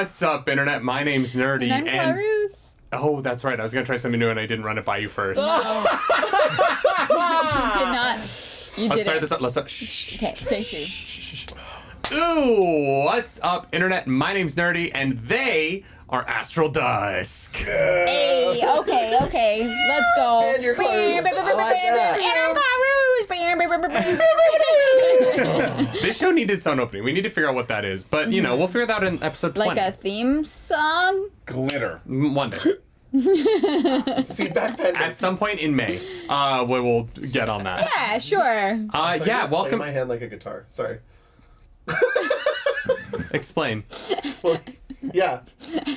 What's up, Internet? My name's Nerdy. And I'm Clarus. Oh, that's right. I was going to try something new and I didn't run it by you first. You did not. You Let's did start it. this up. Let's shh. Okay, take two. Ooh, what's up, Internet? My name's Nerdy, and they are Astral Dusk. Hey, okay, let's go. And you're Clarus. And I'm Clarus. This show needed its own opening. We need to figure out what that is. But, you know, we'll figure that out in episode 20. Like a theme song? Glitter. One day. Feedback pending. At some point in May, we will get on that. Yeah, sure. Yeah, welcome. Play my hand like a guitar. Sorry. Explain. Well, yeah.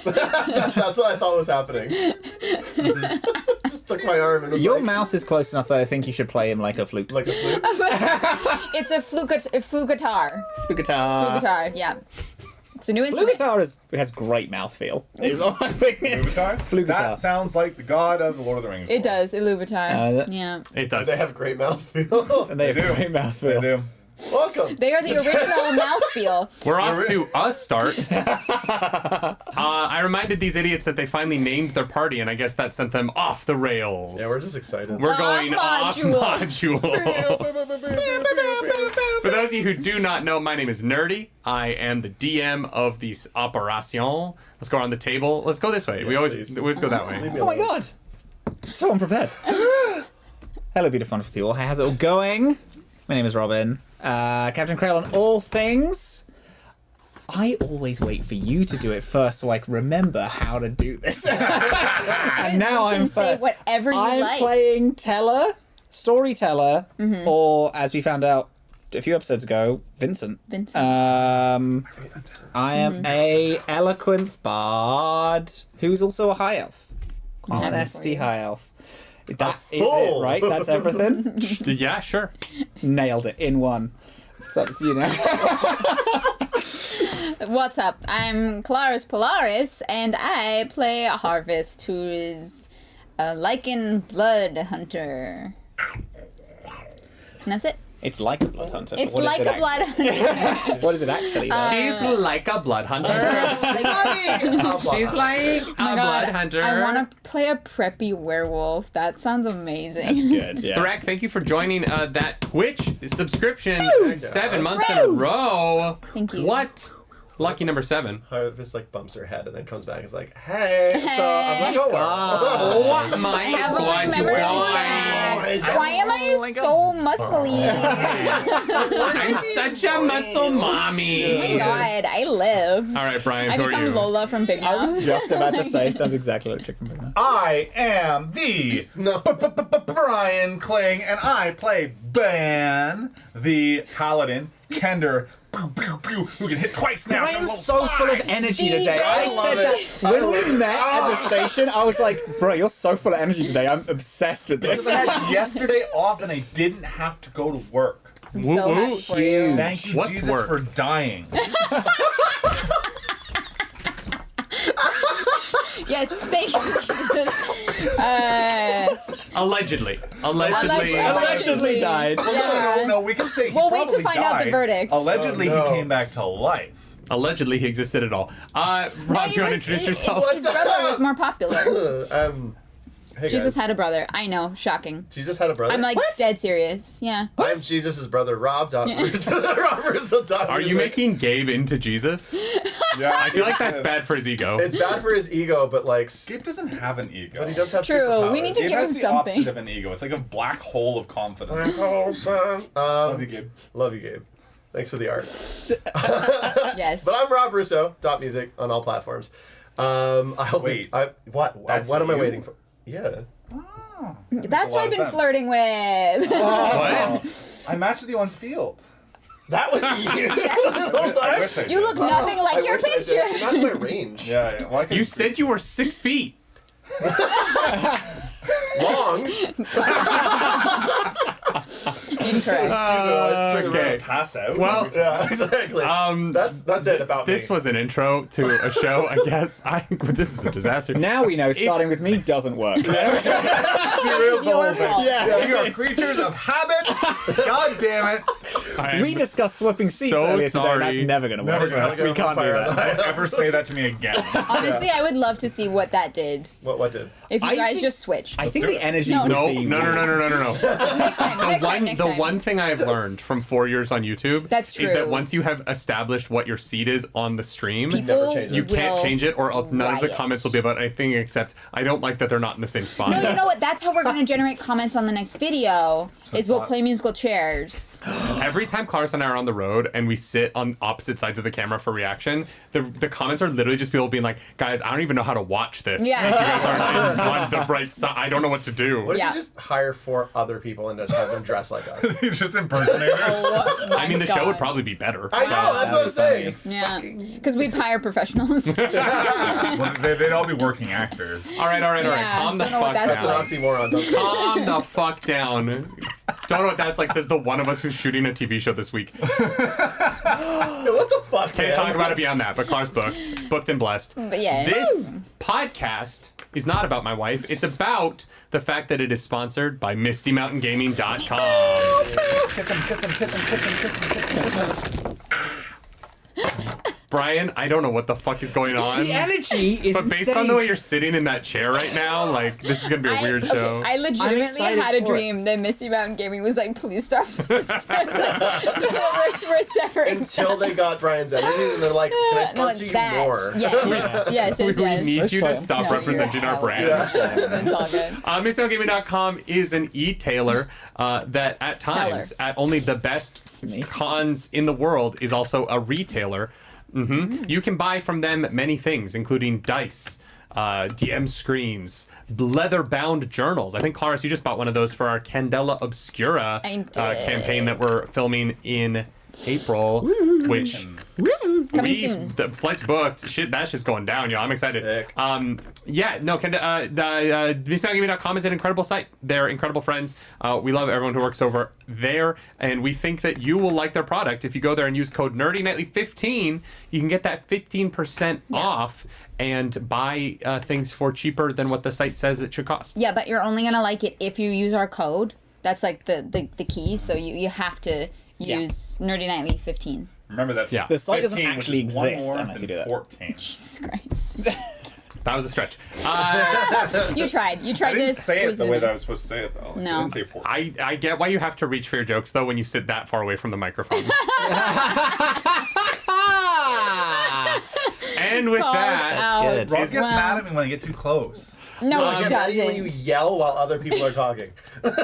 That's what I thought was happening. Just took my arm and was Your like, mouth is close enough that I think you should play him like a flute. like a flute. It's a flute guitar. Flute guitar. Flute guitar, yeah. It's a new Flute instrument. guitar has great mouthfeel. Is all I'm thinking. Luvatar? Flute guitar. That sounds like the god of the Lord of the Rings. It does, Illuvatar. that- Yeah. It does. They have great mouthfeel. And they have They do. great They mouthfeel. do. Welcome. They are the original mouthfeel. We're off to a start. I reminded these idiots that they finally named their party, and I guess that sent them off the rails. Yeah, we're just excited. We're Off going off modules. modules. For those of you who do not know, my name is Nerdy. I am the DM of this operation. Let's go around the table. Let's go this way. Yeah, we always please. go that way. Leave me Oh my alone. god. So unprepared. Hello, beautiful people. Hey, how's it all going? My name is Robin. Captain Crail on all things. I always wait for you to do it first so I can remember how to do this. And now You I'm can say first. whatever you I'm like. playing Teller, Storyteller, or as we found out a few episodes ago, Vincent. Vincent. I am a eloquence bard who's also a high elf. An SD high elf. That is fool. it, right? That's everything. Yeah, sure. Nailed it in one. So it's you now. What's up? I'm ClarusPolaris, and I play a Harvest who is a lichen blood hunter. And that's it. It's like a blood hunter. but It's what is like it a blood hunter. actually? What is it actually? though? She's like a blood hunter. She's like a blood hunter. I want to play a preppy werewolf. That sounds amazing. That's good. Yeah. Threk, thank you for joining that Twitch subscription 7 months in a row. Thank you. What? Lucky number 7. Harvest like bumps her head and then comes back and is like, hey. So I'm like, oh, wow. Oh my I have all my blood memories boys. back. Why am I so muscly? I'm such a muscle mommy. Oh my god, I live. All right, Brian, I who are become you? Lola from Big I was Mouth. just about to say, sounds exactly like Chicken Big Mouth. I am the No. Brian Kling, and I play Ban, the paladin, Kender, who can hit twice now. Brian's so full of energy today. I love said that it. when I love we it. met at the station. I was like, bro, you're so full of energy today. I'm obsessed with this. Because I had yesterday off and I didn't have to go to work. I'm Woo so woo. happy for you. Thank you, What's Jesus, work? for dying. Yes, thank you, Jesus. Allegedly. Allegedly died. No, we can say he We'll wait to probably find out the died. verdict. Allegedly, Oh, no. he came back to life. Allegedly, he existed at all. Rob, do you want to introduce yourself? His brother was more popular. Hey Jesus guys. had a brother. I know, shocking. Jesus had a brother? I'm like dead serious. Yeah. I'm Jesus' brother, Rob. Rob Russo. Are you making Gabe into Jesus? Yeah, I feel like that's bad for his ego. It's bad for his ego, but like, Gabe doesn't have an ego. but he does have True, superpowers. we need to Gabe give has him the something. opposite of an ego. It's like a black hole of confidence. Love you, Gabe. Love you, Gabe. Thanks for the art. Yes. But I'm Rob Russo. .music on all platforms. I'll Wait. What That's am I you? waiting for? Yeah. That's a what lot I've of been sense. flirting with. What? I matched with you on field. That was you this whole I time. wish I You did. look nothing like I your wish I did. picture. You're not in my range. Yeah. Well, I can You said you were 6 feet. Long. Incorrect. Okay. Pass out. Well, Yeah, exactly. That's it about this me. was an intro to a show, I guess. This is a disaster. Now we know starting with me doesn't work. It's your fault. We are creatures of habit. God damn it. I'm We discussed swapping seats so earlier today. sorry. That's never going to Never work. gonna We can't do that. Don't ever say that to me again. Honestly, I would love to see what that did. What did? If you I guys think- just switched. I think the energy No. would No, be... no. Next time. Next The time. one thing I have learned from 4 years on YouTube That's is that true. once you have established what your seat is on the stream, People change it. you can't will change it, or none of the riot. comments will be about anything except I don't like that they're not in the same spot. No, you know what? That's how we're going to generate comments on the next video. Is we'll play musical chairs. Every time Clarus and I are on the road and we sit on opposite sides of the camera for reaction, the comments are literally just people being like, guys, I don't even know how to watch this. Yeah. If you guys aren't on the right side, I don't know what to do. What if Yeah. you just hire 4 other people and just have them dress like us? Just impersonators. Oh, I mean, the show would probably be better. I know, that's what I'm saying. Yeah, because we'd hire professionals. Well, they'd all be working actors. All right. Yeah, Calm the don't know what fuck that's That's down. an oxymoron, don't say it. Calm the fuck down. Don't know what that's like, says the one of us who's shooting a TV show this week. What the fuck, Can't man? talk about it beyond that, but Clark's booked and blessed. But yeah. This podcast is not about my wife. It's about the fact that it is sponsored by MistyMountainGaming.com. Kiss him, kiss him, kiss him, kiss him, kiss him, kiss him, kiss him. Brian, I don't know what the fuck is going on. The energy is But based insane. on the way you're sitting in that chair right now, like, this is gonna be a weird show. I legitimately excited had a for it. dream that Misty Mountain Gaming was like, please stop. we're severing. Until they got Brian's editing, and they're like, can I sponsor you more? Yes. We need you to Let's stop try. representing our brand. It's all good. MistyMountainGaming.com is an e-tailer that at times, at only the best cons in the world, is also a retailer. You can buy from them many things, including dice, DM screens, leather-bound journals. I think, Clarus, you just bought one of those for our Candela Obscura I did. campaign that we're filming in April, which Coming soon. the flight's booked. Shit, that's just going down, y'all. I'm excited. Sick. MistyMountainGaming.com is an incredible site. They're incredible friends. We love everyone who works over there, and we think that you will like their product. If you go there and use code nerdynightly15, you can get that 15% off and buy things for cheaper than what the site says it should cost. Yeah, but you're only gonna like it if you use our code. That's like the key. So you have to use nerdynightly15. Remember that's The site doesn't 15, actually which is one exist more unless you than do that. 14. Jesus Christ. That was a stretch. You tried. You I tried didn't to say it squeeze the it way in. that I was supposed to say it though. Like, No. I didn't say 14. I get why you have to reach for your jokes, though, when you sit that far away from the microphone. And with Call that, out. good. Rob is- gets Wow. mad at me when I get too close. No, I it get mad at you when you doesn't. yell while other people are talking. just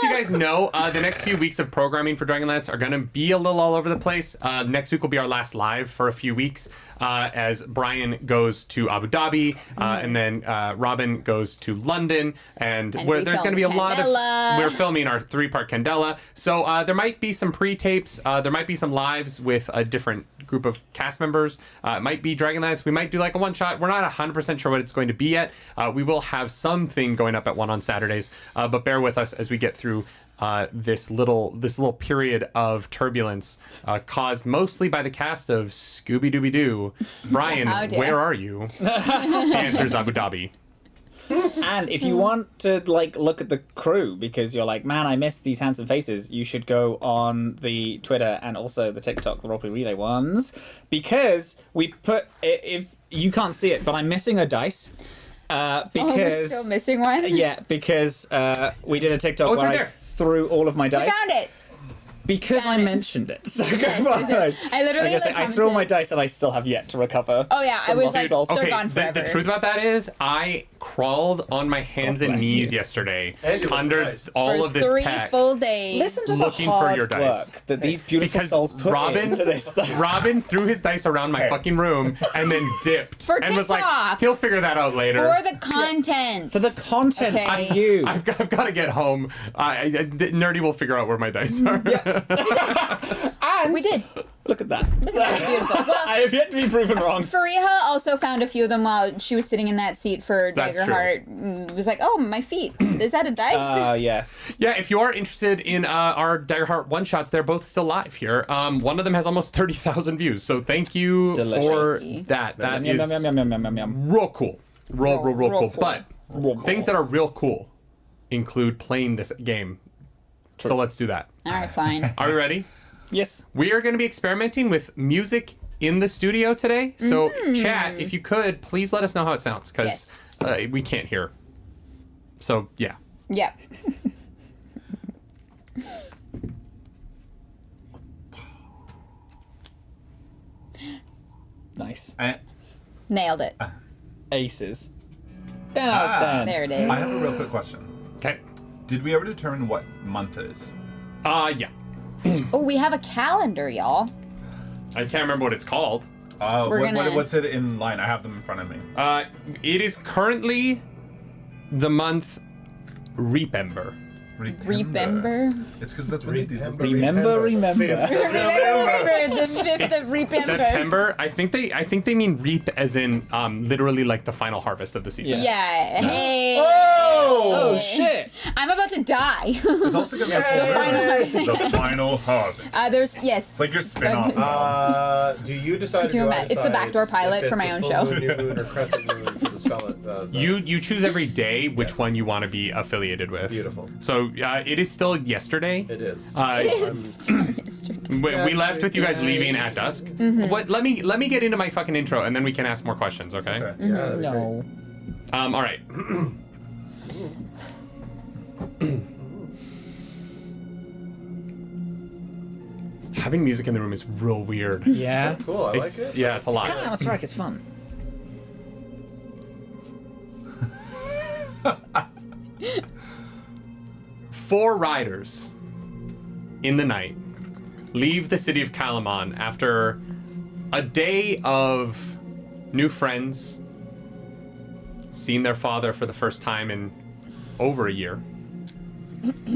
so you guys know, the next few weeks of programming for Dragonlance are going to be a little all over the place. Next week will be our last live for a few weeks as Brian goes to Abu Dhabi, and then Robin goes to London, and And where we there's going to film be a lot Candela. of... We're filming our 3-part Candela, so there might be some pre-tapes, there might be some lives with a different group of cast members. It might be Dragonlance. We might do like a one-shot. We're not 100% sure what it's going to be yet. We will have something going up at 1 on Saturdays, but bear with us as we get through this little period of turbulence caused mostly by the cast of Scooby-Dooby-Doo. Brian, How dare. where are you? The answer is Abu Dhabi. And if you want to like look at the crew because you're like, man, I miss these handsome faces, you should go on the Twitter and also the TikTok, the Roleplay Relay ones, because we put if you can't see it, but I'm missing a dice. Oh, we're Because still missing one? yeah, because we did a TikTok Oh, it's where right I there. threw all of my I dice. found it. Because I Found it. mentioned it. So Yes, go on. yes. I literally, Like I said, like, I threw all my commented- dice and I still have yet to recover. Oh, yeah, I some was lost like, souls. they're gone the forever. truth about that is I crawled on my hands God and bless knees you. yesterday And you look under nice. all For of this 3 tech. full days. Listen to looking the for hard your dice. work that these beautiful Because souls put Robin, into this stuff. Robin threw his dice around my Hey. fucking room and then dipped For and was like, TikTok. he'll figure that out later. For the content. For the content Okay. for you. I've got to get home. Nerdy will figure out where my dice are. And We did. Look at that. Beautiful. Well, I have yet to be proven wrong. Fariha also found a few of them while she was sitting in that seat for That's true. Daggerheart. And was like, oh, my feet. Is that a dice? Yes. Yeah, if you are interested in our Daggerheart one-shots, they're both still live here. One of them has almost 30,000 views, so thank you Delicious. for that. That Yum, is yum, yum, yum, yum, yum, yum. real cool. Real cool. cool. But things that are real cool include playing this game. So let's do that. All right, fine. Are we ready? Yes. We are going to be experimenting with music in the studio today. So, chat, if you could, please let us know how it sounds, because Yes. we can't hear. So, yeah. Yep. Nice. Nailed it. Aces. 10 out of 10. There it is. I have a real quick question. Okay. Did we ever determine what month it is? Yeah. Oh, we have a calendar, y'all. I can't remember what it's called. What's it in line? I have them in front of me. It is currently the month Reapember. Remember? It's because that's what they do. Remember. Remember the 5th of Remember. September. I think they mean reap as in literally like the final harvest of the season. Yeah. Hey. Oh, shit. I'm about to die. It's also going to be The final harvest. the final harvest. There's yes. It's like your spin-off. Do you decide Could to you go imagine- it's the decide backdoor pilot if for my it's own a show. full moon, new moon, or crescent moon for the spell? You choose every day which Yes. one you want to be affiliated with. Beautiful. So it is still yesterday. It is. It is still yesterday. We left with you guys leaving at dusk. What? Let me get into my fucking intro and then we can ask more questions. Okay. Okay. Yeah, that'd be No. All right. Having music in the room is real weird. Yeah. great. Cool. I It's, like it. yeah, it's a lot. Kind of atmospheric is fun. Four riders in the night leave the city of Kalaman after a day of new friends, seeing their father for the first time in over a year,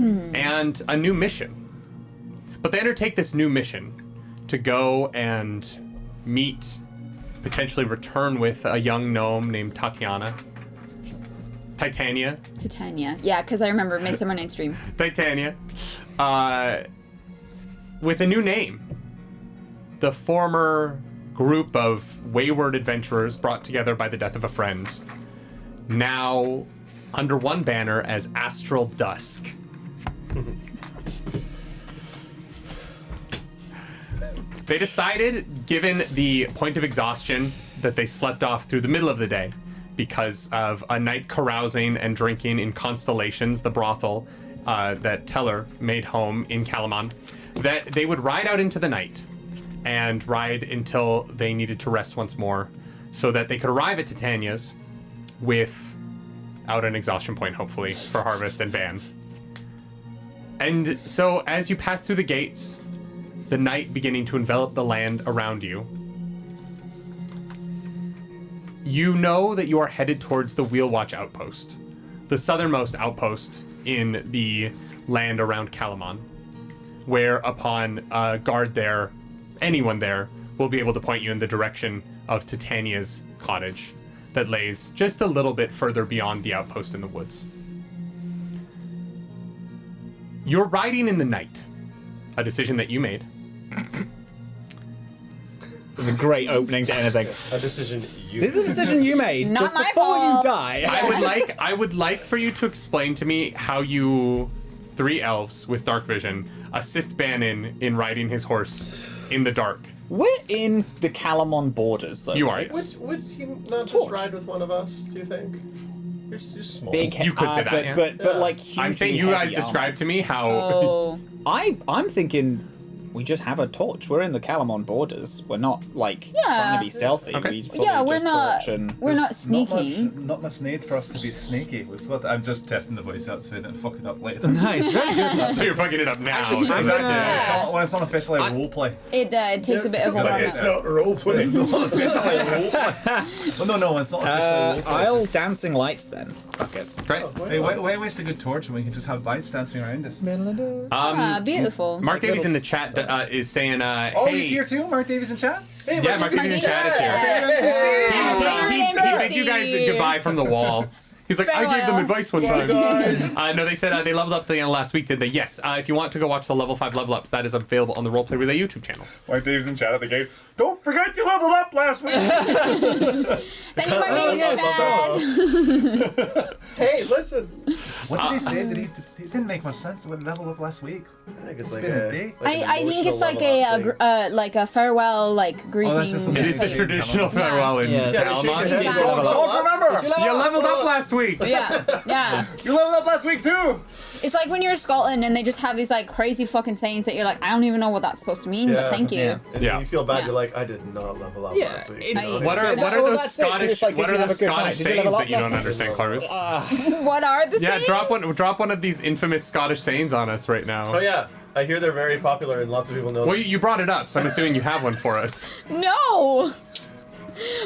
and a new mission. But they undertake this new mission to go and meet, potentially return with a young gnome named Titania. Titania. Yeah, because I remember Midsummer Night's Dream. Titania, with a new name. The former group of wayward adventurers brought together by the death of a friend, now under one banner as Astral Dusk. They decided, given the point of exhaustion that they slept off through the middle of the day, because of a night carousing and drinking in Constellations, the brothel that Teller made home in Kalaman, that they would ride out into the night and ride until they needed to rest once more so that they could arrive at Titania's without an exhaustion point, hopefully, for Harvest and Ban. And so as you pass through the gates, the night beginning to envelop the land around you, you know that you are headed towards the Wheelwatch outpost, the southernmost outpost in the land around Kalaman, where upon a guard there, anyone there, will be able to point you in the direction of Titania's cottage that lays just a little bit further beyond the outpost in the woods. You're riding in the night, a decision that you made. It's a great opening to anything. A decision you. This is a decision you made Not just my before you fault. die. I would like for you to explain to me how you, three elves with dark vision, assist Bannon in riding his horse in the dark. We're in the Kalaman borders, though. You are, right? yes. Would you not Torch. just ride with one of us? Do you think? You're small. Big. You could say that, but, yeah. but Yeah. like. I'm saying hugely you guys heavy armor. describe to me how. Oh. I'm thinking we just have a torch. We're in the Kalaman borders. We're not like Yeah. trying to be stealthy. Okay. We fully Yeah, we're just not. torch and We're not There's sneaking. Not much need for us to be sneaky. I'm just testing the voice out so we don't fuck it up later. Nice, very good. So you're fucking it up now. Actually, so I'm that- gonna- Yeah. When it's not officially a role play. It takes a bit of a warm it's up. not roleplay. It's not officially a role play. Well, no, it's not officially a role play. I'll dancing lights then. Fuck it. Great. Hey, why waste a good torch when we can just have lights dancing around us? Ah, beautiful. Mark Davies in the Little chat Kendella is saying, Oh, hey. he's here too? Mark Davies in chat? Hey, Yeah, Mark Davies in chat is here. He bid you guys goodbye from the wall. He's like, I gave them Farewell. advice one time. No, they said they leveled up at the end of last week, did they? Yes. If you want to go watch the level 5 level ups, that is available on the Roleplay Relay YouTube channel. Mark Davies in chat at the gate. Don't forget you leveled up last week. Thank you, Mark Davies. Hey, listen. What did he say? It didn't make much sense. What leveled up last week? I think it's It's been a day. I think it's like a farewell, like greeting. that's just a It is the Yeah. traditional farewell in Yeah. Kalaman. Yeah, Exactly. Oh, remember! You leveled up last week. Yeah. You leveled up last week too! It's like when you're in Scotland and they just have these like crazy fucking sayings that you're like, I don't even know what that's supposed to mean, Yeah. but thank you. Yeah. And Yeah. you feel bad. Yeah. You're like, I did not level up Yeah, last week. it's- Okay. What are Well, those that's it, 'cause Scottish it's like, did what you are have those a good night? Scottish Did you sayings level that up you don't last understand, Clarus? What are the Yeah, sayings? drop one of these infamous Scottish sayings on us right now. Oh yeah, I hear they're very popular and lots of people know. Well, you brought it up, so I'm assuming you have one for us. No!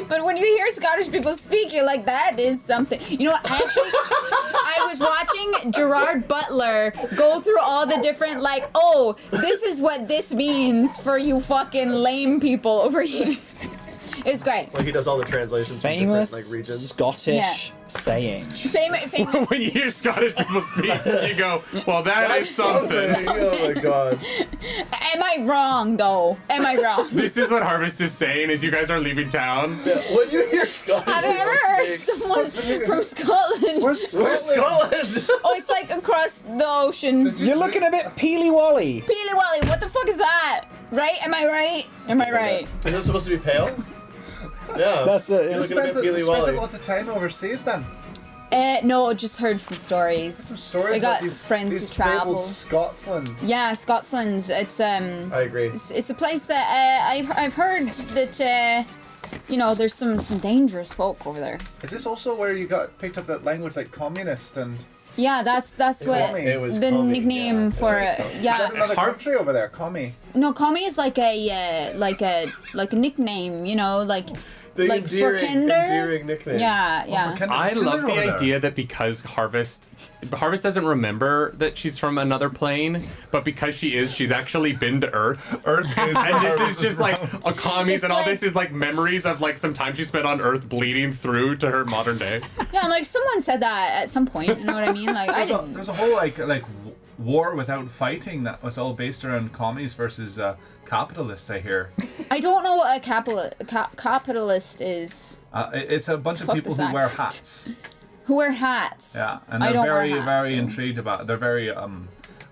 But when you hear Scottish people speak, you're like, that is something. You know what? I was watching Gerard Butler go through all the different, like, oh, this is what this means for you fucking lame people over here. It was great. Like he does all the translations Famous from different regions. Scottish saying. Famous. When you hear Scottish people speak, you go, well, that is something. Oh my god. Am I wrong, though? Am I wrong? This is what Harvest is saying as you guys are leaving town. Yeah, when you hear Scottish Have you ever people heard speak- someone from Scotland? Where's Scotland? Oh, it's like across the ocean. You're looking a bit peely-wally. Peely Wally, what the fuck is that? Right? Am I right? Am I right? Is this supposed to be pale? Yeah. That's it. You're Yeah. looking a bit peely wally. lots of time overseas then. No, just heard some stories. Stories I got about these, friends these who travel. fabled Scotslands. Yeah, Scotland's. It's I agree. it's a place that I've heard that you know there's some dangerous folk over there. Is this also where you got picked up that language like communist and Yeah, that's what It was the commie, nickname yeah, for it was it. commie. Yeah, another country over there, commie? no, commie is like a nickname. You know, like The like for kinder. endearing nickname. Yeah, yeah. I love the idea that because Harvest doesn't remember that she's from another plane, but because she is, she's actually been to Earth. Earth is And this is just like a commies, It's and all like- this is like memories of like some time she spent on Earth bleeding through to her modern day. Yeah, like someone said that at some point. You know what I mean? Like I didn't. There's a whole like war without fighting that was all based around commies versus capitalists. I hear I don't know what a capitalist is. it's a bunch of Fuck people this who wear accent. hats. Who wear hats? Yeah, and I they're don't very wear hats, very so- intrigued about. They're very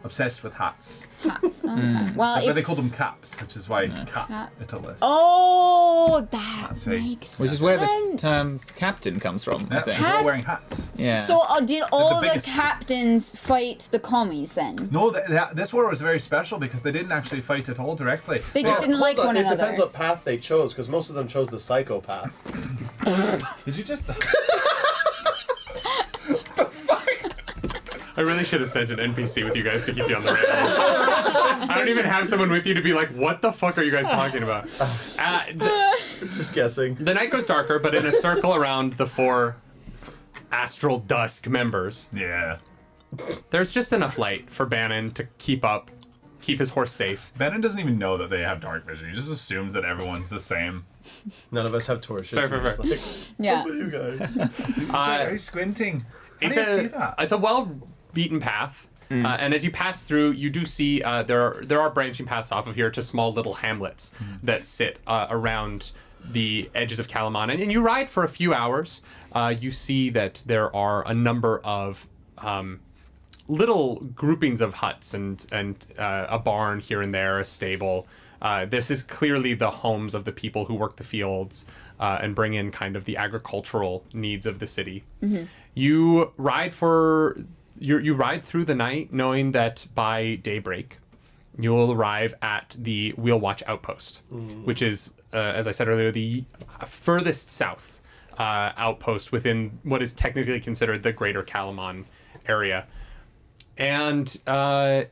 obsessed with hats. Hats. Okay. Well, But if, they call them caps, which is why capitalist. oh, that That's it. makes Which is where the sense. term captain comes from, I Yeah, think. they're all wearing hats. Yeah. So did all the biggest captains fight the commies then? No, this war was very special because they didn't actually fight at all directly. They just didn't like one It another. depends what path they chose, because most of them chose the psychopath. Did you just? I really should have sent an NPC with you guys to keep you on the rails. I don't even have someone with you to be like, what the fuck are you guys talking about? Just guessing. The night goes darker, but in a circle around the 4 Astral Dusk members, Yeah. there's just enough light for Bannon to keep his horse safe. Bannon doesn't even know that they have dark vision. He just assumes that everyone's the same. None of us have torches. Fair, We're fair, just like, Yeah. you guys. Are you squinting? How It's do you see that? a well-beaten path, and as you pass through, you do see there are branching paths off of here to small little hamlets that sit around the edges of Kalaman, and you ride for a few hours. You see that there are a number of little groupings of huts and a barn here and there, a stable. This is clearly the homes of the people who work the fields and bring in kind of the agricultural needs of the city. You ride you ride through the night knowing that by daybreak you will arrive at the Wheel Watch outpost, which is, as I said earlier, the furthest south outpost within what is technically considered the greater Kalaman area. And I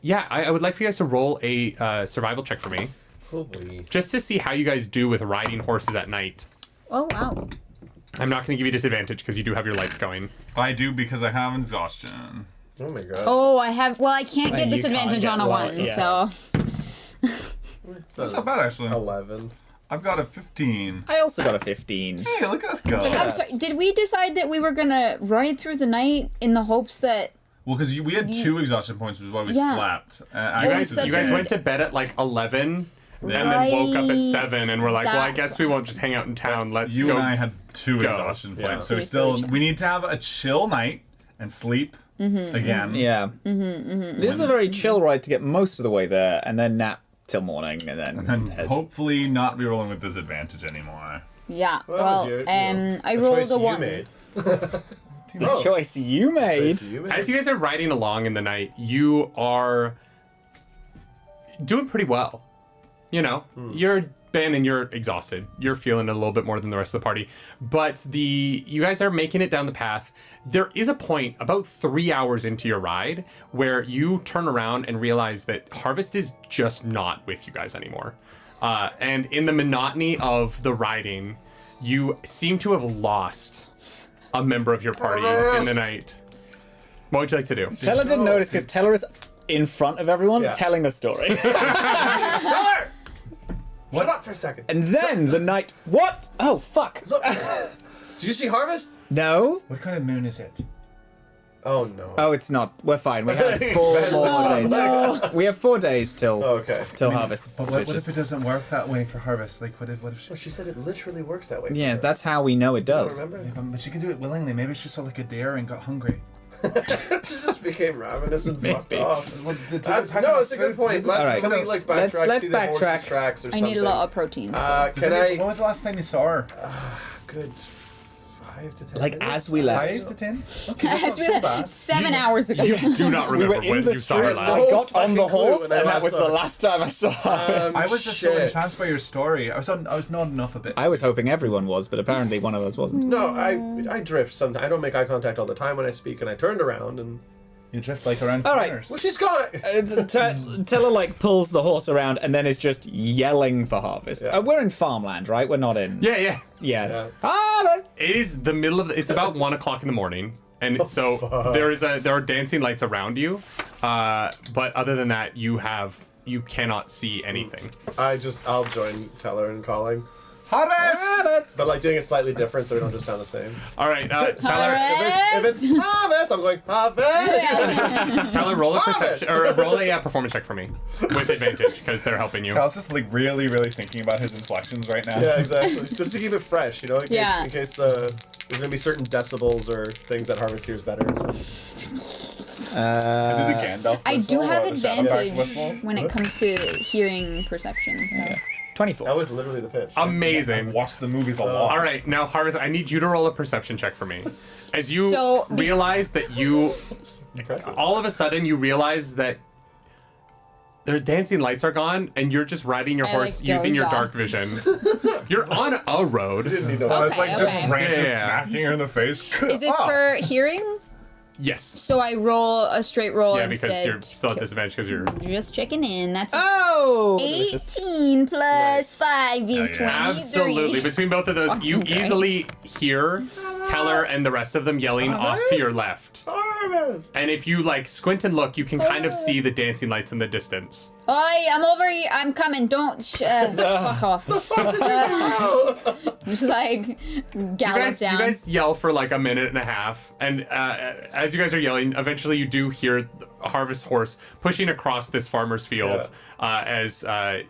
would like for you guys to roll a survival check for me, Holy. just to see how you guys do with riding horses at night. Oh wow. I'm not going to give you disadvantage because you do have your lights going. I do because I have exhaustion. Oh my god. Oh, I have. Well, I can't get you disadvantage can't on get a lost, 1, yeah. so. That's not bad, actually. 11. I've got a 15. I also got a 15. Hey, look at us go. I'm sorry, did we decide that we were gonna ride through the night in the hopes that... Well, because we had 2 exhaustion points, which is why we Yeah. slept. You guys went to bed at like 11 and then woke up at 7 and were like, well, I guess we won't just hang out in town. Let's You go. and I had 2 go. exhaustion points, Yeah. so Pretty still silly. we need to have a chill night and sleep again. Yeah. This is a very chill ride to get most of the way there, and then nap till morning, and then And head. hopefully not be rolling with disadvantage anymore. Yeah, Well, that was your, I the rolled choice a you 1. made. The choice you made. Choice you made. As you guys are riding along in the night, you are doing pretty well. You know, you're Ben and you're exhausted. You're feeling it a little bit more than the rest of the party. But you guys are making it down the path. There is a point about 3 hours into your ride where you turn around and realize that Harvest is just not with you guys anymore. And in the monotony of the riding, you seem to have lost a member of your party in the night. What would you like to do? Teller didn't notice because Teller is in front of everyone Yeah. telling a story. Teller! Shut up for a second. And then the night. What? Oh, fuck. Look. Did you see Harvest? No? What kind of moon is it? Oh no. Oh, it's not. We're fine. We have 4 more days. We have 4 days till Okay. harvest But what if switches. it doesn't work that way for Harvest? Like, what if she... Well, she said it literally works that way. Yeah, for her. that's how we know it I don't does. remember. But she can do it willingly. Maybe she saw like a dare and got hungry. She just became ravenous and fucked Maybe. off. Well, That's a good point. Let's Alright. can we like backtrack, Let's see the horse's backtrack. tracks or I something. need a lot of protein. So. Can I? When was the last time you saw her? Good 5 to 10 Like, minutes? as we left. 5 to 10? Okay, that's As not we so bad. 7 hours ago. Do not We remember were in when the you saw her street. last. I got on the fucking clue horse, when I and that last was saw the her. last time I saw her. I was just so Shit. entranced by your story. I was nodding off a bit. I was hoping everyone was, but apparently one of us wasn't. No, I drift sometimes. I don't make eye contact all the time when I speak, and I turned around and You drift like around All right. corners. well, she's got it. Teller like pulls the horse around and then is just yelling for Harvest. Yeah. We're in farmland, right? We're not in. Yeah. Yeah. Yeah. It is the middle of it's about 1 o'clock in the morning. And so there are dancing lights around you. But other than that, you cannot see anything. I'll join Teller in calling, Harvest! but like doing it slightly different so we don't just sound the same. All right, Tyler, If it's Harvest, I'm going Harvest. Tyler, roll a Harvest! perception or roll a performance check for me with advantage because they're helping you. Cal's just like really, really thinking about his inflections right now. Yeah, exactly. Just to keep it fresh, you know, Yeah. in case there's gonna be certain decibels or things that Harvest hears better. I did the Gandalf I whistle do have or the Shadowfax advantage whistle. when it comes to hearing perception. So. 24. That was literally the pitch. I've Amazing. watched the movies a lot. All right, now Harvest, I need you to roll a perception check for me. As you So, realize that you, Impressive. all of a sudden, you realize that their dancing lights are gone, and you're just riding your I, horse like, using your doze dark vision. You're on a road. Didn't need no I was Okay, like okay. just branches Yeah. smacking her in the face. Is this Ah! for hearing? Yes. So I roll a straight roll Yeah, instead. because you're still at disadvantage because you're. Just checking in. That's Oh! delicious. 18 plus 5 is yeah. 23. Absolutely. Between both of those, you Okay. easily hear Teller and the rest of them yelling off to your left. Harvest. And if you like squint and look, you can kind of see the dancing lights in the distance. Oi, I'm over here. I'm coming. Don't fuck off. Just like gallop You down. guys yell for like a minute and a half, and as you guys are yelling, eventually you do hear a Harvest horse pushing across this farmer's field as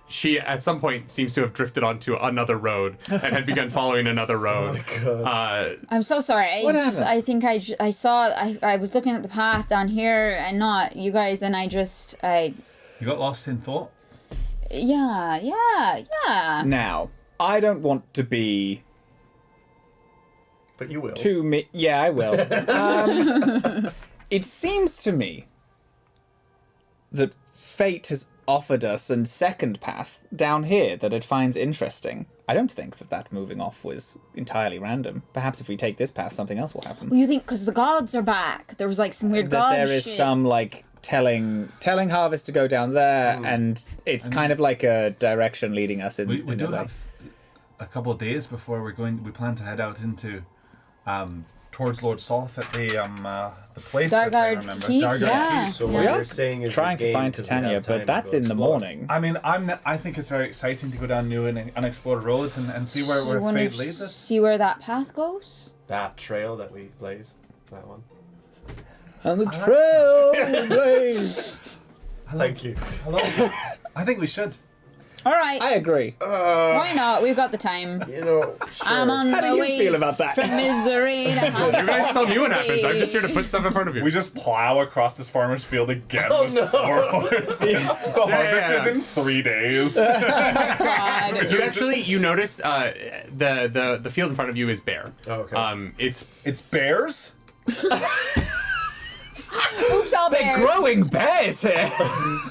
she at some point seems to have drifted onto another road and had begun following another road. I'm so sorry. What happened? I think I saw. I was looking at the path down here and not you guys, and You got lost in thought? yeah. Now, I don't want to be But you will. Yeah, I will. It seems to me that fate has offered us a second path down here that it finds interesting. I don't think that moving off was entirely random. Perhaps if we take this path, something else will happen. Well, you think because the gods are back? There was like some weird That god there is shit. some like telling Harvest to go down there, and it's kind of like a direction leading us in. We in do a way. have a couple of days before we plan to head out into towards Lord Solth at the place Dark that I Guard remember. Keep, Dark Guard yeah. Keep. So Yeah. what We are you're saying is trying your to game find doesn't have Titania, time but that's to in the explore. morning. I mean, I think it's very exciting to go down new and unexplored roads and see where You wanna fate leads us. see where that path goes? That trail that we blaze, that one. And the trail blaze. Thank you. Hello. I think we should. All right. I agree. Why not? We've got the time. You know, sure. I'm on How do my you way feel about that? from misery to You guys tell me what happens. I'm just here to put stuff in front of you. We just plow across this farmer's field again Oh, with no. more horses. The harvest is in 3 days. God. You notice the field in front of you is bare. Oh, okay. It's bears? Oops, all They're bears. growing bears here.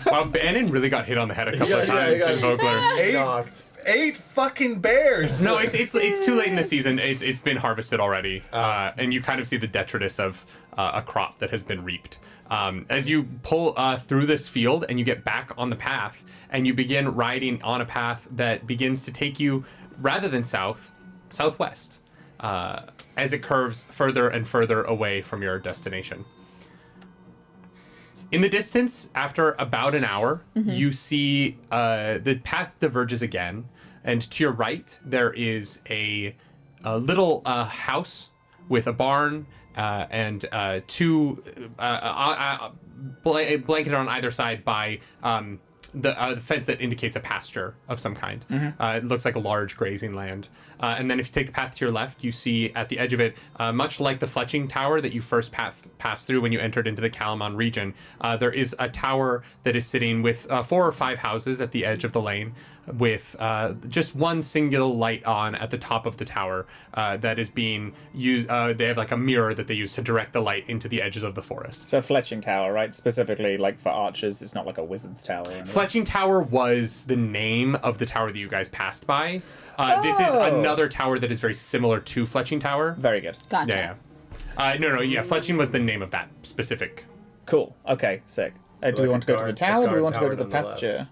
Wow, Bannon really got hit on the head a couple of times in Vogler. knocked. 8 fucking bears! No, it's too late in the season. It's been harvested already, and you kind of see the detritus of a crop that has been reaped. As you pull through this field and you get back on the path, and you begin riding on a path that begins to take you, rather than southwest, as it curves further and further away from your destination. In the distance, after about an hour, you see the path diverges again, and to your right there is a little house with a barn and two blanketed on either side by the fence that indicates a pasture of some kind. It looks like a large grazing land. And then if you take the path to your left, you see at the edge of it, much like the fletching tower that you first passed through when you entered into the Kalaman region, there is a tower that is sitting with 4 or 5 houses at the edge of the lane, with just one singular light on at the top of the tower that is being used. They have like a mirror that they use to direct the light into the edges of the forest. So fletching tower, right? Specifically, like for archers, it's not like a wizard's tower. Or anything. Fletching Tower was the name of the tower that you guys passed by. This is another tower that is very similar to Fletching Tower. Very good. Gotcha. Yeah. Fletching was the name of that specific. Cool. Okay, sick. Do we like want to a go to the guard- tower? a Or do we guard want to go tower to the nonetheless. pasture?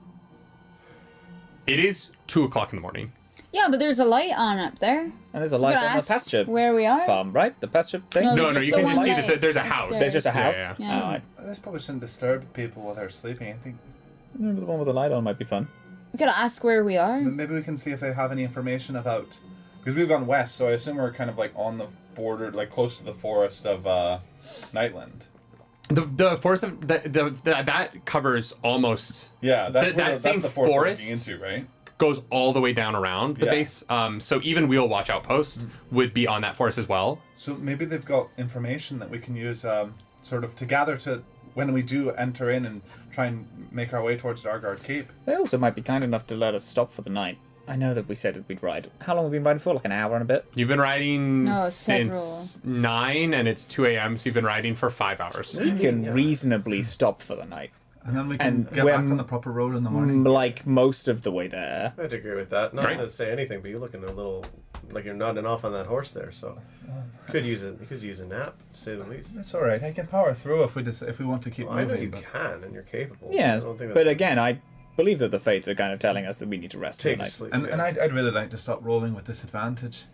It is 2:00 in the morning. Yeah, but there's a light on up there. And there's a light Could on the ask pasture where we are. farm, right? The pasture thing? No, No, There's no, just you the can one just see light that there's a house. upstairs. There's just a house? Yeah. Yeah. Oh, I This probably shouldn't disturb people while they're sleeping. I think remember the one with the light on might be fun. We could ask where we are. maybe we can see if they have any information about... Because we've gone west, so I assume we're kind of like on the border, like close to the forest of Nightland. The forest of that covers almost. Yeah, that's That same the forest we're forest- looking into, right? Goes all the way down around the Yeah. base. So even Wheel Watch Outpost would be on that forest as well. So maybe they've got information that we can use sort of to gather to when we do enter in and try and make our way towards Dargard Cape. They also might be kind enough to let us stop for the night. I know that we said that we'd ride. How long have we been riding for? Like an hour and a bit? You've been riding No, since 9, and it's 2 a.m. So you've been riding for 5 hours. We can reasonably stop for the night. And then we can And get we're back on the proper road in the morning. Like most of the way there. I'd agree with that. Not Great. to say anything, but you're looking a little like you're nodding off on that horse there. So could use it. You could use a nap, to say the least. That's all right. I can power through if we want to keep Well, I know moving. you but can, and you're capable. Yeah, I don't think but that's again, I believe that the fates are kind of telling us that we need to rest for the take to night. sleep. and I'd really like to stop rolling with disadvantage.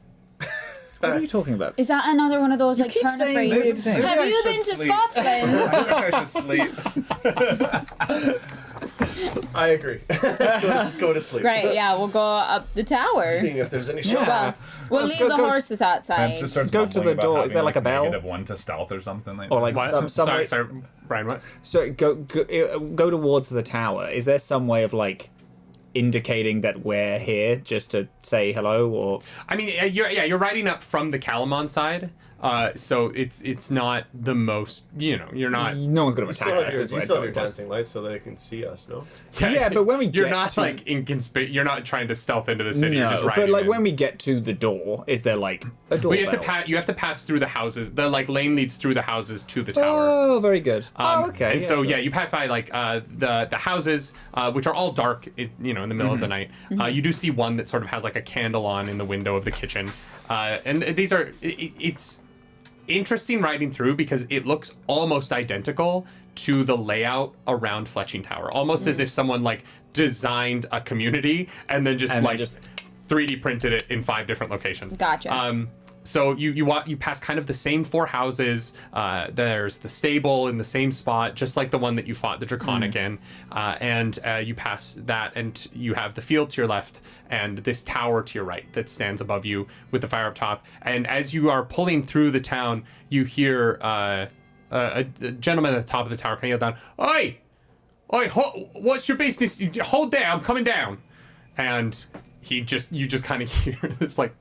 What are you talking about? Is that another one of those like keep turn of saying phrases? weird things. Have I you should been to sleep. Scotland? I think I should sleep. I agree. Let's go to sleep. Right, yeah, we'll go up the tower. Seeing if there's any Yeah. shelter. We'll leave go- the go- horses outside. Vance just starts Go to mumbling the about door. Is having, there like a bell? -1 to stealth or something like Or that. like What? some way. Sorry, Brian. What? So go towards the tower. Is there some way of like indicating that we're here, just to say hello, or I mean, you're riding up from the Kalaman side. So it's not the most. You're not. no one's gonna You attack still have us? your, Is you what still have your it was. dancing lights so they can see us, no? Yeah, but when we you're get not to- like you're not trying to stealth into the city. You're just No, riding but like in. when we get to the door, is there like a door? Well, you have to pass through the houses. The like lane leads through the houses to the tower. Oh, very good. Okay. And so sure. yeah, you pass by like the houses, which are all dark, in the middle of the night. You do see one that sort of has like a candle on in the window of the kitchen, and these are it's interesting riding through because it looks almost identical to the layout around Fletching Tower, almost as if someone like designed a community and then just And then like just 3D printed it in 5 different locations. Gotcha. So you pass kind of the same 4 houses. There's the stable in the same spot, just like the one that you fought the Draconic in. And you pass that, and you have the field to your left and this tower to your right that stands above you with the fire up top. And as you are pulling through the town, you hear a gentleman at the top of the tower kind of yell down, "Oi! Oi! What's your business? Hold there, I'm coming down." And you just kind of hear this like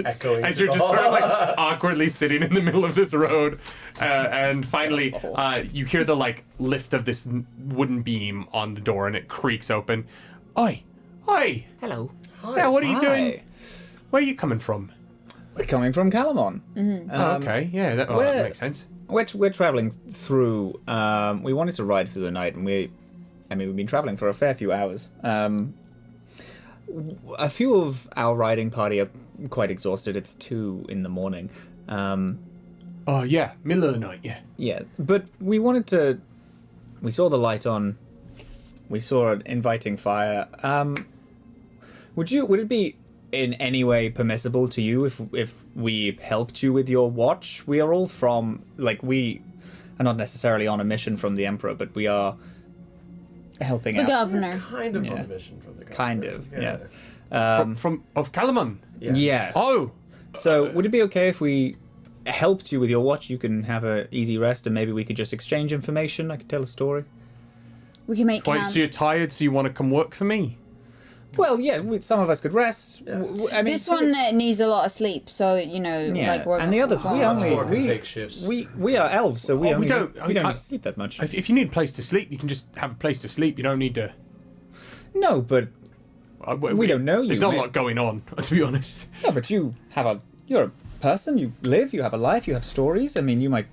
Echoing as to you're the just sort of hall. like awkwardly sitting in the middle of this road, and finally you hear the like lift of this wooden beam on the door, and it creaks open. Oi! Hello. Yeah, what are you Hi. doing? Where are you coming from? We're coming from Kalaman. Oh, okay, yeah, that where- makes sense. We're traveling through. We wanted to ride through the night, and we've been traveling for a fair few hours. A few of our riding party are quite exhausted. It's 2 a.m. Oh yeah, middle of the night, yeah. Yeah, but we wanted to. We saw the light on. We saw an inviting fire. Would it be in any way permissible to you if we helped you with your watch? We are all from we are not necessarily on a mission from the Emperor, but we are helping The out. governor. Kind of Yeah. on a mission from the government. Kind of, Yeah. yes. From Kalaman. Yes. Yes. Oh, So would it be okay if we helped you with your watch? You can have an easy rest, and maybe we could just exchange information. I could tell a story. We can make wait, camp. so you're tired, so you want to come work for me? Well, yeah, some of us could rest. Yeah. I mean, This one needs a lot of sleep, so Yeah, work and the others, we Us only four can take shifts. we are elves, so we Oh, we only don't- we don't I- need to sleep that much. If you need a place to sleep, you can just have a place to sleep. You don't need to. No, but we don't know you, There's not a mate. lot going on, to be honest. no, but you're a person. You live. You have a life. You have stories. I mean, you might,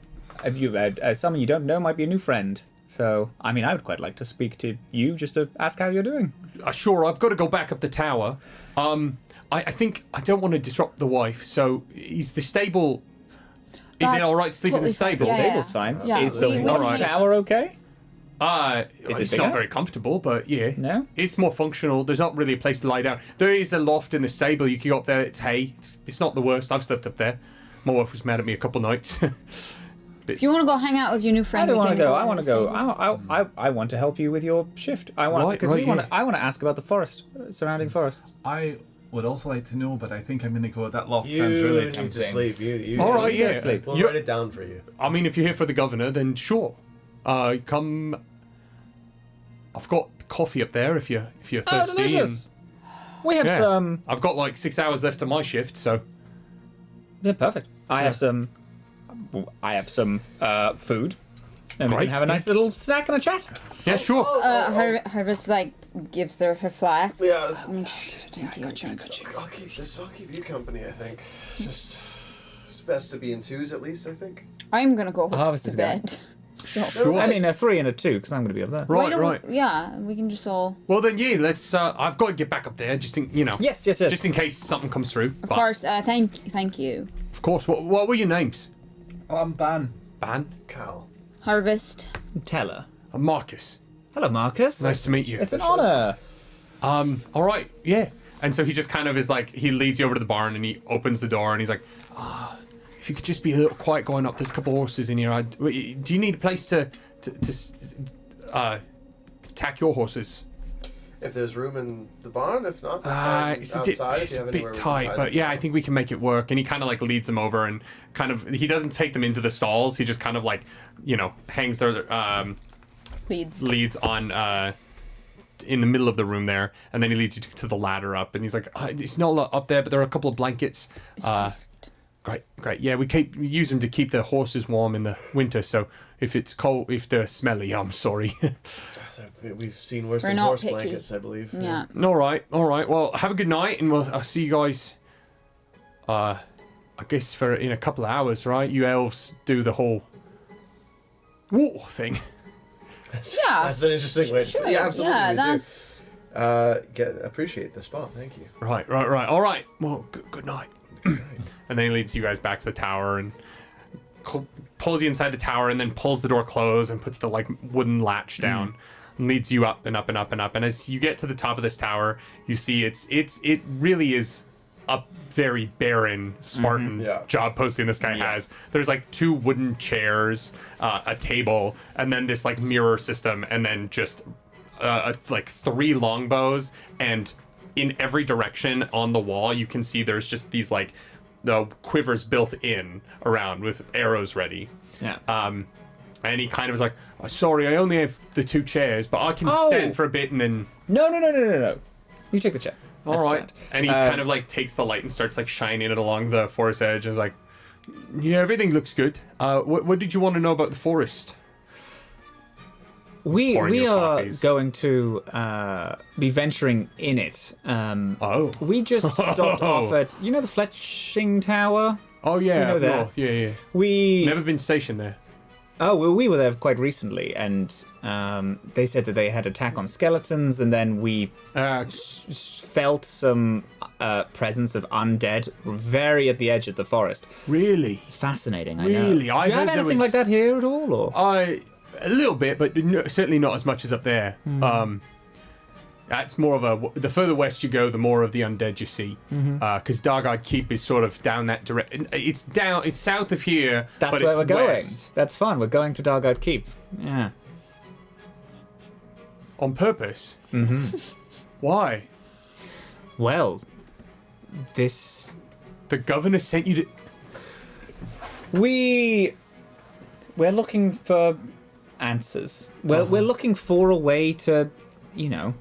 someone you don't know might be a new friend. So, I mean, I would quite like to speak to you just to ask how you're doing. Sure, I've got to go back up the tower. I think I don't want to disrupt the wife, so is the stable. Is it That's all right to sleep in the totally fine. stable? Yeah, Stable's fine. Yeah, Is the we watch alright. tower okay? It's it not bigger? very comfortable, but yeah. No? It's more functional. There's not really a place to lie down. There is a loft in the stable. You can go up there. It's hay. It's not the worst. I've slept up there. My wife was mad at me a couple nights. If you want to go hang out with your new friend, I don't we want to can go. go I in want the to go. stable. I want to help you with your shift. I want Right, because right, yeah. I want to ask about the forest, surrounding forests. I would also like to know, but I think I'm going to go. That loft You sounds really need to tempting. sleep. You All right, you yeah. gotta sleep. We'll You're- write it down for you. I mean, if you're here for the governor, then sure. Come. I've got coffee up there if you're Oh, thirsty. delicious! We have Yeah. some. I've got like 6 hours left of my shift, so Yeah, perfect. I have some. I have some food, and we Great, can have a nice little snack and a chat. yeah, sure. Harvest gives her flask. Yeah. Thank you. I'll keep you company, I think. It's best to be in twos at least, I think. I'm gonna go Harvest to is going. bed. So Sure. I mean, a 3 and a 2 because I'm going to be up there. why Right, don't right. we, yeah, we can just all. Well then, yeah. Let's. I've got to get back up there, just in Yes. just in case something comes through. Of course, thank you. Of course. What were your names? I'm Ban. Ban. Cal. Harvest. Teller. I'm Marcus. Hello, Marcus. Nice to meet you. It's an honor. All right, yeah. And so he just kind of is like, he leads you over to the barn and he opens the door and he's like, if you could just be a little quiet going up, there's a couple horses in here. Do you need a place to tack your horses? If there's room in the barn, if not, we'll find It's outside if you a have bit anywhere we can tight, tie but them. yeah, I think we can make it work. And he kind of like leads them over and kind of, he doesn't take them into the stalls. He just kind of like, hangs their leads on in the middle of the room there, and then he leads you to the ladder up, and he's like, it's not a lot up there, but there are a couple of blankets. Great. Yeah, we use them to keep the horses warm in the winter. So if it's cold, if they're smelly, I'm sorry. We've seen worse We're than not horse picky. blankets, I believe. Yeah. All right. Well, have a good night, and I'll see you guys. I guess in a couple of hours, right? You elves do the whole war thing. Yeah. That's an interesting way. Sure. Yeah, absolutely. Yeah, we that's. do. Appreciate the spot. Thank you. Right. All right. Well, good night. And then he leads you guys back to the tower and pulls you inside the tower, and then pulls the door closed and puts the like wooden latch down. leads you up and up and up and up. And as you get to the top of this tower, you see it really is a very barren Spartan job posting this guy has. There's like 2 wooden chairs, a table, and then this like mirror system, and then just like 3 longbows, and in every direction on the wall you can see there's just these like the quivers built in around with arrows ready. And he kind of was like, oh, sorry, I only have the 2 chairs, but I can stand for a bit and then... No. You take the chair. All right. And he kind of like takes the light and starts like shining it along the forest edge and is like, yeah, everything looks good. What did you want to know about the forest? We are going to be venturing in it. We just stopped off at, you know, the Fletching Tower? Oh, yeah. You know that? North. Yeah. We... Never been stationed there. Oh, well, we were there quite recently, and they said that they had attack on skeletons, and then we felt some presence of undead very at the edge of the forest. Really? Fascinating, really? I know. Do you have anything like that here at all? Or? A little bit, but certainly not as much as up there. That's more of the further west you go, the more of the undead you see. Because Dargard Keep is sort of down that direction. It's south of here, That's but where it's we're going. west. That's fun. We're going to Dargard Keep. Yeah. On purpose? Why? Well, The governor sent you to... We're looking for answers. We're looking for a way to, you know...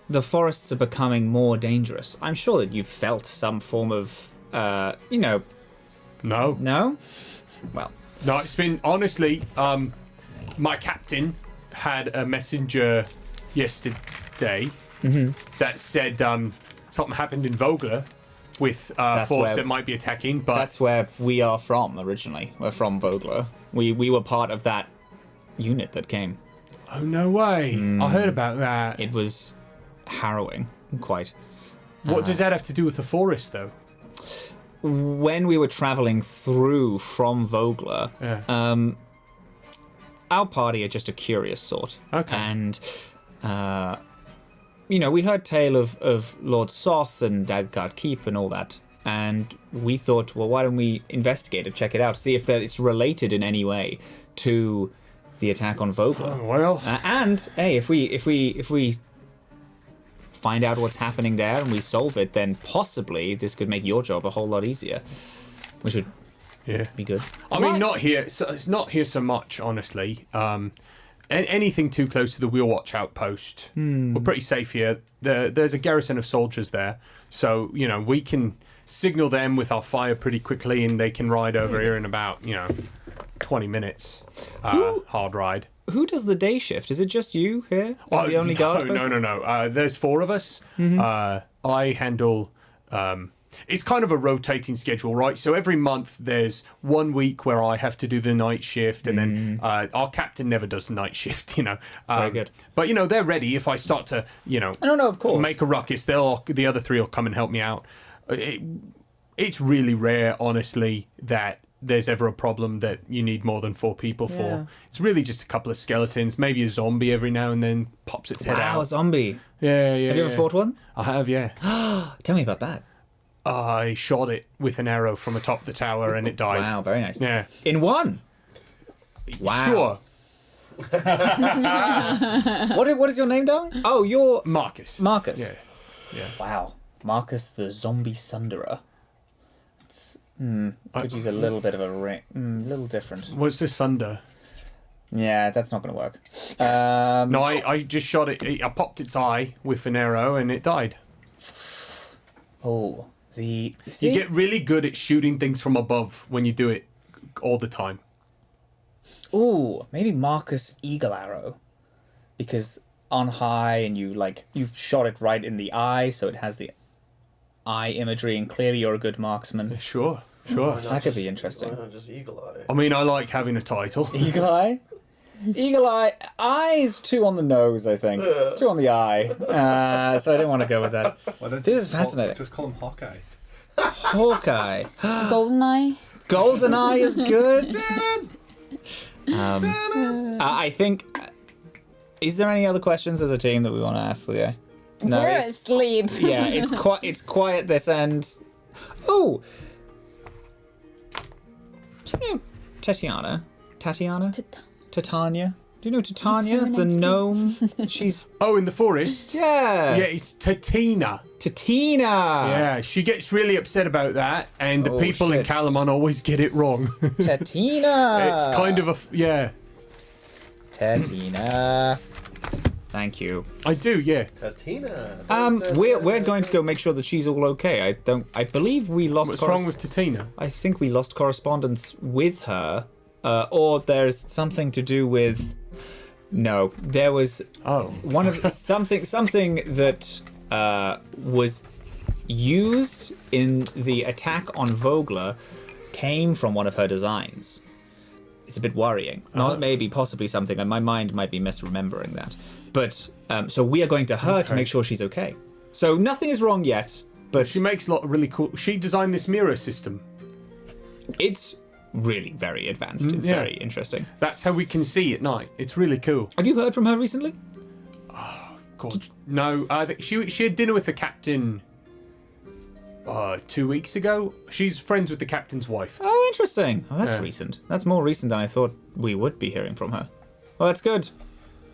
the forests are becoming more dangerous. I'm sure that you've felt some form of, you know... No. No? Well... No, it's been... Honestly, my captain had a messenger yesterday that said something happened in Vogler with force that might be attacking, but... That's where we are from, originally. We're from Vogler. We were part of that unit that came. Oh, no way. I heard about that. It was harrowing, quite. What does that have to do with the forest, though? When we were traveling through from Vogler, our party are just a curious sort. Okay. And, you know, we heard tale of Lord Soth and Dagguard Keep and all that. And we thought, well, why don't we investigate it, check it out, see if it's related in any way to the attack on Vogler. Oh, well. And hey, if we find out what's happening there and we solve it, then possibly this could make your job a whole lot easier, which would be good. I mean, not here. So it's not here so much, honestly. Anything too close to the Wheel Watch outpost, we're pretty safe here. There's a garrison of soldiers there, so you know we can signal them with our fire pretty quickly, and they can ride over here in about 20 minutes. Hard ride. Who does the day shift? Is it just you here? The only guard person? No. There's 4 of us. I handle... it's kind of a rotating schedule, right? So every month there's 1 week where I have to do the night shift, and then our captain never does the night shift, Very good. But, they're ready. If I start to, No, of course. make a ruckus, the other 3 will come and help me out. It's really rare, honestly, that there's ever a problem that you need more than 4 people for. It's really just a couple of skeletons, maybe a zombie every now and then pops its head out. Wow, a zombie. Yeah. Have you ever fought one? I have, yeah. Tell me about that. I shot it with an arrow from atop the tower and it died. Wow, very nice. Yeah. In one? Wow. Sure. What is your name, darling? Oh, you're... Marcus. Marcus. Yeah. Wow. Marcus the Zombie Sunderer. It's... could use a little bit of a ring. Little different. What's this sunder? Yeah, that's not going to work. No, I just shot it. I popped its eye with an arrow and it died. Oh, You get really good at shooting things from above when you do it all the time. Ooh, maybe Marcus Eagle Arrow. Because on high and you've shot it right in the eye, so it has the eye imagery, and clearly you're a good marksman. Sure. That could be interesting. Why not just Eagle Eye? I mean, I like having a title. Eagle Eye? Eagle Eye. Eye's 2 on the nose, I think. It's 2 on the eye. So I didn't want to go with that. This is fascinating. Just call him Hawkeye. Hawkeye. Goldeneye. Goldeneye is good. I think Is there any other questions as a team that we want to ask the guy? We're it's- asleep. Yeah, it's quiet this end. Oh, do you know Tatiana? Titania? Do you know Titania, What's her the name? gnome? She's Oh, in the forest? yes. Yeah, it's Tatina. Tatina. Yeah, she gets really upset about that, and the Oh, people in shit. Kalaman always get it wrong. Tatina. It's kind of yeah. Tatina. Thank you. I do, yeah. Tatina. We're going to go make sure that she's all okay. I believe we lost. What's wrong with Tatina? I think we lost correspondence with her, or there's something to do with. No, there was Oh. one of something that was used in the attack on Vogler came from one of her designs. It's a bit worrying. Not maybe, possibly something, and my mind might be misremembering that. But so we are going to her to Okay. make sure she's okay. So nothing is wrong yet, but She makes a lot of really cool. She designed this mirror system. it's really very advanced. It's yeah. very interesting. That's how we can see at night. It's really cool. Have you heard from her recently? God, no, she had dinner with the captain 2 weeks ago. She's friends with the captain's wife. Oh, interesting. Oh, that's Yeah. recent. That's more recent than I thought we would be hearing from her. Well, that's good.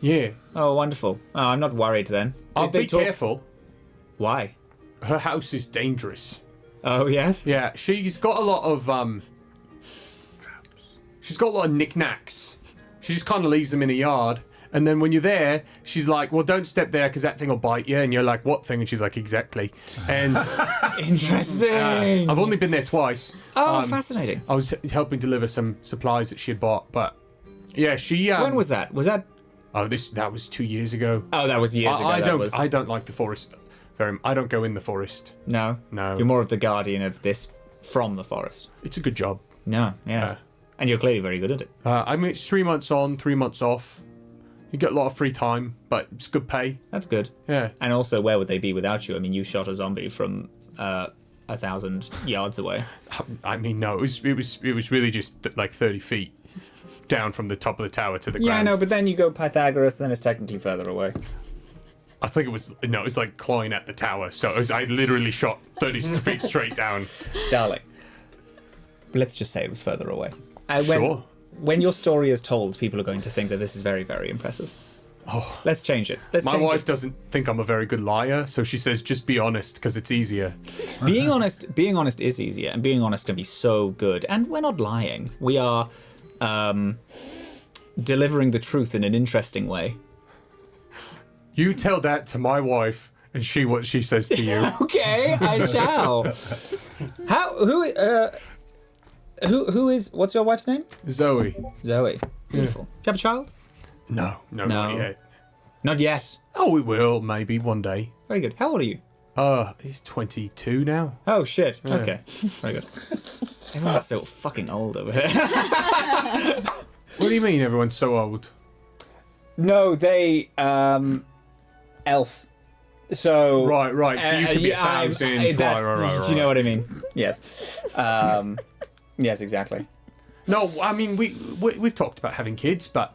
Yeah. Oh, wonderful. Oh, I'm not worried then. I'll Did they be talk- careful. Why? Her house is dangerous. Oh, yes? Yeah, she's got a lot of she's got a lot of knickknacks. She just kind of leaves them in the yard, and then when you're there, she's like, "Well, don't step there because that thing will bite you." And you're like, "What thing?" And she's like, "Exactly." And Interesting. I've only been there twice. Oh, fascinating. I was helping deliver some supplies that she had bought, but yeah, she. When was that? Was that? Oh, that was 2 years ago. Oh, that was years ago. I don't like the forest. I don't go in the forest. No. No. You're more of the guardian of this from the forest. It's a good job. No. Yes. And you're clearly very good at it. I mean, it's 3 months on, 3 months off. You get a lot of free time, but it's good pay. That's good. Yeah. And also, where would they be without you? I mean, you shot a zombie from 1,000 yards away. I mean, no, it was really just like 30 feet down from the top of the tower to the ground. Yeah, I know, but then you go Pythagoras, then it's technically further away. I think it was like clawing at the tower. So I literally shot 30 feet straight down. Darling. Let's just say it was further away. Sure. When your story is told, people are going to think that this is very, very impressive. Oh, let's change it. My wife doesn't think I'm a very good liar, so she says just be honest because it's easier. Being honest is easier, and being honest can be so good. And we're not lying. We are delivering the truth in an interesting way. You tell that to my wife, and what she says to you. Okay, I shall. Who is? What's your wife's name? Zoe. Zoe. Beautiful. Do you have a child? No, not yet. Not yet. Oh, we will maybe one day. Very good. How old are you? He's 22 now. Oh shit. Okay. Very good. Everyone's so fucking old over here. What do you mean everyone's so old? No, they elf. So Right. So you could be 1,000. Right. Do you know what I mean? Yes. Yes, exactly. No, I mean we've talked about having kids, but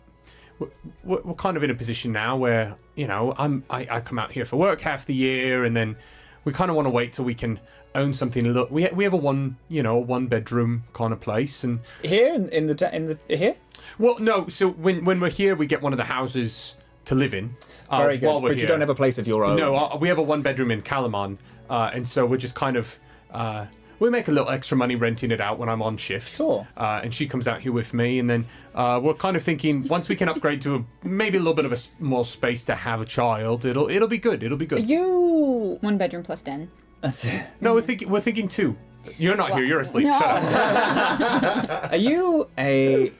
we're kind of in a position now where I come out here for work half the year, and then we kind of want to wait till we can own something. We have a one bedroom kind of place, and Here in the here. well, no. So when we're here, we get one of the houses to live in. Very good. While we're But you here. don't have a place of your own. No, we have a one bedroom in Kalaman, and so we're just kind of we make a little extra money renting it out when I'm on shift. Sure. And she comes out here with me, and then we're kind of thinking once we can upgrade to maybe a little bit of a more space to have a child, it'll be good. It'll be good. You. 1 bedroom plus den. That's it. No, we're thinking 2. You're not here. You're asleep. No. Shut up. Are you a?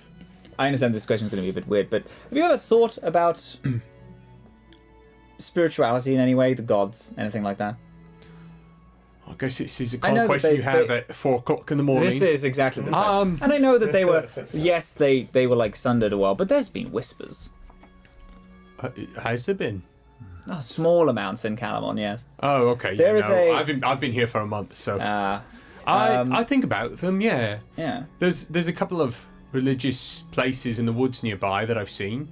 I understand this question is going to be a bit weird, but have you ever thought about spirituality in any way, the gods, anything like that? I guess this is a I know that question you have they- at 4 o'clock in the morning. This is exactly the time. And I know that they were, yes, they were like sundered a while, but there's been whispers. Has there been? Oh, small amounts in Kalaman, yes. Oh, okay. There is a- I've been here for a month, so Ah, I think about them. Yeah. yeah. There's a couple of religious places in the woods nearby that I've seen.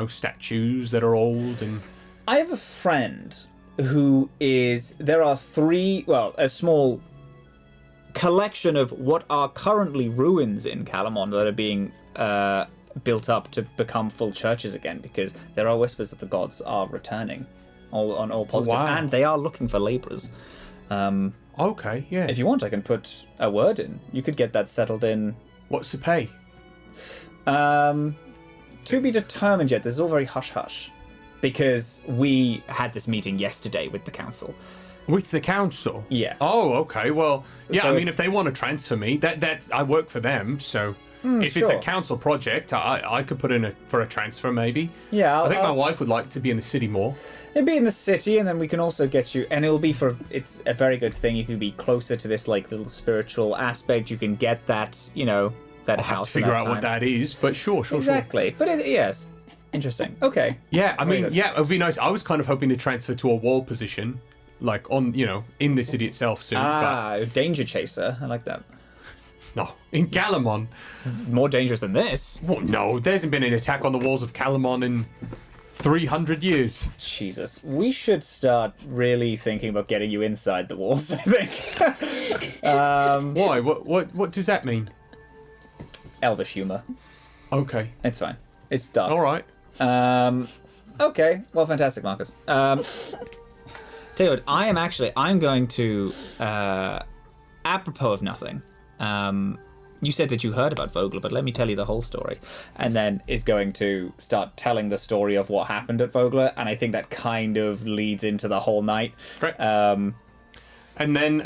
statues that are old and. I have a friend who there are a small collection of what are currently ruins in Kalaman that are being built up to become full churches again, because there are whispers that the gods are returning on all positive, Wow. and they are looking for laborers. Okay, yeah. If you want, I can put a word in. You could get that settled in. What's the pay? To be determined yet. This is all very hush-hush. Because we had this meeting yesterday with the council. With the council? Yeah. Oh, okay. Well, yeah. So I mean, it's- if they want to transfer me, that's I work for them. So if it's a sure. council project, I could put in for a transfer maybe. Yeah, I think my wife would like to be in the city more. It'd be in the city, and then we can also get you, and it's a very good thing. You can be closer to this like little spiritual aspect. You can get that, that I'll have house. to figure and out what time. that is, but sure. Exactly, but yes, interesting. Okay. Yeah, I mean, good. yeah, it'd be nice. I was kind of hoping to transfer to a wall position, like on, in the city itself soon. Danger chaser. I like that. But no, in Kalaman. More dangerous than this. Well, no, there hasn't been an attack on the walls of Kalaman in 300 years. Jesus, we should start really thinking about getting you inside the walls. I think. Why? What does that mean? Elvish humor. Okay, It's fine. It's dark. all right. Okay. Well, fantastic, Marcus. Tell you what, I'm going to, apropos of nothing, you said that you heard about Vogler, but let me tell you the whole story. And then is going to start telling the story of what happened at Vogler, and I think that kind of leads into the whole night. Great. And then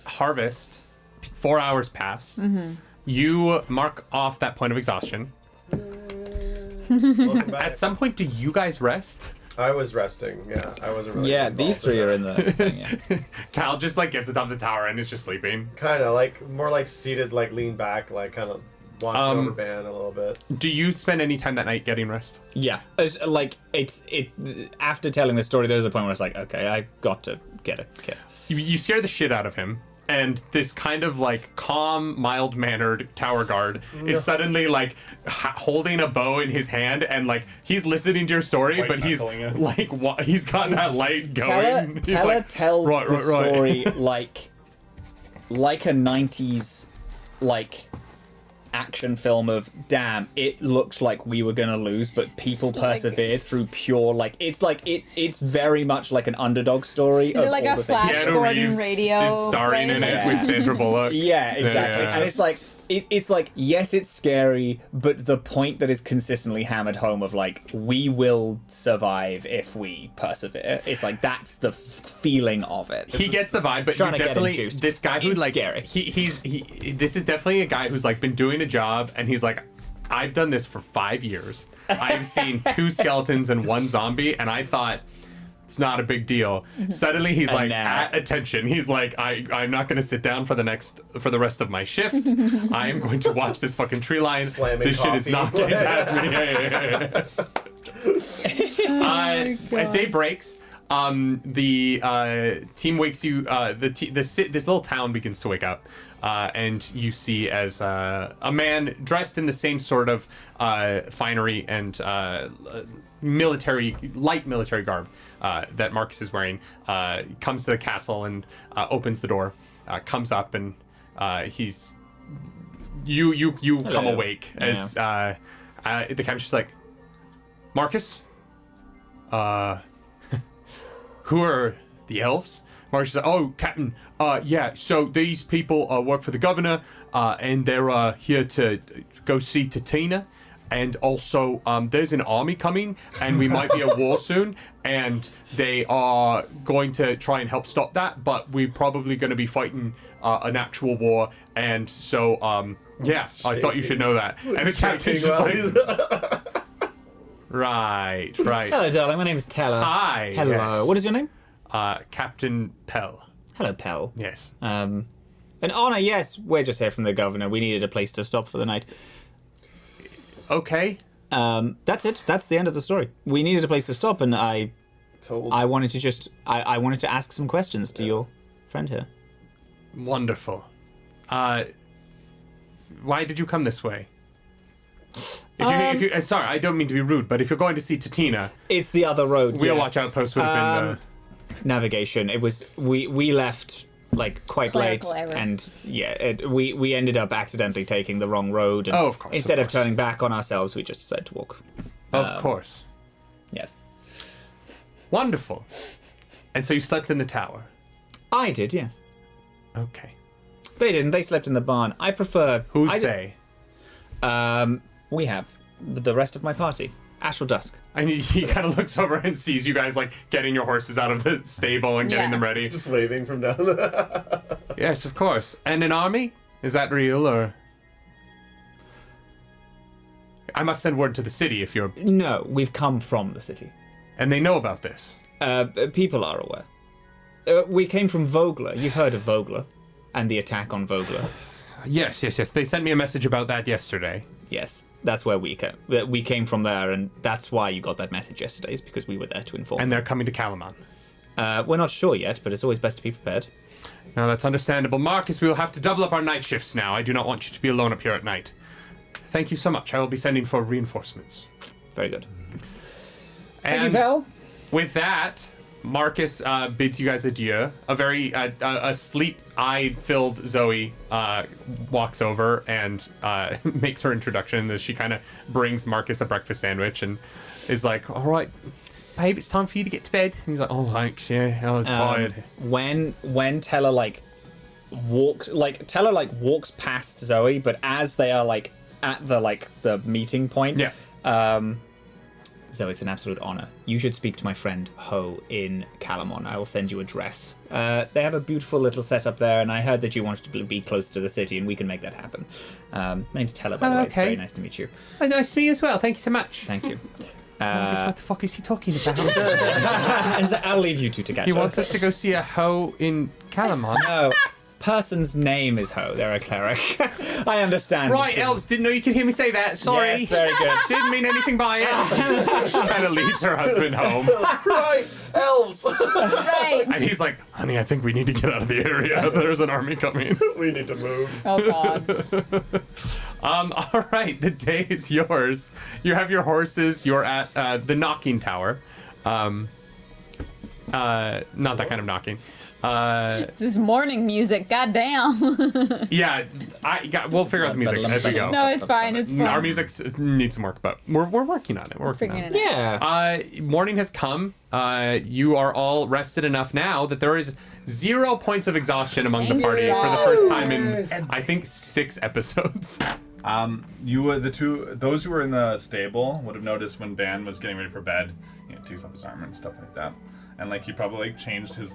harvest, 4 hours pass. Mm-hmm. You mark off that point of exhaustion. Welcome back. At some point, do you guys rest? I was resting. Yeah, I wasn't really. Yeah, these three are in the thing, yeah. Cal just gets atop the tower and is just sleeping. Kind of more like seated, like lean back, like kind of watching over Ban a little bit. Do you spend any time that night getting rest? Yeah. After telling the story, there's a point where it's like, okay, I got to get it. You scare the shit out of him, and this kind of calm, mild-mannered tower guard is suddenly holding a bow in his hand, and he's listening to your story, but he's White-knuckling he's got that light going. He's Teller tells right, the right, right. story like a 90s action film of, damn, it looked like we were gonna lose, but people persevered through pure it's very much like an underdog story. Is it like all a the things. Flash Keanu Gordon Reeves radio is starring in play? it with Sandra Bullock. Yeah, exactly. Yeah. And it's yes, it's scary, but the point that is consistently hammered home of we will survive if we persevere. It's that's the feeling of it. He gets the vibe, but Trying you to get him definitely juiced. this guy who It's scary. This is definitely a guy who's been doing a job, and he's I've done this for 5 years. I've seen 2 skeletons and 1 zombie, and I thought it's not a big deal. Suddenly he's And now- at attention. He's I'm not going to sit down for the rest of my shift. I am going to watch this fucking tree line. Slamming This shit is coffee. not getting past me. As day breaks, the team wakes you. This little town begins to wake up, and you see as a man dressed in the same sort of finery and light military garb that Marcus is wearing, comes to the castle and opens the door, comes up, and he's you come awake as the captain's just Marcus, who are the elves? Marcus said, oh, Captain, yeah, so these people work for the governor, and they're here to go see Tatina. And also, there's an army coming, and we might be at war soon, and they are going to try and help stop that, but we're probably going to be fighting an actual war, and so, yeah, I thought you should know that. And the captain's just right. Hello, darling. My name is Teller. Hi. Hello. Yes. What is your name? Captain Pell. Hello, Pell. Yes. An honor, yes. We're just here from the governor. We needed a place to stop for the night. Okay. That's it. That's the end of the story. We needed a place to stop, and I wanted to I wanted to ask some questions to your friend here. Wonderful. Why did you come this way? If you, sorry, I don't mean to be rude, but if you're going to see Tatina, It's the other road. Wheel yes. Watch Outpost would have been Navigation. It was we left like quite Clerical late, error. and we ended up accidentally taking the wrong road. And Oh, of course, Instead of of turning back on ourselves, we just decided to walk. of course. Yes, Wonderful. And so you slept in the tower. I did. Yes, Okay. they didn't. They slept in the barn. I prefer. Who's I they? We have the rest of my party. Astral Dusk. And he kind of looks over and sees you guys like getting your horses out of the stable and getting Yeah. them ready. Just waving from down there. Yes, of course. And an army? Is that real or? I must send word to the city if you're. No, we've come from the city. And they know about this. People are aware. We came from Vogler. You've heard of Vogler and the attack on Vogler. Yes. They sent me a message about that yesterday. Yes, that's where we came. We came from there, and that's why you got that message yesterday, is because we were there to inform. And they're coming to Kalaman. We're not sure yet, but it's always best to be prepared. Now that's understandable. Marcus, we will have to double up our night shifts now. I do not want you to be alone up here at night. Thank you so much. I will be sending for reinforcements. Very good. And Thank you, pal. with that, Marcus bids you guys adieu. A very a sleep-eyed filled Zoe walks over and makes her introduction as she kind of brings Marcus a breakfast sandwich and is like, "All right, babe, it's time for you to get to bed." And he's like, "Oh, thanks, yeah, I'm tired." When Teller walks past Zoe, but as they are like at the meeting point, Yeah. Zoe, it's an absolute honor. You should speak to my friend Ho in Kalaman. I will send you a dress. They have a beautiful little setup there, and I heard that you wanted to be close to the city, and we can make that happen. My name's Teller, by the way. It's okay. very nice to meet you. Oh, nice to meet you as well. Thank you so much. Thank you. What the fuck is he talking about? I'll leave you two to catch He up. wants us to go see a hoe in Kalaman. No, person's name is Ho. They're a cleric. I understand. Right, elves, didn't know you could hear me say that. Sorry. Yes, very good. Didn't mean anything by it. She kind of leads her husband home. Right, elves. Right. And he's like, honey, I think we need to get out of the area. There's an army coming. We need to move. Oh God. All right, the day is yours. You have your horses. You're at the knocking tower. Not that kind of knocking. This is morning music. Goddamn. Yeah, we'll figure out the music as we go. No, it's fine. It's fine. Our music needs some work, but we're working on it. We're working on Figuring it. it out. Yeah. Morning has come. You are all rested enough now that there is 0 points of exhaustion among the Thank party you. for the first time in, I think, 6 episodes. You were those who were in the stable would have noticed when Ban was getting ready for bed, takes off his armor and stuff like that. And he probably changed his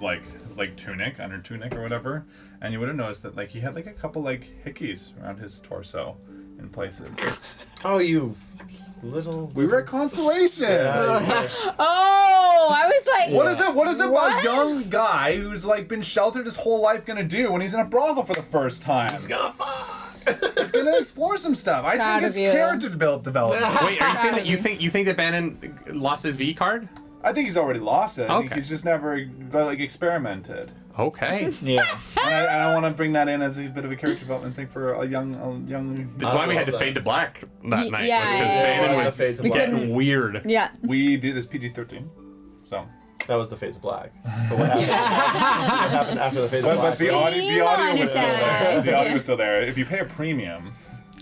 tunic, under tunic or whatever. And you would have noticed that he had a couple hickeys around his torso in places. Oh, you little. We were at Constellation. Oh, I was like, What is it What? a young guy who's been sheltered his whole life gonna do when he's in a brothel for the first time? He's gonna explore some stuff. I Proud think it's of you. character development. Wait, are you saying that you think that Bannon lost his V card? I think he's already lost it. I think Okay. he's just never experimented. Okay. Yeah. And I want to bring that in as a bit of a character development thing for a young. That's why we had to love that. fade to black that night. yeah, was because yeah, Bannon yeah. was Fade to black. getting weird. yeah. We did this PG-13, so. That was the Fade to Black. But what happened after the Fade to But Black? the audio was still there. Demonetized. The audio was still there. If you pay a premium.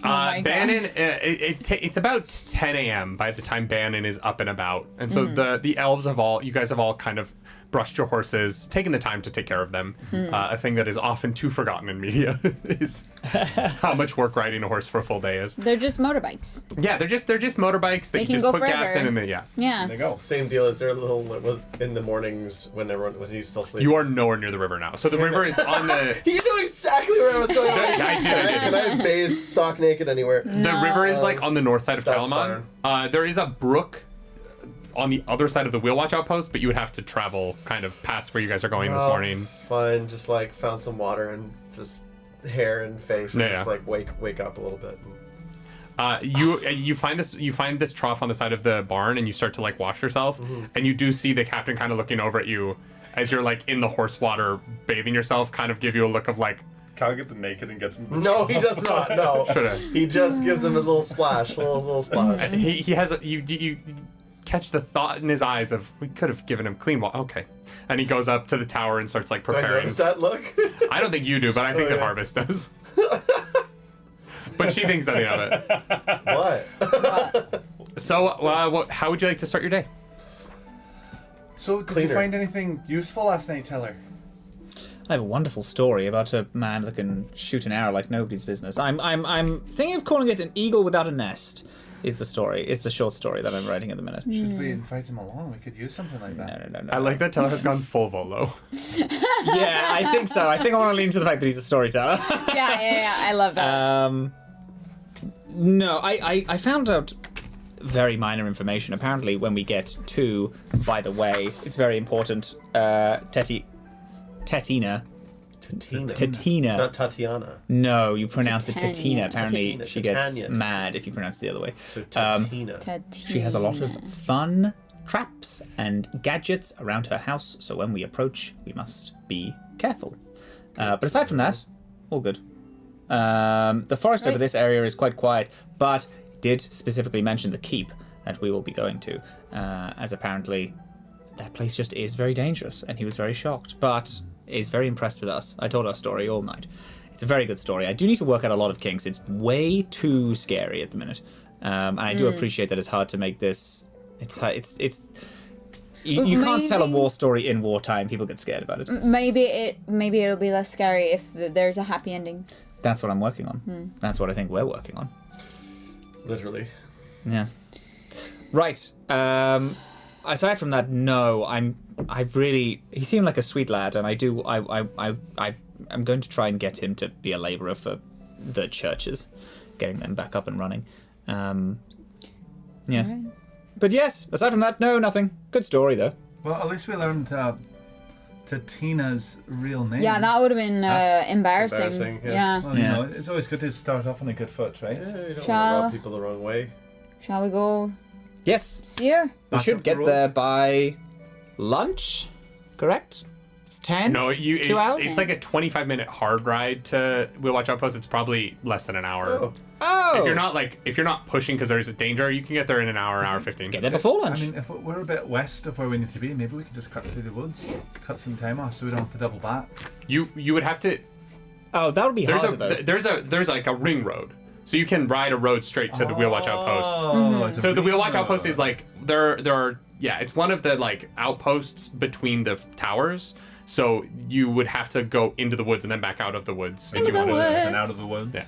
my God. Bannon, it's about 10 a.m. by the time Bannon is up and about, and so the elves you guys have all kind of brushed your horses, taken the time to take care of them. A thing that is often too forgotten in media is how much work riding a horse for a full day is. They're just motorbikes. Yeah, they're just motorbikes that They you can just go put gas forever. in and then Yeah. There you go. Same deal as their little was in the mornings when he's still sleeping. you are nowhere near the river now. So the river is on the You knew exactly where I was going. I did. Can I bathe stock naked anywhere? the river is on the north side of That's Kalaman. There is a brook on the other side of the Wheel Watch outpost, but you would have to travel kind of past where you guys are going this morning. It's fine. Just found some water and just hair and face and Yeah. just wake up a little bit. You find this trough on the side of the barn and you start to wash yourself, and you do see the captain kind of looking over at you as you're in the horse water bathing yourself, kind of give you a look of Kyle gets naked and gets him. No, he does not. No. Shoulda. He just gives him a little splash, little splash. He has you catch the thought in his eyes of we could have given him clean water. Okay, and he goes up to the tower and starts like Do I preparing. notice that look? I don't think you do, but I think Oh, the yeah. Harvest does. But she thinks nothing of it. What? So, how would you like to start your day? So, did Cleaner. you find anything useful last night, Teller? I have a wonderful story about a man that can shoot an arrow like nobody's business. I'm thinking of calling it An Eagle Without a Nest. Is the short story that I'm writing at the minute. Should we invite him along? We could use something like that. No. I like that Teller has gone full volo. Yeah, I think so. I think I want to lean to the fact that he's a storyteller. Yeah. I love that. No, I found out very minor information. Apparently, when we get to, by the way, it's very important, Tetina. Tatina. Not Tatiana. No, you pronounce it Titania. Tatina. Apparently, Tatina, she gets Titania. mad if you pronounce it the other way. So Tatina. She has a lot of fun traps and gadgets around her house, so when we approach, we must be careful. But aside from that, all good. The forest over this area is quite quiet, but did specifically mention the keep that we will be going to, as apparently that place just is very dangerous, and he was very shocked, but is very impressed with us. I told our story all night. It's a very good story. I do need to work out a lot of kinks. It's way too scary at the minute, and I do appreciate that it's hard to make this. It's you can't tell a war story in wartime. People get scared about it. Maybe it'll be less scary if there's a happy ending. That's what I'm working on. That's what I think we're working on. Literally. Yeah. Right. Aside from that, no. He seemed like a sweet lad, and I'm going to try and get him to be a labourer for the churches, getting them back up and running. Yes. Alright. But yes, aside from that, no, nothing. Good story though. Well, at least we learned Tatina's real name. Yeah, that would have been That's embarrassing. embarrassing, yeah. Well, you know, it's always good to start off on a good foot, right? Yeah, you don't want to Shall- rub people the wrong way. Shall we go Yes. see her? We Back should up the get road. there by lunch, correct? It's 10? No, 2 hours? it's like a 25-minute hard ride to Wheelwatch Outpost. It's probably less than an hour. Oh. If you're not pushing because there's a danger, you can get there in an hour 15. Get there before lunch. I mean, if we're a bit west of where we need to be, maybe we can just cut through the woods, cut some time off, so we don't have to double back. You would have to. Oh, that would be harder though. There's like a ring road, so you can ride a road straight to the Wheelwatch Outpost. Oh, it's a So the ring Wheelwatch Outpost road. is like there are it's one of the like outposts between the towers. So you would have to go into the woods and then back out of the woods. Into the woods. And out of the woods. Yeah.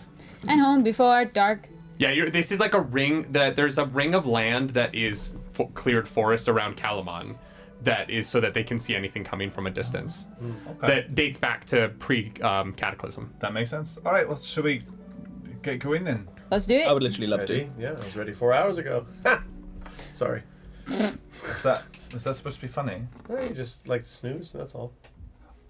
And home before dark. Yeah, this is like a ring there's a ring of land that is cleared forest around Kalaman, that is so that they can see anything coming from a distance. Okay. That dates back to pre-cataclysm. That makes sense. All right, well, should we get going then? Let's do it. I would literally love Ready? to. Yeah, I was ready 4 hours ago. Ha! Sorry. Is that supposed to be funny? No, you just like to snooze, that's all.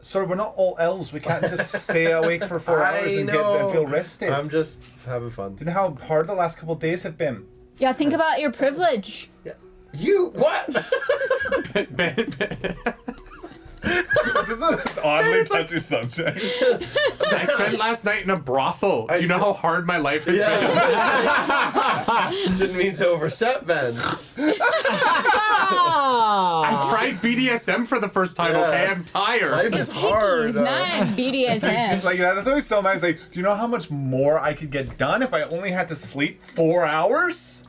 Sorry, we're not all elves. We can't just stay awake for 4 hours and feel rested. I'm just having fun. Do you know how hard the last couple of days have been? Yeah, think about your privilege. Yeah. You what? This is an oddly touchy subject. I spent last night in a brothel. Do you know how hard my life has been? Yeah. Didn't mean to overstep, Ben. I tried BDSM for the first time. Yeah. Okay, I'm tired. Life is hard. Hickeys, not BDSM. Like that's always so nice. Like, do you know how much more I could get done if I only had to sleep 4 hours?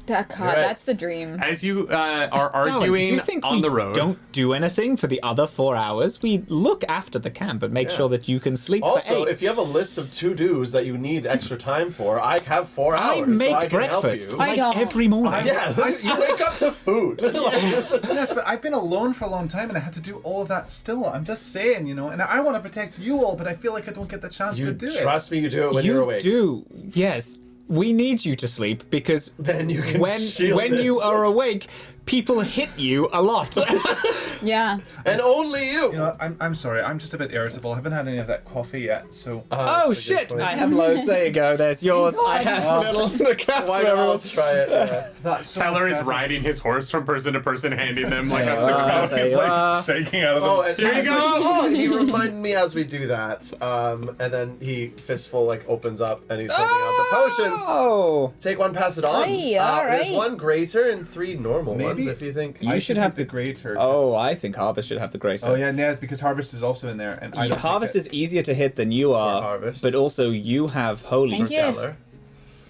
God, right. that's the dream. As you are Darling, arguing do you think on we the road. don't do anything for the other 4 hours? We look after the camp and make sure that you can sleep for Also, 8. if you have a list of to-dos that you need extra time for, I have 4 hours, I make so I can breakfast help you. I don't. every morning. Yeah, you wake up to food. Yes, but I've been alone for a long time and I had to do all of that still. I'm just saying, you know, and I want to protect you all, but I feel like I don't get the chance to You do it. trust me, you do it when you're You awake. do, yes. We need you to sleep because Then you can when shield you it. are awake, people hit you a lot. Yeah. And only you. You know, I'm sorry. I'm just a bit irritable. I haven't had any of that coffee yet, so. Oh That's a good shit! point. I have loads. There you go. There's yours. I have little the cups Why for not? I'll everyone. try it. Yeah. That's so Teller much is better. riding his horse from person to person, handing them like Yeah, a the well, cup. there He's you like are. shaking out of the. Oh, and Here you he's like, go. oh, he reminded me as we do that. And then he fistful like opens up and he's holding out the potions. Oh, Take one, pass it on. Aye, all There's right. one greater and 3 normal Maybe- ones if you think. You I should take have the the- greater. oh! I think Harvest should have the greater. Oh yeah, because Harvest is also in there, and I don't Harvest take it. is easier to hit than you are, Harvest. but also you have holy. Thank you. Stellar.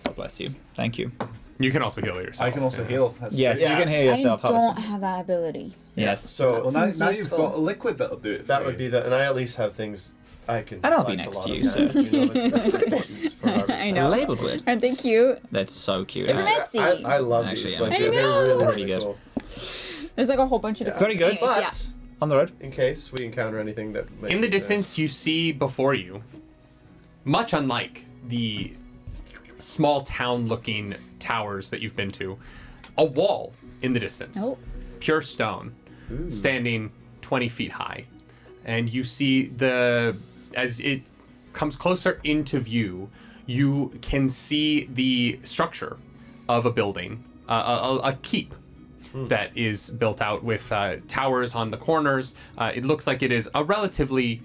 God bless you. Thank you. You can also heal yourself. I can also heal. That's Yes, great. Yeah. you can hear yourself. I don't Harvest. have that ability. Yes. So Well, now Seems you've useful. got a liquid that'll do it. that for would you. be the, and I at least have things I can. And I'll be collect a next lot to of you, damage, so- you know, look at this. I know. Labeled weird. Aren't they cute? That's so cute. Isn't it? I love Actually, these. yeah. Like, I they're know. really, Pretty really good. cool. There's like a whole bunch of different. Very good. Anyways, But On the road. in case we encounter anything that might In the be distance, you see before you, much unlike the small town-looking towers that you've been to, a wall in the distance, Oh. pure stone, standing 20 feet high, and you see as it comes closer into view, you can see the structure of a building, a keep. That is built out with towers on the corners. It looks like it is a relatively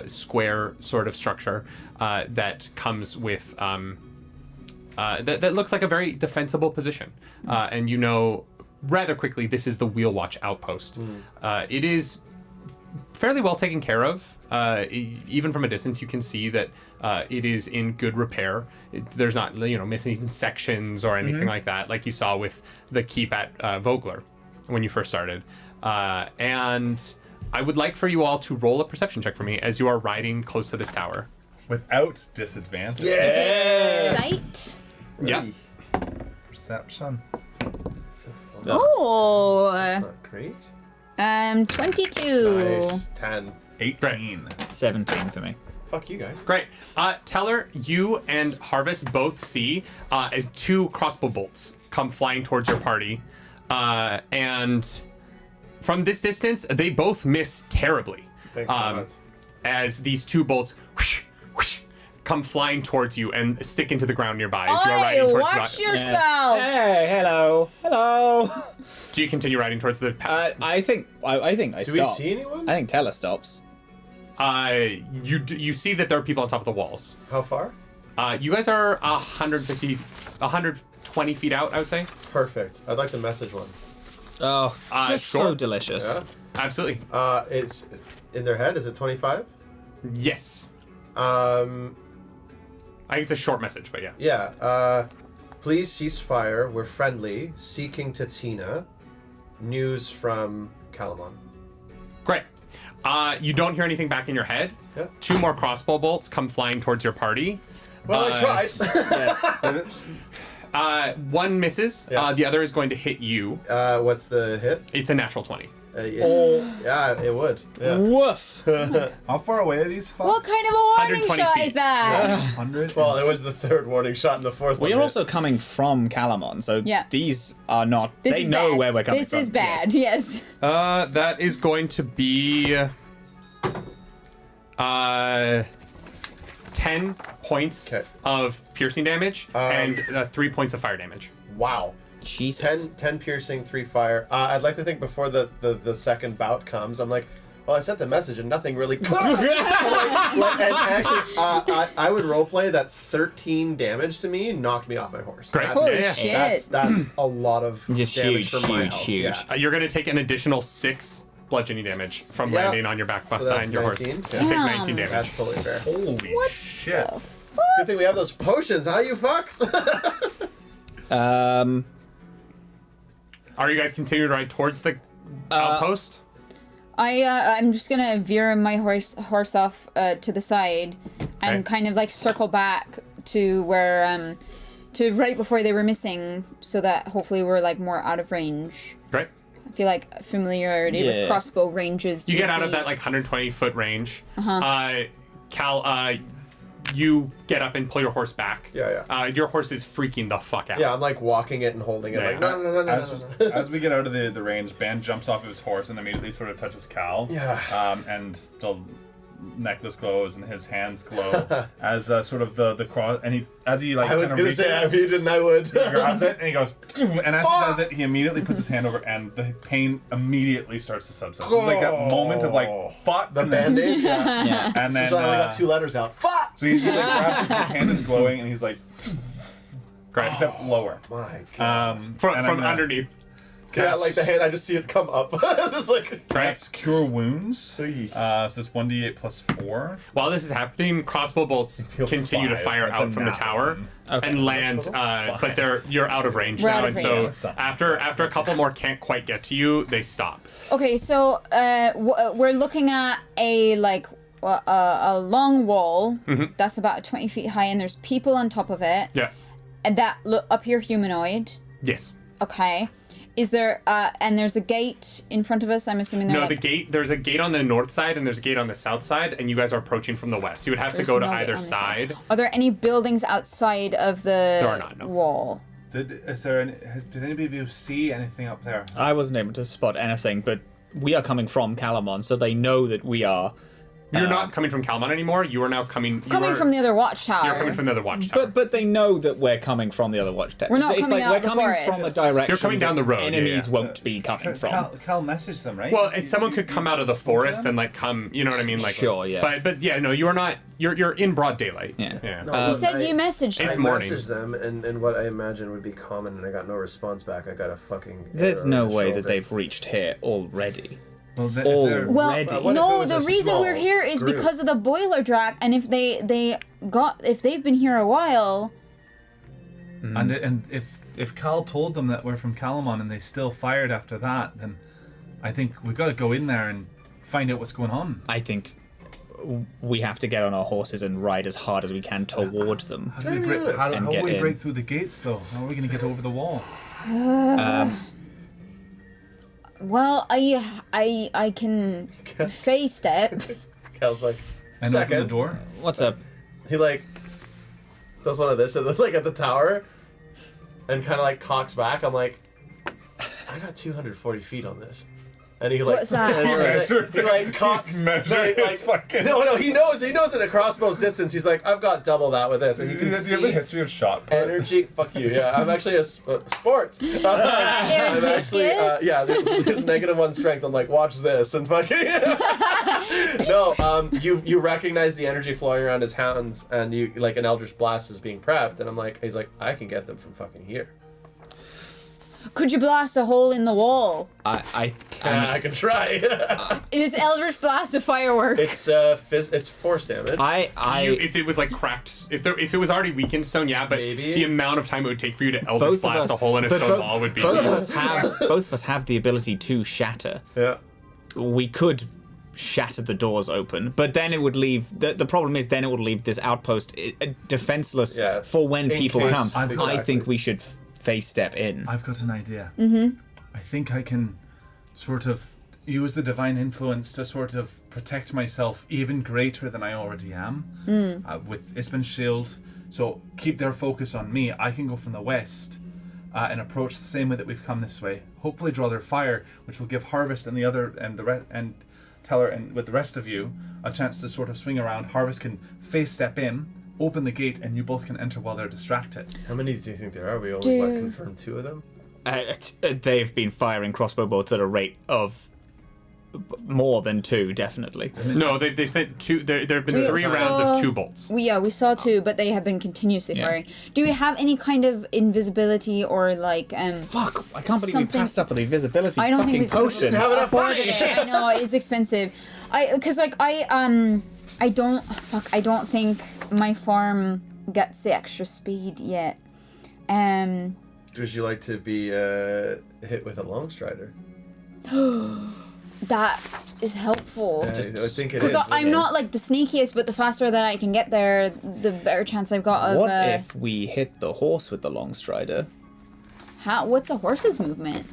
square sort of structure that comes with that looks like a very defensible position. And you know rather quickly this is the Wheel Watch outpost. It is fairly well taken care of. Even from a distance, you can see that it is in good repair. There's not, missing sections or anything like that, like you saw with the keep at Vogler when you first started. And I would like for you all to roll a perception check for me as you are riding close to this tower. Without disadvantage. Yeah. Sight. Yeah. Perception. So fun. Oh. That's not great. 22. Nice. 10. 18. 17 for me. Fuck you guys. Great. Teller, you and Harvest both see as 2 crossbow bolts come flying towards your party. And from this distance, they both miss terribly. Thank God. As these 2 bolts whoosh, whoosh, come flying towards you and stick into the ground nearby as you are riding Oi, towards watch the yourself. Hey, hello. Hello. Do you continue riding towards the path? I think I Do we stop. see anyone? I think Teller stops. You see that there are people on top of the walls. How far? You guys are 120 feet out, I would say. Perfect. I'd like to message one. Oh, just sure. so delicious. Yeah. Absolutely. It's in their head. Is it 25? Yes. Um. I think it's a short message, but yeah. Yeah. Please cease fire. We're friendly. Seeking Tatina. News from Kalaman. Great. You don't hear anything back in your head. Yeah. 2 more crossbow bolts come flying towards your party. Well, I tried. Yes. 1 misses. Yeah. The other is going to hit you. What's the hit? It's a natural 20. Yeah, it would. Yeah. Woof. How far away are these fucks? What kind of a warning 120 shot feet. is that? 100? Well, it was the 3rd warning shot and the 4th Well, one. you're hit. also coming from Calamon, so Yeah. these are not. This they is know bad. where we're coming This from. is bad. Yes. That is going to be 10 points Okay. of piercing damage and 3 points of fire damage. Wow. Jesus. 10 piercing, 3 fire. I'd like to think before the second bout comes, I'm like, well, I sent a message and nothing really. And actually, I would roleplay that 13 damage to me knocked me off my horse. Great. That's, Holy Yeah. shit. That's a lot of Just damage huge, for my huge, health. huge. Yeah. You're going to take an additional 6 bludgeoning damage from Yeah. landing on your back So behind that's your horse. 19? You Yeah. take Damn. 19 damage. That's totally fair. Holy shit. Good thing we have those potions, huh, you fucks? Are you guys continuing to ride towards the outpost? I'm just gonna veer my horse off to the side, and Okay. kind of like circle back to where to right before they were missing, so that hopefully we're like more out of range. Great. I feel like familiarity Yeah. with crossbow ranges. You would get out of be- that like 120 foot range. Cal, you get up and pull your horse back. Yeah. Your horse is freaking the fuck out. Yeah, I'm like walking it and holding it. Yeah. Like no. As we get out of the range, Ben jumps off of his horse and immediately sort of touches Cal. Yeah. And the necklace glows and his hands glow as sort of the cross. And as he like I was kind of gonna say reaches, if you didn't, I would. he grabs it and he goes, and as he does it, he immediately puts his hand over, and the pain immediately starts to subside. So it's like that moment of like fuck The and then- band-aid. Yeah. Yeah. and then So I only got 2 letters out. Fuck. so he like grabs it, his hand is glowing, and he's like, Great. except lower. My God. From and I'm gonna- underneath. Yeah, like the hand. I just see it come up. Just like. That's cure wounds. So Oy. it's 1d8 plus 4. While this is happening, crossbow bolts continue to 5. fire That's out a from the nat tower one. and land, but you're out of range We're now, out of and so range. after a couple more can't quite get to you, they stop. Okay, so we're looking at a long wall that's about 20 feet high, and there's people on top of it. Yeah. And that appear humanoid. Yes. Okay. Is there and there's a gate in front of us? I'm assuming No, there's a gate on the north side and there's a gate on the south side, and you guys are approaching from the west. You would have to go to either side. Are there any buildings outside of the There are not, no. wall? Did anybody of you see anything up there? I wasn't able to spot anything, but we are coming from Kalaman, so they know that we are. You're not coming from Kalaman anymore. You are now coming. From the other watchtower. You're coming from the other watchtower. But they know that we're coming from the other watchtower. We're not it's coming like out we're of the coming forest. from a direction. You're coming down the road, Enemies yeah. won't be coming from. Cal messaged them, right? Well, someone could come out of the forest and like come. You know what I mean? Like Sure, yeah. But yeah, no, you are not. You're in broad daylight. Yeah. Yeah. You said you messaged It's I them. morning. messaged them, and what I imagine would be common, and I got no response back. I got a fucking. There's arrow no in the way shoulder. that they've reached here already. well, All Well, Ready. What if it no, was the a reason we're small here is group? because of the boiler drac, and if if they've been here a while, and if Cal told them that we're from Kalaman and they still fired after that, then I think we got to go in there and find out what's going on. I think we have to get on our horses and ride as hard as we can toward them. How do we break, how And do get we in. break through the gates, though? How are we going to get over the wall? well, I can face step. Cal's like. And Second. open the door? What's up? He like does one of this, and then like at the tower, and kind of like cocks back. I'm like, I got 240 feet on this, and he like, What's that? he like cocks. He's measuring no, his fucking- No, he knows in a crossbow's distance. He's like, I've got double that with this, and you Do can you have a see history of shot put? energy. Fuck you. Yeah, I'm actually a sports. I'm actually Vicious? yeah. There's -1 strength. I'm like, watch this and fucking. No, you recognize the energy flowing around his hands, and you like an Eldritch Blast is being prepped, and I'm like, he's like, I can get them from fucking here. Could you blast a hole in the wall? I I can try. Is Eldritch Blast a firework? It's force damage. If it was like cracked, if it was already weakened stone, yeah, but Maybe. the amount of time it would take for you to Eldritch blast a hole in a but stone wall would be. both of us have the ability to shatter. Yeah. We could shatter the doors open, but then it would leave. The problem is then it would leave this outpost defenseless Yeah. for when In people case- come. Exactly. I think we should face step in. I've got an idea. Mm-hmm. I think I can sort of use the divine influence to sort of protect myself even greater than I already am with Ispen's shield. So keep their focus on me. I can go from the west and approach the same way that we've come this way. Hopefully draw their fire, which will give Harvest and the other and Teller and with the rest of you a chance to sort of swing around. Harvest can face step in, open the gate, and you both can enter while they're distracted. How many do you think there are? We only Do- confirmed 2 of them. They've been firing crossbow bolts at a rate of more than 2, definitely. No, they've sent 2. There have been We 3 rounds saw- of 2 bolts. We saw 2, but they have been continuously Yeah. firing. Do we have any kind of invisibility or like Fuck! I can't believe Something- we passed up on the invisibility I don't fucking think we could potion. have enough afford money. it? I know it's expensive. I don't think my farm gets the extra speed yet. Would you like to be hit with a long strider? That is helpful. I think it Because is. I'm not like the sneakiest, but the faster that I can get there, the better chance I've got of. What if we hit the horse with the long strider? What's a horse's movement?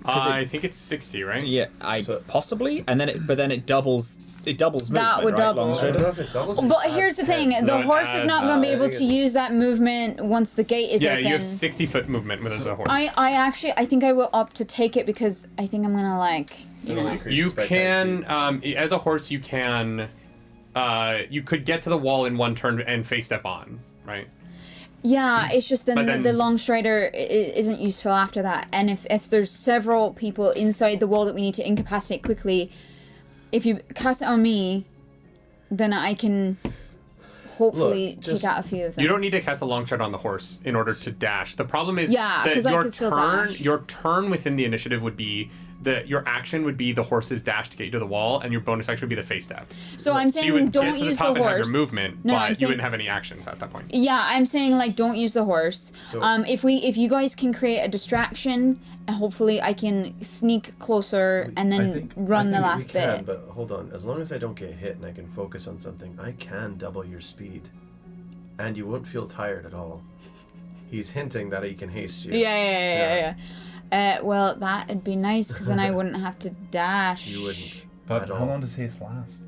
I think it's 60, right? Yeah, So- possibly, and then but then it doubles It doubles movement, That would right? double. I don't Longsword? know if it doubles. or But adds here's the 10. thing: No, the it horse is not adds, going to be I able think to it's- use that movement once the gate is Yeah, open. you have 60-foot movement with a horse. I think I will opt to take it because I think I'm gonna like, you It only know. increases You by 10 can, feet. as a horse, you can, you could get to the wall in one turn and face step on, right? Yeah, it's just then, But then- the long strider isn't useful after that. And if there's several people inside the wall that we need to incapacitate quickly, if you cast it on me, then I can hopefully Look, just- take out a few of them. You don't need to cast a long shot on the horse in order to dash. The problem is Yeah, that 'cause I your could still turn, dash. your turn within the initiative would be your action would be the horse's dash to get you to the wall, and your bonus action would be the face step. So I'm So you saying would don't get to the use top the and have horse. your movement, No, but I'm you saying wouldn't have any actions at that point. yeah, I'm saying like don't use the horse. So- If you guys can create a distraction, and hopefully I can sneak closer and I then think- run the I think last we can, bit. but hold on. As long as I don't get hit and I can focus on something, I can double your speed, and you won't feel tired at all. He's hinting that he can haste you. Yeah. Well, that'd be nice because then I wouldn't have to dash. You wouldn't. But at how all. long does haste last?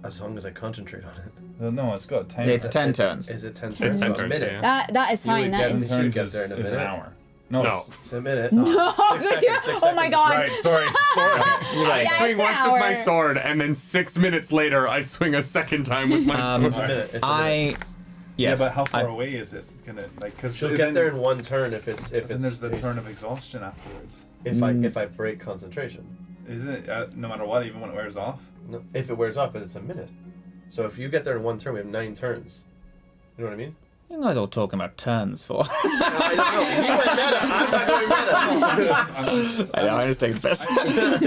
As long as I concentrate on it. No, it's got 10. It's 10 turns. Is it 10 It's turns? 10 So a turns, minute. yeah. That is You would fine. That get Ten is. should turns get is, there in a is an minute. hour. No. It's a minute. No, Six you're- seconds, oh my god. Right, sorry. I Yeah, swing it's once an with my hour. sword, and then 6 minutes later, I swing a second time with my sword. It's a minute. It's a minute. Yes. Yeah, but how far I- away is it gonna like? Because She'll get there in one turn if it's Then there's the turn of exhaustion afterwards. if I break concentration. Isn't it? No matter what, even when it wears off. No, if it wears off, it's a minute. So if you get there in one turn, we have 9 turns. You know what I mean? You guys all talking about turns for. I don't know. He went meta. I'm not going meta. I know, I'm just taking the piss.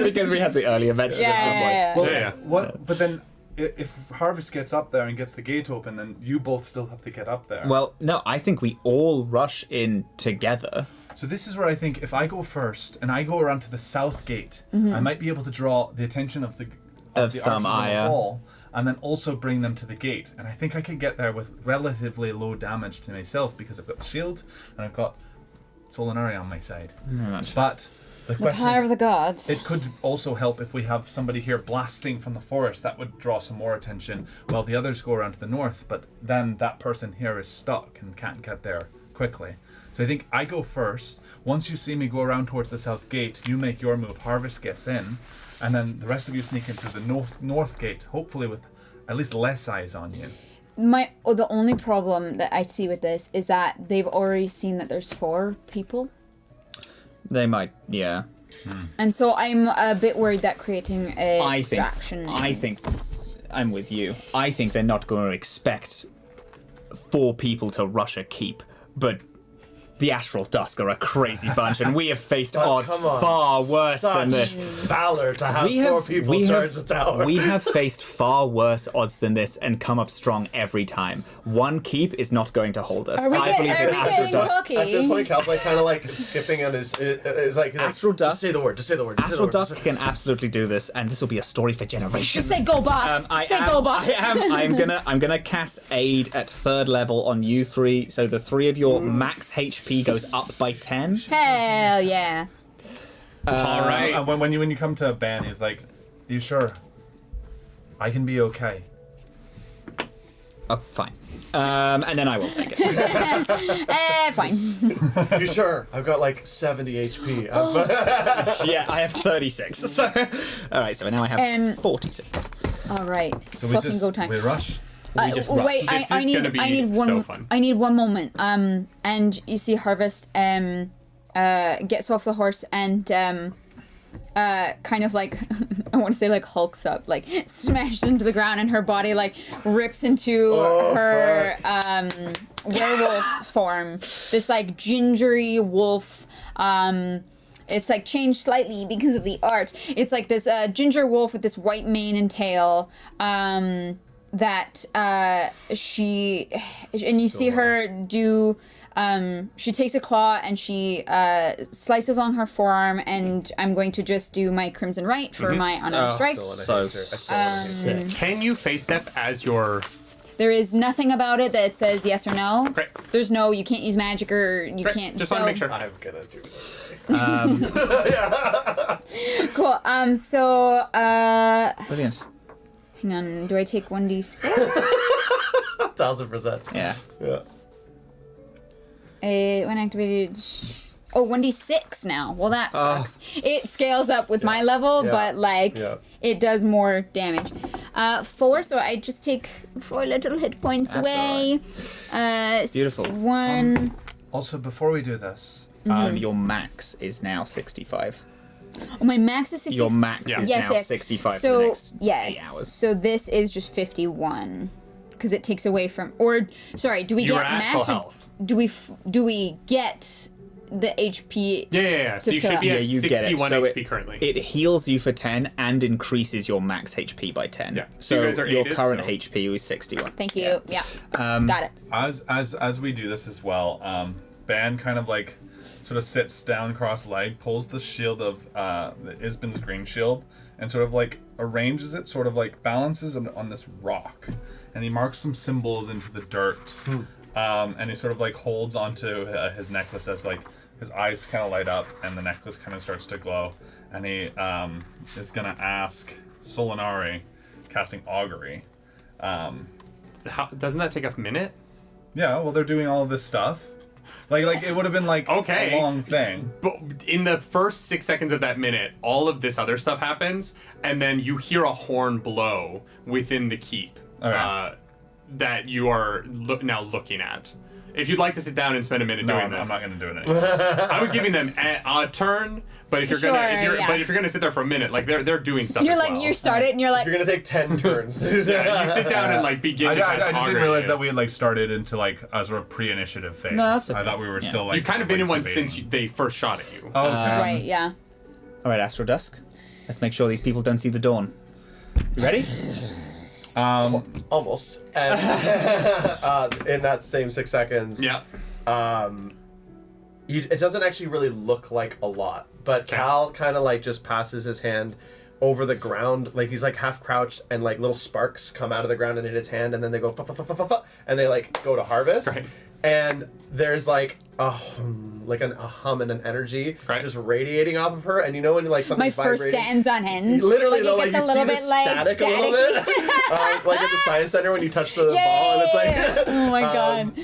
Because we had the earlier mention of just like. Yeah. Well, Yeah. what? But then, if Harvest gets up there and gets the gate open, then you both still have to get up there. Well, no, I think we all rush in together. So this is where I think if I go first and I go around to the south gate, I might be able to draw the attention of the Of the some archers on ire. the wall, and then also bring them to the gate. And I think I could get there with relatively low damage to myself because I've got the shield and I've got Solinari on my side. But the The question power is, of the gods. it could also help if we have somebody here blasting from the forest. That would draw some more attention while the others go around to the north. But then that person here is stuck and can't get there quickly. So I think I go first. Once you see me go around towards the south gate, you make your move. Harvest gets in, and then the rest of you sneak into the north gate. Hopefully with at least less eyes on you. The only problem that I see with this is that they've already seen that there's 4 people. They might, yeah. And so I'm a bit worried that creating a I think distraction I'm with you. I think they're not going to expect 4 people to rush a keep, but the Astral Dusk are a crazy bunch, and we have faced odds come on. far worse Such than this. valor to have 4 people charge the tower. We have faced far worse odds than this and come up strong every time. One keep is not going to hold us. Are we, I believe are in we Astral getting Dusk. cocky? At this point, Cal's like kind of like skipping on his. It's like Astral just Dusk- say the word. Just say the word. Just say the Astral word, Dusk just- can absolutely do this, and this will be a story for generations. Just say go boss. Go boss. I'm gonna cast aid at 3rd level on you 3, so the 3 of your max HP goes up by 10. Hell yeah. All right. And when you come to Ben, he's like, "Are you sure? I can be okay." Oh, fine. And then I will take it. Fine. You sure? I've got like 70 HP. Yeah, I have 36. So, all right, so now I have 46. All right. It's So fucking go time. We rush. We just rush. Wait, This I is need gonna be I need one so fun. I need one moment. And you see Harvest gets off the horse and kind of like I want to say like hulks up, like smashes into the ground, and her body like rips into her werewolf form. This like gingery wolf. It's like changed slightly because of the art. It's like this ginger wolf with this white mane and tail. That she and you see her do. She takes a claw and she slices on her forearm, and I'm going to just do my Crimson Right for my unarmed strike. So Can you face step as your... There is nothing about it that says yes or no. Great. There's no, you can't use magic or you Great. can't. Just want to make sure. I'm gonna do this. Cool. brilliant. Hang on, do I take 1d4? 1000%. Yeah. Yeah. When activated... Oh, 1d6 now. Well, that sucks. It scales up with my level, Yeah. but, like, it does more damage. 4, so I just take 4 little hit points That's away. Beautiful. 61. Also, before we do this, Your max is now 65. Oh, my max is 60. Your max is Yes, now yes. 65 So, for the next yes. 8 hours. So this is just 51. Because it takes away from... Or, sorry, do we You get were at max? full or health. Do we get the HP? Yeah. So to you fill should up? be Yeah, at you get it. 61 So HP currently. It heals you for 10 and increases your max HP by 10. Yeah. So You guys are your aided, current so- HP is 61. Thank you. Yeah. Got it. as we do this as well, Ban kind of like sort of sits down cross-legged, pulls the shield of the Isbin's green shield, and sort of like arranges it, sort of like balances on this rock, and he marks some symbols into the dirt, and he sort of like holds onto his necklace as like his eyes kind of light up, and the necklace kind of starts to glow, and he is gonna ask Solinari, casting augury. Doesn't that take a minute? Yeah, well, they're doing all of this stuff. Like it would have been like Okay. a long thing. But in the first 6 seconds of that minute, all of this other stuff happens, and then you hear a horn blow within the keep Okay. that you are now looking at. If you'd like to sit down and spend a minute No, doing I'm this, not going to do it anymore. I was giving them a turn, but if you're Sure, but if you're gonna sit there for a minute, like they're doing stuff. You're as like, well. you start it and you're like, You're gonna take 10 turns. Yeah, you sit down and like begin. I to cast just didn't augury. realize that we had like started into like a sort of pre-initiative phase. No, that's okay. I thought we were Yeah. still like. You've kind of been in one debating. since they first shot at you. Oh, okay. right, yeah. All right, Astral Dusk. Let's make sure these people don't see the dawn. You ready? Almost. And in that same 6 seconds, Yeah. it doesn't actually really look like a lot, but Okay. Cal kind of like just passes his hand over the ground, like he's like half crouched, and like little sparks come out of the ground and hit his hand, and then they go fa fa fa fa fa fa, and they like go to harvest, Right. and there's like a hum and an energy Right. just radiating off of her, and you know when you like My something's first vibrating. stands on end. Literally, like, though, it like gets you a little see bit the like static a little bit, like at the science center when you touch the ball, and it's like, Oh my God.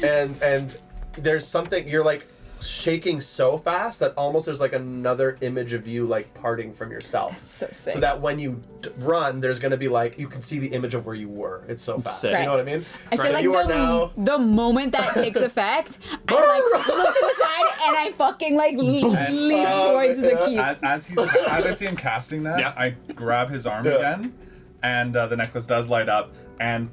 and there's something you're like shaking so fast that almost there's like another image of you like parting from yourself. so sick. So that when you run, there's gonna be like you can see the image of where you were. It's so fast. Sick. You know what I mean? I feel So like you are now. the moment that takes effect, I like look to the side and I fucking like leap towards the yeah. keep. As I see him casting that, Yeah. I grab his arm Yeah. again, and the necklace does light up and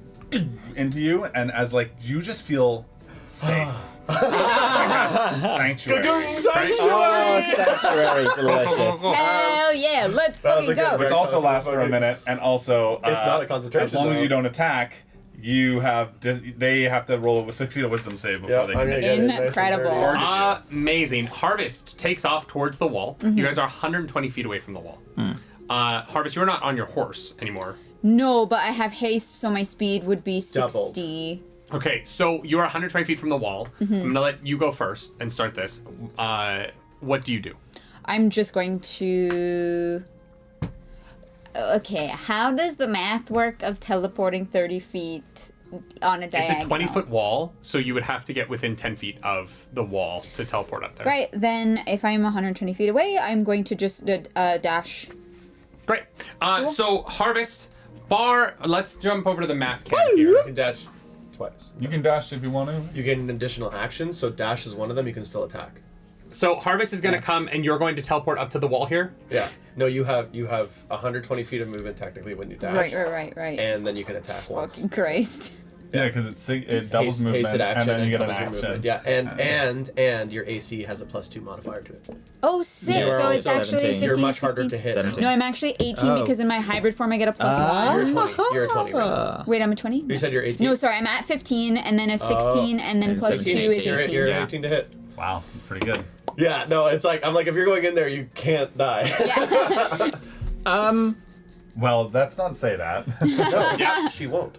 into you, and as like you just feel safe. Sanctuary. Oh, sanctuary, delicious. Hell yeah, let's That was fucking a good go. break. Which also lasts for a minute, and also It's not a concentration, As long as though. you don't attack, they have to roll a succeed a wisdom save before Yeah, they I'm can gonna hit get you. it nice and Incredible. dirty. Amazing. Harvest takes off towards the wall. You guys are 120 feet away from the wall. Harvest, you're not on your horse anymore. No, but I have haste, so my speed would be 60. Doubled. Okay, so you're 120 feet from the wall. I'm gonna let you go first and start this. What do you do? I'm just going to. Okay, how does the math work of teleporting 30 feet on a diagonal? It's a 20-foot wall, so you would have to get within 10 feet of the wall to teleport up there. Right, then if I'm 120 feet away, I'm going to just dash. Great. So Harvest, let's jump over to the map cam You here. can dash twice. You can dash if you want to. You get an additional action, so dash is one of them. You can still attack. So Harvest is gonna come, and you're going to teleport up to the wall here. Yeah. No, you have 120 feet of movement technically when you dash. Right. And then you can attack once. Fucking Christ. Yeah, because it doubles Haste- movement, hasted action and then you get an covers your action. movement. Yeah, and your AC has a +2 modifier to it. Oh, sick. You are So it's also actually 17. 15, You're much 16. harder to hit. 17. No, I'm actually 18 Oh. because in my hybrid form I get a plus You're 1. 20. You're a 20 right now. Wait, I'm a 20? You said you're 18? No, sorry, I'm at 15 and then a 16 and then and plus 17, 2 is 18. 18. You're Yeah. 18 to hit. Wow, that's pretty good. Yeah, no, it's like, I'm like, if you're going in there, you can't die. Yeah. Well, let's not say that. No, Yeah. she won't.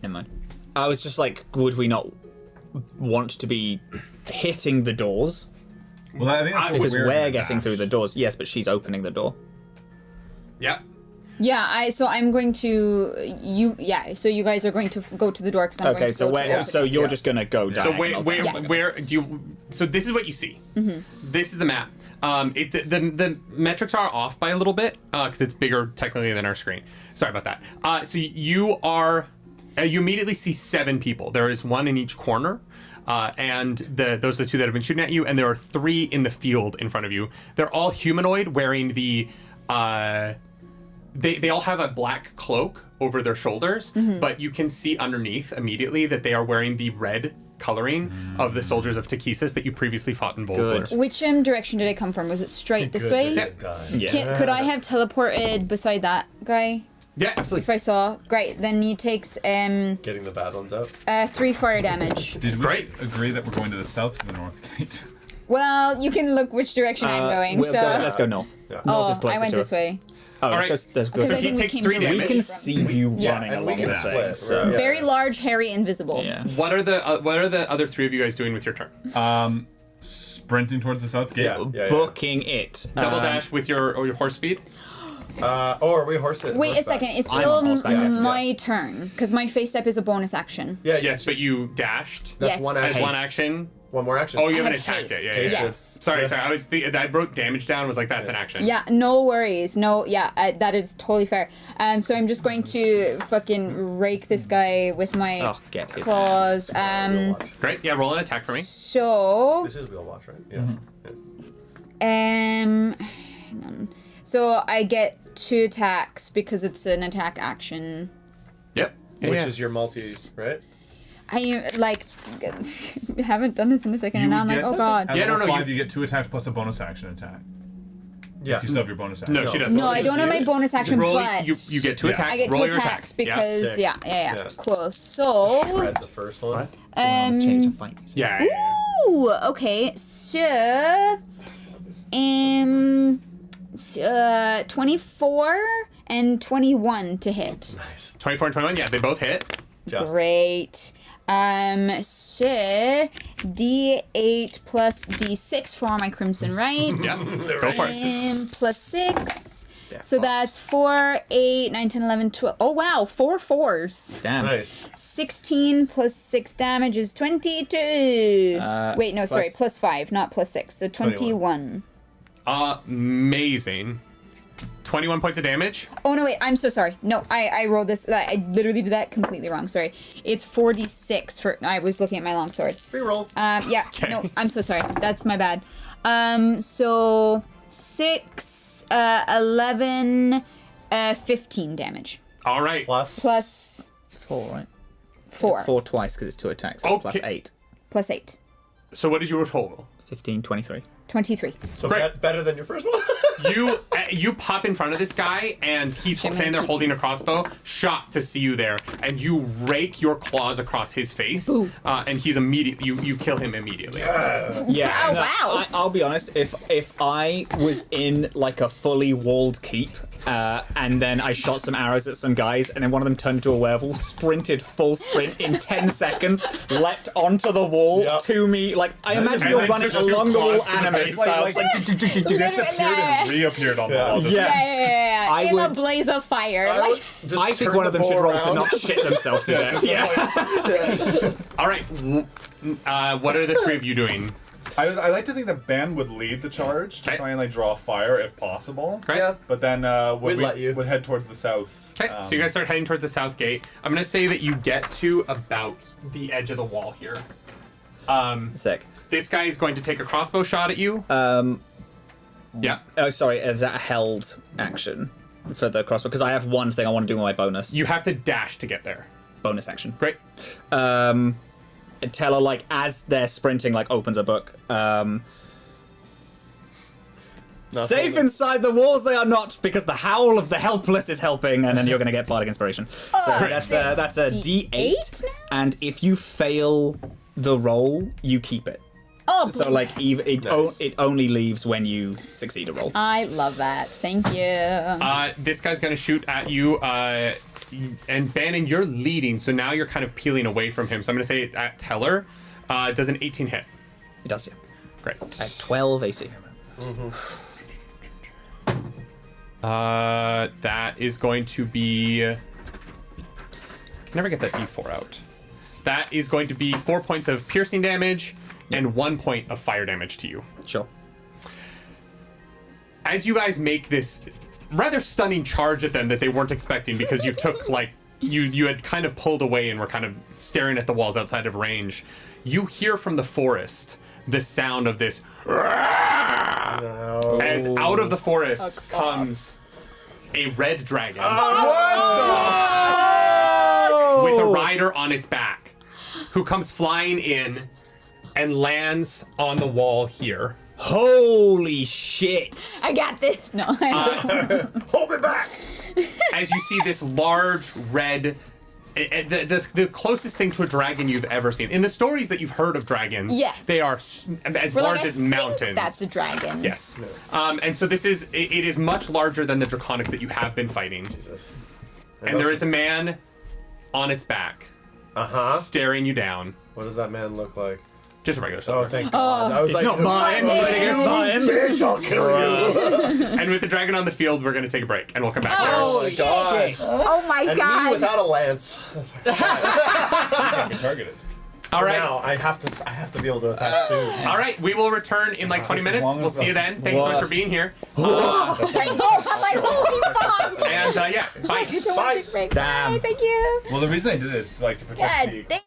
Never mind. I was just like, would we not want to be hitting the doors? Well, I think that's what Because we're we're gonna getting dash. through the doors. Yes, but she's opening the door. Yep. Yeah, so I'm going to so you guys are going to go to the door because I'm going to so go to the so you're just gonna go So diagonal where down. Yes. where do you? So this is what you see. This is the map. The metrics are off by a little bit because it's bigger technically than our screen. Sorry about that. So you are you immediately see 7 people. There is 1 in each corner. And those are the 2 that have been shooting at you, and there are 3 in the field in front of you. They're all humanoid, wearing the they all have a black cloak over their shoulders, but you can see underneath immediately that they are wearing the red coloring of the soldiers of Takesis that you previously fought in Volgler. Good. Which direction did I come from? Was it straight this way? Yeah. Could I have teleported beside that guy? Yeah, absolutely. If I saw, great. Then he takes Getting the bad ones out. 3 fire damage. Did we Great. agree that we're going to the south or the north gate? Well, you can look which direction I'm going. Let's go north. Yeah. North is closer I went to this us. way. Oh, All right. let's go. Because So I he think we takes came 3 from damage. We can see you Yes. running And we along can this split, way. So. right. Very large, hairy, invisible. Yeah. What are the other 3 of you guys doing with your turn? Sprinting towards the south gate. Yeah. Booking it. Double dash with your horse speed. Are we horses? Wait a second. It's I'm still on horseback, my turn because my face step is a bonus action. Yeah. Yes, but you dashed. That's Yes. one As action. one action. One more action. Oh, you I haven't have attacked haste. it. Yeah. Yes. Sorry. Yeah. I wrote damage down. Was like that's an action. Yeah, no worries. No, that is totally fair. So I'm just going to fucking rake this guy with my Oh, get his claws. Wheel watch. Great. Yeah. Roll an attack for me. So This is wheel watch, right? Yeah. hang on. So I get 2 attacks because it's an attack action. Yep. Which is your multi, right? I haven't done this in a second, and now I'm like, oh god. At Yeah, no, level no, 5, you get 2 attacks plus a bonus action attack. Yeah. If you still have your bonus action. No, she doesn't. No, I don't have my bonus action, Roll. but You get 2 Yeah. attacks. I get Roll 2 your attacks attacks. because Sick. yeah, Yeah. cool. So Read the first one. Let's change the fight music. Yeah. ooh, okay, so 24 and 21 to hit. Nice. 24 and 21. Yeah, they both hit. Just. Great. So D8 plus D6 for my crimson, right? Yeah. Go for it. Plus 6. Yeah, So fuck. that's 4, 8, 9, 10, 11, 12. Oh wow, 4 4s. Damn. Nice. 16 plus 6 damage is 22. Wait, no, sorry, plus- plus 5, not plus 6. So 21. Amazing. 21 points of damage. Oh no, wait, I'm so sorry. No, I rolled this. I literally did that completely wrong. Sorry. It's 46 for. I was looking at my longsword. Reroll. Yeah, no, I'm so sorry. That's my bad. So 6, 11, 15 damage. All right. Plus 4, right? 4. 4 twice because it's 2 attacks. So plus Okay. 8. Plus 8. So what is your total? 15, 23. 23. So Great. better than your first one. You pop in front of this guy, and he's I'm gonna standing there keep holding a these. crossbow, shocked to see you there, and you rake your claws across his face, and he's immediately you kill him immediately. Yeah. Oh, no, wow. I'll be honest. If I was in like a fully walled keep, and then I shot some arrows at some guys, and then one of them turned into a werewolf, sprinted full sprint in 10 seconds, leapt onto the wall Yep. to me. Like I imagine And you're then running took a few along the wall, claws to the anime face. style. Like- Like, And reappeared on the Yeah. wall. Yeah. Yeah. I In a would- blaze of fire. I Like, would just I think turn one of the them should bow roll to around. not shit themselves to death. Yeah. All right. What are the 3 of you doing? I like to think that Ben would lead the charge to Okay. try and like draw fire if possible. Great. Yeah. But then We'd let you. would head towards the south. Okay, so you guys start heading towards the south gate. I'm gonna say that you get to about the edge of the wall here. Sick. This guy is going to take a crossbow shot at you. Yeah. Oh, sorry. Is that a held action for the crossbow? Because I have one thing I want to do with my bonus. You have to dash to get there. Bonus action. Great. Tell her like as they're sprinting, like opens a book. Safe inside the walls they are not, because the howl of the helpless is helping, and then you're gonna get bardic inspiration. So that's a D8, now? and if you fail the roll, you keep it. oh, So like it only leaves when you succeed a roll. I love that. Thank you. This guy's gonna shoot at you, and Bannon, you're leading, so now you're kind of peeling away from him. So I'm gonna say at Teller, does an 18 hit? It does, yeah. Great. At 12 AC. That is going to be... I can never get that D4 out. That is going to be 4 points of piercing damage and 1 point of fire damage to you. Sure. As you guys make this rather stunning charge at them that they weren't expecting because you took, like, you had kind of pulled away and were kind of staring at the walls outside of range, you hear from the forest the sound of this as out of the forest comes a red dragon with a rider on its back who comes flying in and lands on the wall here. Holy shit! I got this. No. Hold me back! As you see this large red, the closest thing to a dragon you've ever seen. In the stories that you've heard of dragons, Yes. they are as We're large like, I as think mountains. That's a dragon. Yes. And so this is, it is much larger than the draconics that you have been fighting. Jesus. And there is a man on its back, staring you down. What does that man look like? Just a regular Oh, soldier. thank God. I was like, Not mine. It's mine. Bitch, I'll kill you. And with the dragon on the field, we're going to take a break, and we'll come back Oh my God. Oh my And god. me without a lance. I can target it. there. All right. Now I have to be able to attack soon. All right, we will return in like 20 Just as minutes. long We'll as see you then. Thanks so much for being here. I'm like, holy fuck. And yeah, bye. You don't want to take a break. Damn. Bye, thank you. Well, the reason I did it is to protect Yeah, the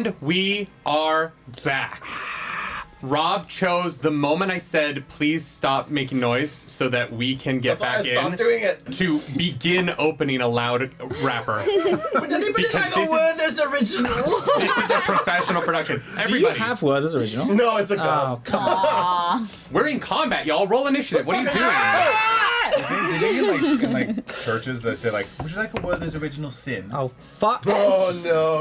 And we are back. Rob chose the moment I said, please stop making noise so that we can get back in. Stop doing it. To begin opening a loud wrapper. Would anybody Because like this a Werther's original? This is a professional production. Do you Everybody, have Werther's original? No, it's a gun. Oh, come on. we're in combat, y'all. Roll initiative. What are you doing? Do they in like churches that say like, would you like a Werther's original sin? Oh, fuck. Oh no.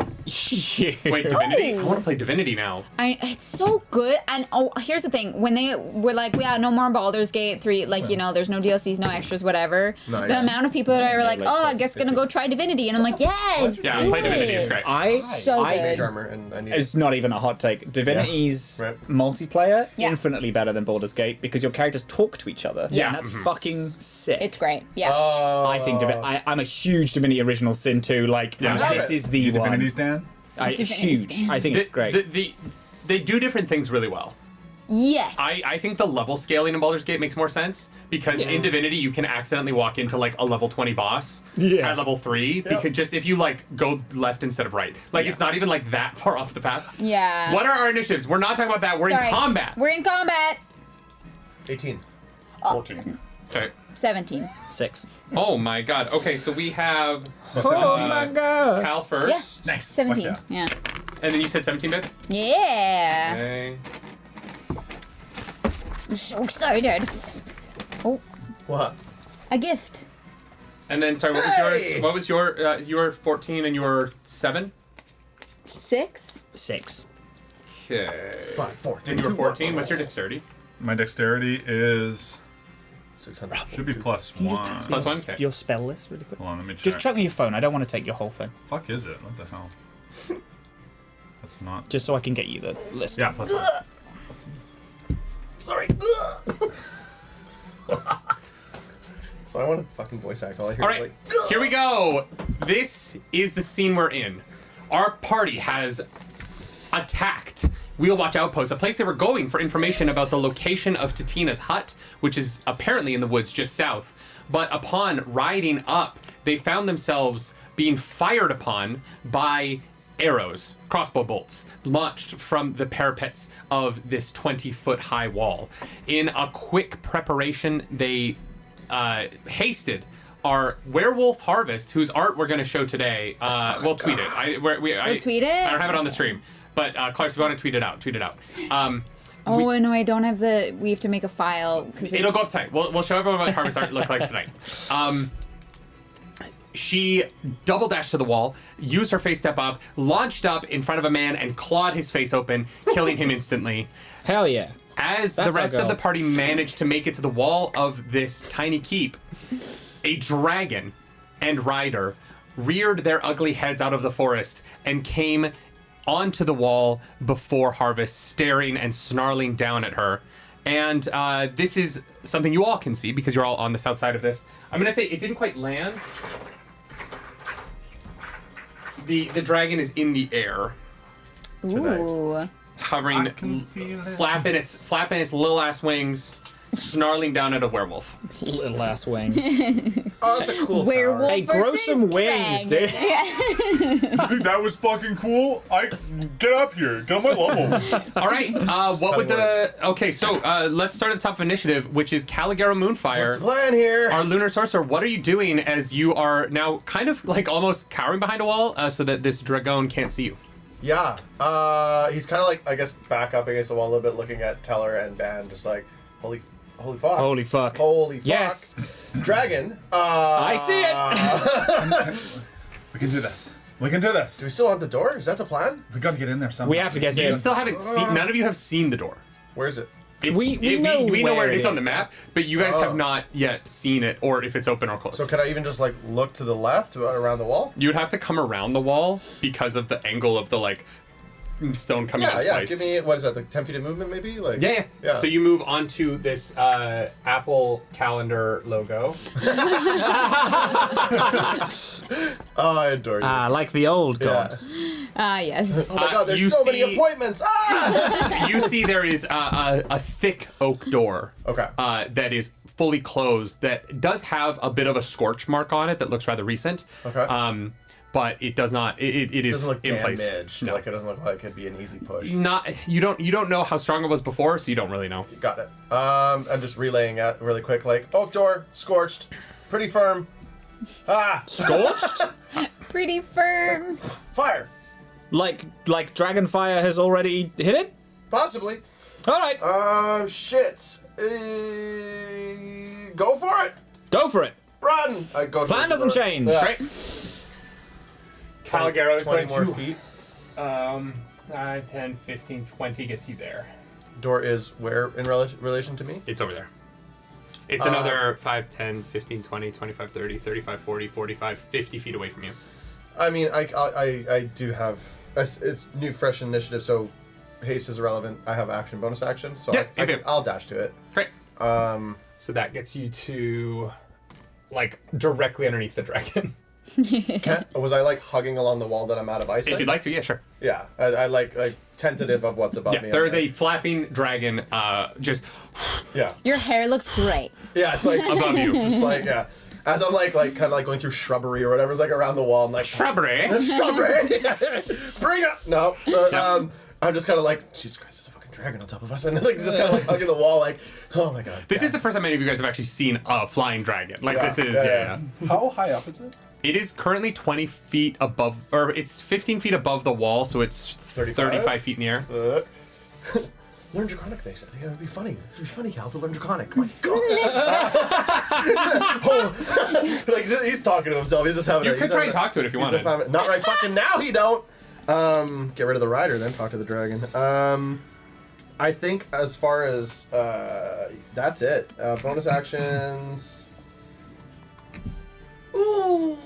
Wait, Divinity? I want to play Divinity now. It's so good. And here's the thing: when they were like, "Yeah, no more Baldur's Gate 3," like there's no DLCs, no extras, whatever. Nice. The amount of people that are like, like "Oh, I this, guess this gonna go try Divinity," and I'm like, "Yes, Yeah, do play Divinity. it." It's great. So good. Armor, and I need It's not even a hot take. Divinity's Yeah. Right. multiplayer Yeah. infinitely better than Baldur's Gate because your characters talk to each other. Yes. And that's fucking sick. It's great. Yeah. I think I'm a huge Divinity Original Sin too. Like Yeah. this is the You one. Divinity stand? Divinity Huge. Stand. I think it's great. They do different things really well. Yes. I think the level scaling in Baldur's Gate makes more sense because in Divinity you can accidentally walk into like a level 20 boss at level 3 because just if you like go left instead of right. Like it's not even like that far off the path. Yeah. What are our initiatives? We're not talking about that. We're Sorry. in combat. We're in combat. 18. 14. Okay. 17. 6. Oh my god. Okay, so we have Oh my god. Cal first. Yeah. Nice. 17. Fuck Yeah. And then you said 17 bit? Yeah. Okay. I'm so excited. Oh, What? a gift. And then sorry, what was yours? What was your you were 14 and you were 7? 6. 6. Okay. 5, 4, And you were 14. What's your dexterity? My dexterity is 600. should be plus Can you just one. pass me Plus your- 1? Okay. Your spell list really quick. Hold on, let me check. Just chuck me your phone. I don't want to take your whole thing. Fuck is it? What the hell? That's not. Just so I can get you the list. Yeah, plus one. Sorry. So I want to fucking voice act. All I hear All is right, like. here we go. This is the scene we're in. Our party has attacked Wheel Watch Outpost, a place they were going for information about the location of Tatina's hut, which is apparently in the woods just south. But upon riding up, they found themselves being fired upon by arrows, crossbow bolts, launched from the parapets of this 20-foot high wall. In a quick preparation, they hasted our werewolf harvest, whose art we're going to show today. We'll tweet it. We'll tweet it? I don't have it on the stream, but Clarus, if you want to tweet it out, tweet it out. Oh, no, I don't have the. We have to make a file because It'll go up tonight. We'll show everyone what harvest art looked like tonight. She double dashed to the wall, used her face step up, launched up in front of a man, and clawed his face open, killing him instantly. Hell yeah. As That's the rest our of goal. the party managed to make it to the wall of this tiny keep, a dragon and rider reared their ugly heads out of the forest and came onto the wall before Harvest, staring and snarling down at her. And this is something you all can see because you're all on the south side of this. I'm going to say it didn't quite land. The dragon is in the air, Ooh. hovering, flapping its little ass wings, snarling down at a werewolf. Little ass wings. Oh, that's a cool Werewolf Hey, grow versus some wings, dragon. dude. You think that was fucking cool? Get up here. Get on my level. All right, what would the... Okay, so let's start at the top of initiative, which is Caligaro Moonfire. What's the plan here? Our Lunar Sorcerer, what are you doing as you are now kind of like almost cowering behind a wall so that this dragon can't see you? Yeah. He's kind of like, I guess, back up against the wall a little bit, looking at Teller and Ban, just like, holy fuck. Holy fuck. Holy fuck. Yes. Dragon. I see it. We can do this. We can do this. Do we still have the door? Is that the plan? We got to get in there somehow. We have to get You in. still haven't seen... None of you have seen the door. Where is it? We know know where where it it is on is, the map, but you guys Oh. have not yet seen it or if it's open or closed. So can I even just like look to the left around the wall? You would have to come around the wall because of the angle of the like stone coming out Yeah. twice. Give me, what is that, like 10 feet of movement maybe? Like. Yeah. So you move onto this Apple calendar logo. Oh, I adore you. Like the old Yeah. gods. Yes. Oh my god, there's you so many see- appointments! Ah! You see there is a thick oak door. Okay. That is fully closed that does have a bit of a scorch mark on it that looks rather recent. Okay. but it does not. It It is doesn't look in place. damaged. No. Like it doesn't look like it'd be an easy push. Not you don't know how strong it was before, so you don't really know. Got it. I'm just relaying it really quick. Like oak door, scorched, pretty firm. Ah, Scorched? Pretty firm. fire. Like Dragonfire has already hit it? Possibly. All right. Shit. Go for it. Go for it. Run. I go. Plan towards the doesn't door. change. Yeah. Right. Caligaro is 20 going more to feet. 5, 10, 15, 20 gets you there. Door is where in relation to me? It's over there. It's another 5, 10, 15, 20, 25, 30, 35, 40, 45, 50 feet away from you. I mean, I do have it's new fresh initiative, so haste is irrelevant. I have action, bonus action, so Yeah, okay. I'll dash to it. Great. So that gets you to, like, directly underneath the dragon. Was I like hugging along the wall that I'm out of eyesight? If you'd like to, yeah, sure. Yeah, I like tentative of what's above Yeah, me. there I'm is a flapping dragon just yeah. Your hair looks great. Yeah, it's like above you. just like yeah. As I'm like kind of like going through shrubbery or whatever's like around the wall, I'm like Shrubbery. shrubbery. Bring it. No. I'm just kind of like Jesus Christ, there's a fucking dragon on top of us, and like just kind of like hugging the wall, like oh my god. This is the first time any of you guys have actually seen a flying dragon. Like, Yeah, this is, yeah. How high up is it? It is currently 20 feet above, or it's 15 feet above the wall, so it's 35 feet in the air. Learn Draconic, they said. Yeah, it'd be funny. It'd be funny, Cal, to learn Draconic. My God. Like, he's talking to himself. He's just having You a... could try and talk to it if you wanted. Not right fucking now, he don't. Get rid of the rider, then talk to the dragon. I think as far as... that's it. Bonus actions... Ooh.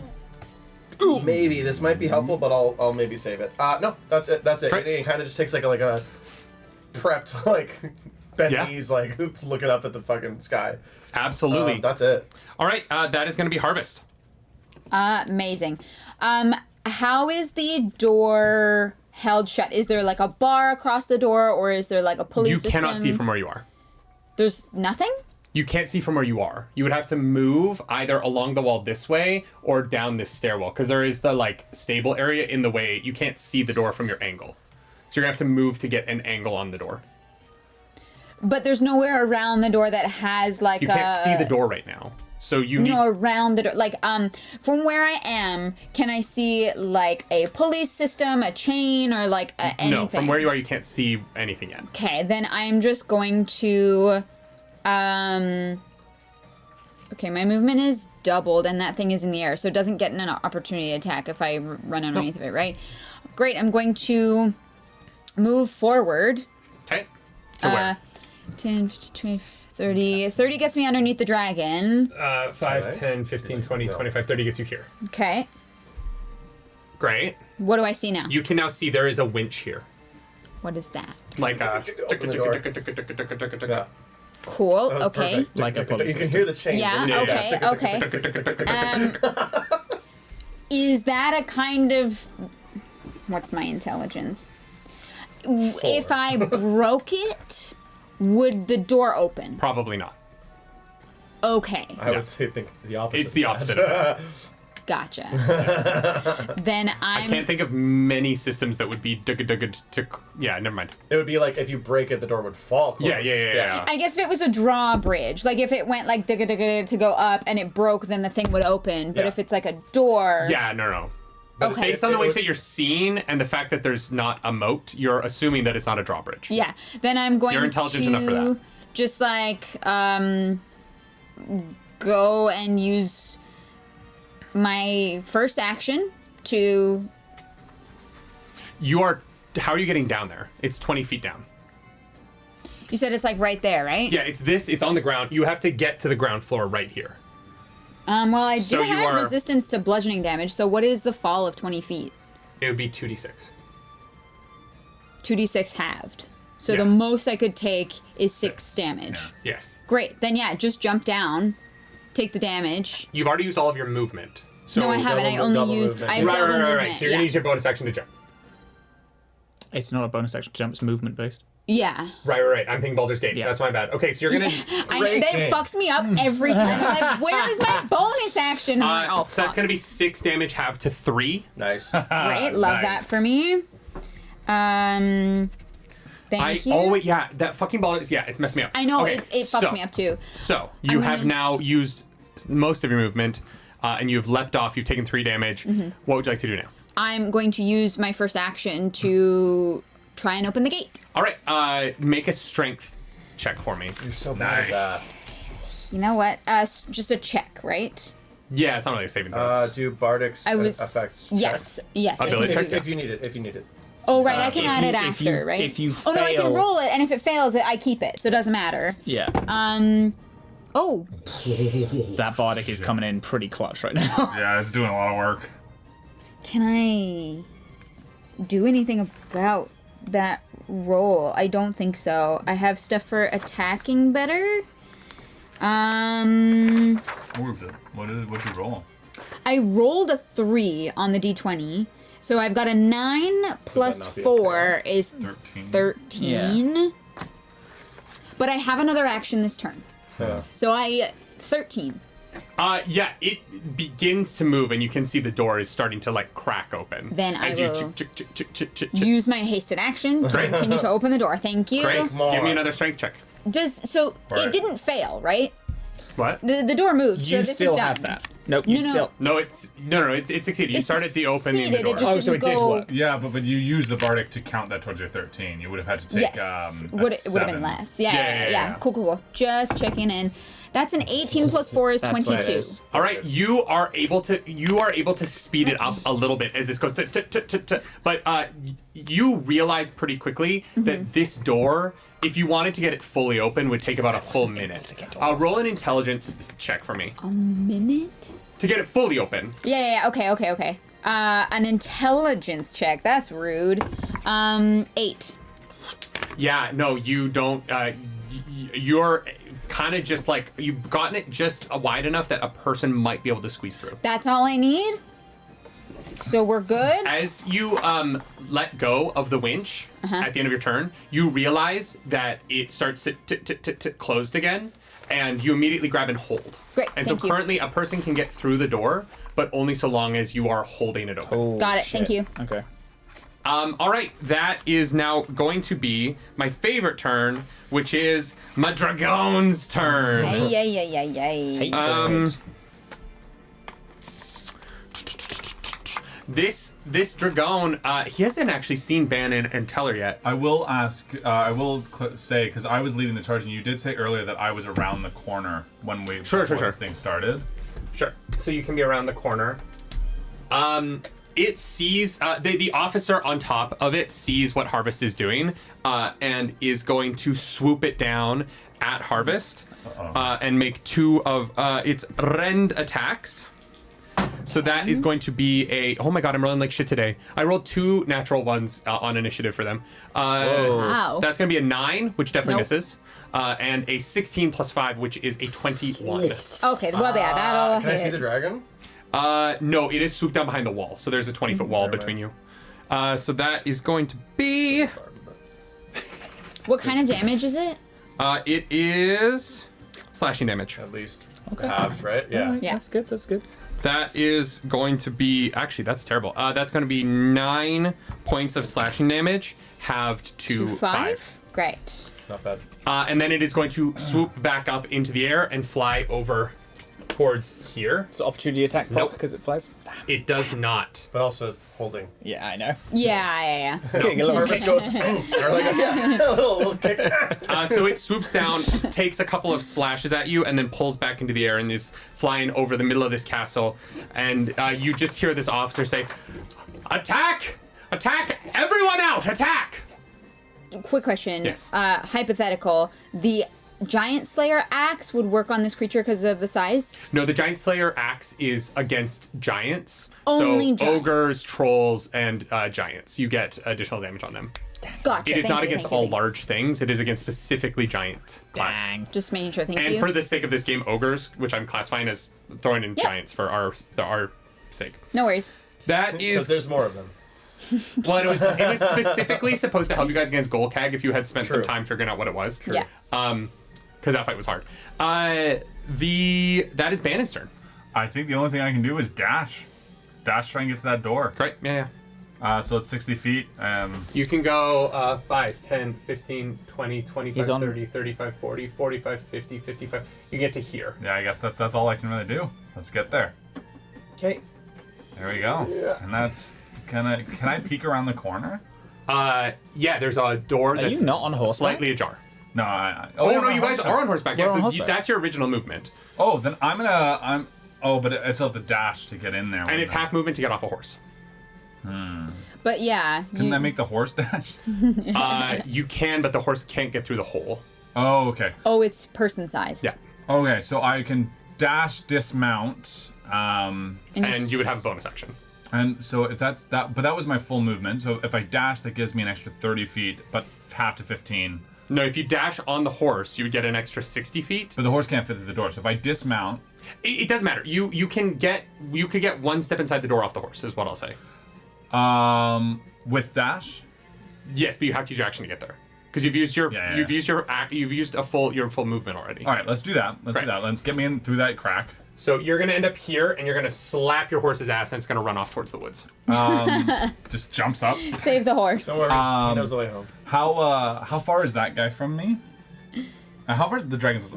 Maybe. This might be helpful, but I'll maybe save it. No, that's it. That's it. Right. It kind of just takes like a prepped, like, bent Yeah. knees, like, looking up at the fucking sky. Absolutely. That's it. All right, that is going to be Harvest. Amazing. How is the door held shut? Is there like a bar across the door, or is there like a police You system? cannot see from where you are. There's nothing? You can't see from where you are. You would have to move either along the wall this way or down this stairwell, because there is the, like, stable area in the way. You can't see the door from your angle. So you're going to have to move to get an angle on the door. But there's nowhere around the door that has like You can't see the door right now. So you need... No, around the door. Like, from where I am, can I see like a police system, a chain, or like anything? No, from where you are, you can't see anything yet. Okay, then I'm just going to, okay, my movement is doubled, and that thing is in the air, so it doesn't get an opportunity attack if I run underneath of it, right? Great, I'm going to move forward. Okay. To where? 10, 15, 20, 30. 30 gets me underneath the dragon. 5, 10, 15, 20, 25, 30 gets you here. Okay. Great. What do I see now? You can now see there is a winch here. What is that? Like a... Open the door. Yeah. Cool. That was Okay. perfect. Like a police You can hear the chain. Yeah, Yeah. okay. Is that a kind of... What's my intelligence? If I broke it, would the door open? Probably not. Okay. I would say think the opposite. It's the of opposite that. of that. Gotcha. Then I can't think of many systems that would be yeah, never mind. It would be like if you break it, the door would fall closed. Yeah. I guess if it was a drawbridge, like if it went like to go up and it broke, then the thing would open. But Yeah. if it's like a door... Yeah, no. But Okay. based on the It winch would- that you're seeing and the fact that there's not a moat, you're assuming that it's not a drawbridge. Yeah, then I'm going You're intelligent to enough for that. just like go and use my first action to... How are you getting down there? It's 20 feet down. You said it's like right there, right? Yeah, it's on the ground. You have to get to the ground floor right here. Well, I do So you have are- resistance to bludgeoning damage, so what is the fall of 20 feet? It would be 2d6. 2d6 halved. So Yeah. the most I could take is 6 damage. Yes. Great, then yeah, just jump down, take the damage. You've already used all of your movement. So No, I haven't. I double only used... movement. I have double movement. Right. So you're going to use your bonus action to jump. It's not a bonus action jump, it's movement based. Yeah. Right. I'm thinking Baldur's Gate. Yeah. That's my bad. Okay, so you're gonna. Great That game. fucks me up every time. I'm like, where's my bonus action? I'm like, oh, So that's fuck. gonna be 6 damage, halved to 3. Nice. Great, love Nice. that for me. Thank you. That fucking ball is, it's messed me up. I know, Okay, it fucks me up too. So, you I'm have gonna- now used most of your movement, and you've leapt off, you've taken 3 damage. Mm-hmm. What would you like to do now? I'm going to use my first action to try and open the gate. Alright, make a strength check for me. You're so bad at that. You know what? Just a check, right? Yeah, it's not really a saving throw. Do Bardic's I was. effects. Yes. I Ability can- check. If you need it. Oh, right. I can if add you- it if after, you- right? if you Oh no, I can fail- roll it, and if it fails, I keep it, so it doesn't matter. Yeah. Oh, That Bardic is coming in pretty clutch right now. Yeah, it's doing a lot of work. can I do anything about that roll? I don't think so. I have stuff for attacking better. What was it? What'd you roll? I rolled a 3 on the d20, so I've got a 9 plus not be a 4 is 13. 13. But I have another action this turn, Yeah. so 13. It begins to move, and you can see the door is starting to, like, crack open. Then I as you will chick. Use my hasted action to continue to open the door. Thank you. Great. More. Give me another strength check. So Right. it didn't fail, right? What? The door moved. so You this still is done. have that. Nope, you No. still. No, it succeeded. You It started the opening the succeeded, door. it just Oh, so didn't it did go- work. Yeah, but you used the Bardic to count that towards your 13. You would have had to take Yes. a It would have been 7. less. Yeah. Yeah. Cool. Just checking in. That's an 18 plus 4 is That's what it 22. is. All right, you are able to speed it up a little bit as this goes but you realize pretty quickly that this door, if you wanted to get it fully open, would take about a full minute. Roll an intelligence check for me Minute? to get it fully open. Yeah. Okay. An intelligence check. That's rude. 8. Yeah, no, you don't. You're kind of just like you've gotten it just wide enough that a person might be able to squeeze through. That's all I need. So we're good. As you let go of the winch at the end of your turn, you realize that it starts to closed again, and you immediately grab and hold. Great, And thank so you. currently a person can get through the door, but only so long as you are holding it open. Oh, Got it, shit. thank you. Okay. All right, that is now going to be my favorite turn, which is my dragon's turn. Yay. This dragon, he hasn't actually seen Ban and Teller yet. I will ask, say, because I was leading the charge, and you did say earlier that I was around the corner when Sure. this thing started. Sure. So you can be around the corner. It sees the officer on top of it sees what Harvest is doing, and is going to swoop it down at Harvest, and make 2 of its rend attacks. So that is going to be a. Oh my god, I'm rolling like shit today. I rolled 2 natural ones on initiative for them. Wow. That's going to be a 9, which definitely Nope. misses, and a 16 plus 5, which is a 21. Okay, well, yeah, that'll Can I see hit. the dragon? No, it is swooped down behind the wall, so there's a 20-foot wall Never between you. So that is going to be. What kind of damage is it? It is slashing damage. At least halves, right? Yeah. Yeah. That's good. That is going to be actually that's terrible. That's going to be 9 points of slashing damage, halved to 5. Great. Not bad. And then it is going to swoop back up into the air and fly over towards here. So opportunity attack proc Nope. because it flies. It does not. But also holding. Yeah, I know. Yeah. Getting a little Harvest goes, or like, yeah, a little kick. So it swoops down, takes a couple of slashes at you, and then pulls back into the air and is flying over the middle of this castle. And you just hear this officer say, "Attack! Attack! Everyone out! Attack!" Quick question. Yes. Hypothetical. The Giant Slayer axe would work on this creature because of the size? No, the Giant Slayer axe is against giants. Only so giants. ogres, trolls, and giants. You get additional damage on them. Gotcha. It is thank not you, against thank you, all thank you. large things. It is against specifically giant class. Dang. Just making sure, thank And you. for the sake of this game, ogres, which I'm classifying as throwing in Yep. giants for our sake. No worries. That Because is there's more of them. Well, it was specifically supposed to help you guys against Golcag if you had spent some True. time figuring out what it was. Yeah. Because that fight was hard. That is Bannon's turn. I think the only thing I can do is dash. Dash, try and get to that door. Great. Yeah. So it's 60 feet. You can go 5, 10, 15, 20, 25, He's on- 30, 35, 40, 45, 50, 55. You get to here. Yeah, I guess that's all I can really do. Let's get there. Okay. There we go. Yeah. And that's can I peek around the corner? Yeah, there's a door that's you not on horseback? slightly ajar. No, Oh, yeah, no, I'm you guys horseback. are on horseback. We're Yeah, on so horseback. that's your original movement. Oh, then but it's of the dash to get in there. And it's half movement to get off a horse. But yeah, Couldn't I make the horse dash? You can, but the horse can't get through the hole. Oh, okay. oh, it's person sized. Yeah. Okay, so I can dash, dismount, And you would have a bonus action. and so if that's that, but that was my full movement. So if I dash, that gives me an extra 30 feet, but half to 15. No, if you dash on the horse, you would get an extra 60 feet. But the horse can't fit through the door. So if I dismount, It doesn't matter. You could get one step inside the door off the horse, is what I'll say. with dash, Yes, but you have to use your action to get there. Because you've used your Yeah. you've used your full movement already. all right, let's do that. Let's Right. do that. Let's get me in through that crack. So you're gonna end up here, and you're gonna slap your horse's ass, and it's gonna run off towards the woods. Just jumps up. Save the horse. Don't worry, he knows the way home. How far is that guy from me? How far is the dragon's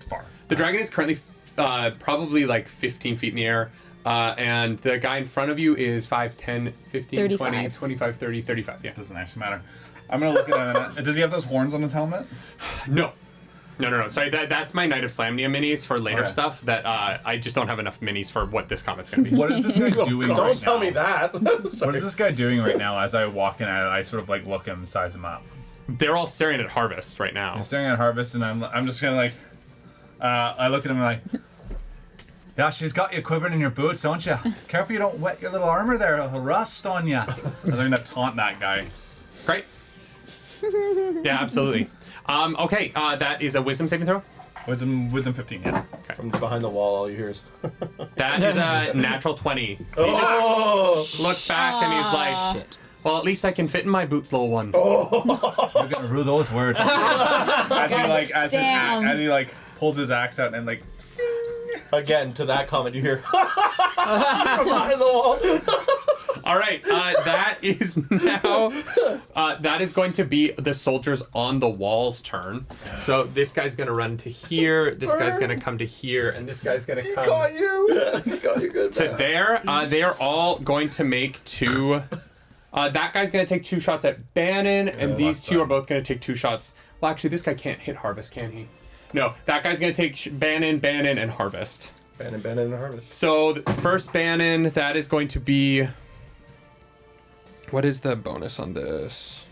far? The dragon is currently probably like 15 feet in the air, and the guy in front of you is 5, 10, 15, 20, 35. 25, 30, 35. Yeah. Doesn't actually matter. I'm gonna look at him. Does he have those horns on his helmet? No. Sorry, that's my Knight of Slamnia minis for later Okay. stuff that I just don't have enough minis for what this combat's gonna be. What is this guy doing right Don't tell now? me that. What Sorry. is this guy doing right now? As I walk in, I sort of like look him, size him up. They're all staring at Harvest right now. I'm staring at Harvest, and I'm just kind of like, I look at him like, yeah, she's got you quivering in your boots, don't you? Careful you don't wet your little armor there, it'll rust on you. I'm gonna taunt that guy. Great. Yeah, absolutely. Okay, that is a wisdom saving throw. Wisdom 15, yeah. From behind the wall, all you hear is. That is a natural 20. He Oh! just looks back and he's like, well, at least I can fit in my boots, little one. You're gonna rue those words. as he like pulls his axe out and like. Again, to that comment, you hear. From behind the wall. All right, that is now. That is going to be the soldiers on the wall's turn. So this guy's gonna run to here. This guy's gonna come to here, and this guy's gonna come Got you. He got you good. to man. there. They are all going to make 2. That guy's gonna take 2 shots at Bannon, and these last 2 are time. both gonna take 2 shots. Well, actually, this guy can't hit Harvest, can he? No, that guy's gonna take Bannon, and Harvest. Bannon, and Harvest. So the first Bannon, that is going to be. What is the bonus on this?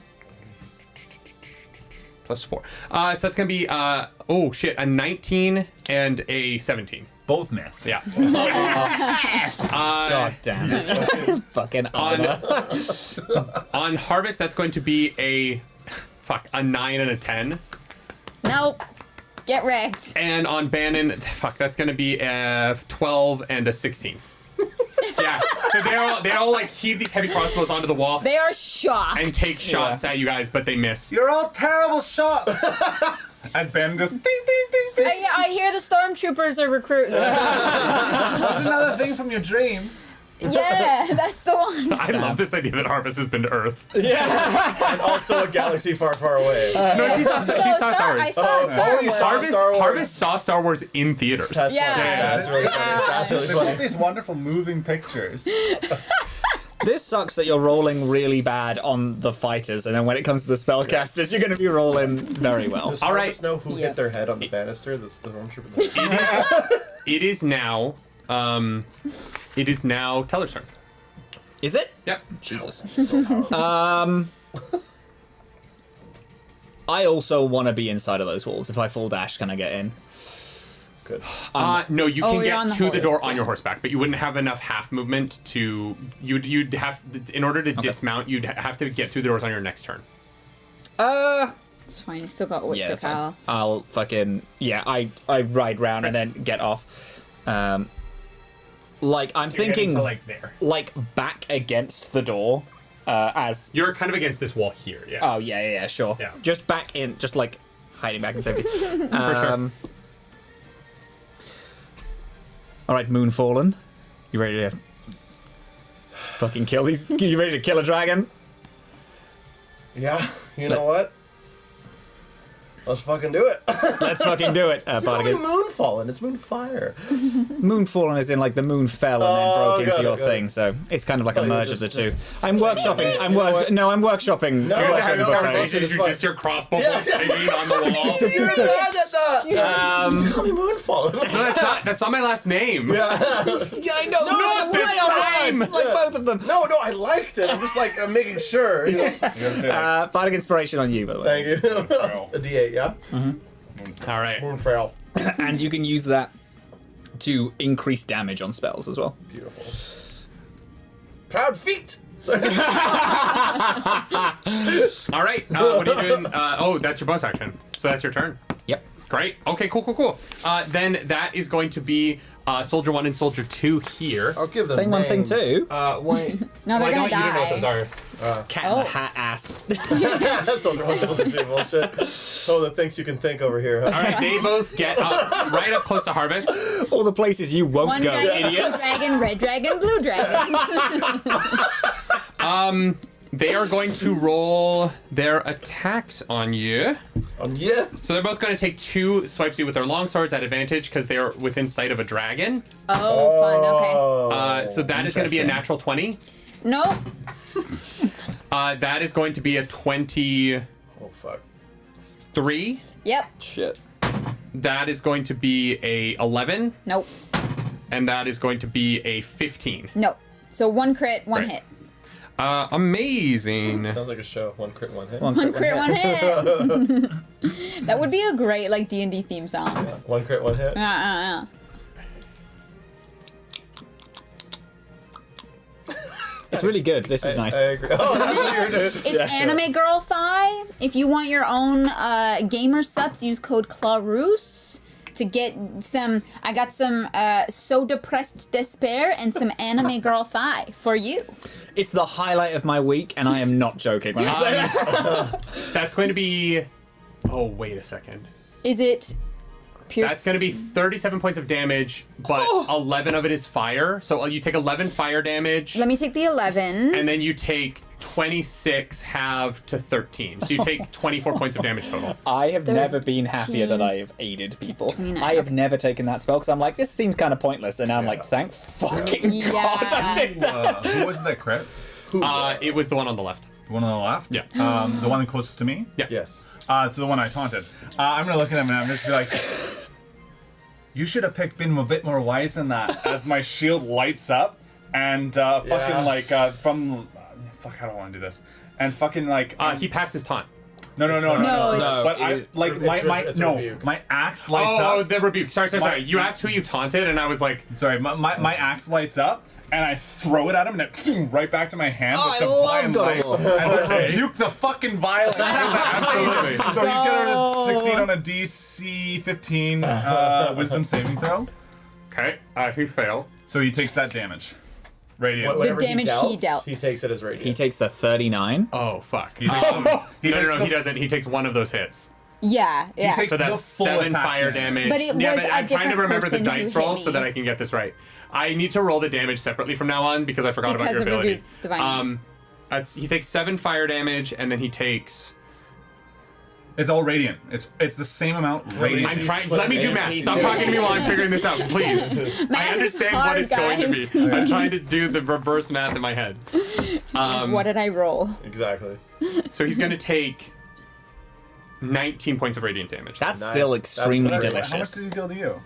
+4. So that's gonna be oh shit, a 19 and a 17. Both miss. Yeah. God damn it. Fucking armor. On Harvest, that's going to be a 9 and a 10. Nope. Get wrecked. And on Bannon, that's gonna be a 12 and a 16. Yeah. So they all like heave these heavy crossbows onto the wall They are shocked. and take shots at you guys, but they miss. You're all terrible shots. As Ben just ding ding ding ding. I hear the stormtroopers are recruiting. That's another thing from your dreams. Yeah, that's the one. I love this idea that Harvest has been to Earth. And also a galaxy far, far away. No, she saw Star Wars. I saw Star you Wars. saw Harvest, Star Wars. Harvest saw Star Wars in theaters. That's Yeah. funny. That's really funny. That's really They've got funny. these wonderful moving pictures. This sucks that you're rolling really bad on the fighters, and then when it comes to the spellcasters, you're going to be rolling very well. Does All right. Harvest know who Yeah. hit their head on the banister? That's the stormtrooper. It is now. It is now Teller's turn. Is it? Yep. Jesus. I also want to be inside of those walls. If I full dash, can I get in? Good. No, you Oh, can you're on get the to the door horse, on yeah. your horseback, but you wouldn't have enough half movement to. You'd have in order to dismount. You'd have to get through the doors on your next turn. It's fine. You still got wit Yeah, for that's fine. Cal. I'll fucking I ride round and then get off. Like I'm So you're getting thinking to, like there. like back against the door. As You're kind of against this wall here. Yeah. oh yeah, sure. Yeah. Just back in, just like hiding back in safety. For sure. All right, Moonfallen, you ready to fucking kill these? You ready to kill a dragon? Yeah, you know what? Let's fucking do it. Let's fucking do it, Call me Bardigan. Moonfallen. It's Moonfire. Moonfallen is in like the moon fell and then Oh, broke into got it, your got thing, so it's kind of like a Oh, you're merge of the just- two. I'm workshopping. I'm You know what? I'm workshopping. No, I'm You guys are I having know, this I was conversation. it's You fine. just hear crossbow Yeah. bolts hanging on the wall. You're mad at that. Call me Moonfallen. No, that's not my last name. Yeah. Yeah, I know. Not this time! It's like both of them. No, I liked it. I'm just like, I'm making sure. You know? You gotta say, like, Bardic inspiration on you, by the way. Thank you. A D8, yeah? All right. Moonfrail. And you can use that to increase damage on spells as well. Beautiful. Proud feet. Sorry. All right. What are you doing? That's your bonus action. So that's your turn. Yep. Great. Okay, cool. Then that is going to be Soldier 1 and Soldier 2 here. I'll give them Thing one, thing names. two. Wait. No, they're I gonna don't, you don't know what die. those are. Cat in the hat ass. Soldier 1, Soldier 2, bullshit. Oh, the things you can think over here. All right, they both get up, right up close to Harvest. All the places you won't One go, dragon, idiots. blue dragon, red dragon, blue dragon. They are going to roll their attacks on you. Yeah. So they're both going to take 2 swipes at you with their long swords at advantage because they are within sight of a dragon. Oh, fun. Okay. So that is going to be a interesting. natural 20. Nope. That is going to be a 23. Oh, fuck. Yep. Shit. That is going to be a 11. Nope. And that is going to be a 15. Nope. So 1 crit, 1 Right. hit. Amazing. Sounds like a show. 1 crit, 1 hit. 1 crit, 1 hit. That would be a great like D&D theme song. 1 crit, 1 hit. It's really good. This is nice. I agree. Oh, that's what you're doing. It's Anime Girl Fi. If you want your own gamer subs, use code CLARUS to get some. I got some So Depressed Despair and some Anime Girl Fi for you. It's the highlight of my week, and I am not joking when I say that. That's going to be. Oh, wait a second. Is it pierce? That's going to be 37 points of damage, but 11 of it is fire. So you take 11 fire damage, Let me take the 11. and then you take 26 halved to 13. So you take 24 points of damage total. I have never been happier that I have aided people. 29. I have never taken that spell because I'm like, this seems kind of pointless, and now I'm like, thank fucking Yeah. God I did that. who was that crit? It was the one on the left. The one on the left? Yeah. The one closest to me? Yes. So the one I taunted. I'm gonna look at him and I'm just be like, you should have been a bit more wise than that. As my shield lights up and fucking like from fuck, I don't want to do this. And fucking like He passed his taunt. no. No, But I like my it's a no rebuke. my axe lights Oh, up. the rebuke. Sorry. My- You asked who you taunted, and I was like, Sorry, my axe lights up. And I throw it at him, and it right back to my hand Oh, with I divine love light. God of And I Okay. rebuke the fucking violence. Absolutely. So he's gonna succeed on a DC 15 Wisdom saving throw. okay, he failed. So he takes that damage. Radiant. Whatever damage he dealt. he takes it as He radiant. takes the 39. Oh, fuck. He takes, No, he doesn't. He takes one of those hits. Yeah. takes So the that's full 7 attack fire damage. damage. But it was but a I'm trying to different remember the person who dice hit rolls so me. that I can get this right. I need to roll the damage separately from now on because I forgot about Because your of ability. rebuke divine. He takes 7 fire damage, and then he takes. It's all radiant. It's the same amount radiant. I'm trying. Let me do math. Stop talking to me while I'm figuring this out, please. I Math is understand hard, what it's going to guys. be. I'm trying to do the reverse math in my head. What did I roll? Exactly. So he's going to take 19 points of radiant damage. That's Nice. still That's extremely what I- How much delicious. did he deal to you?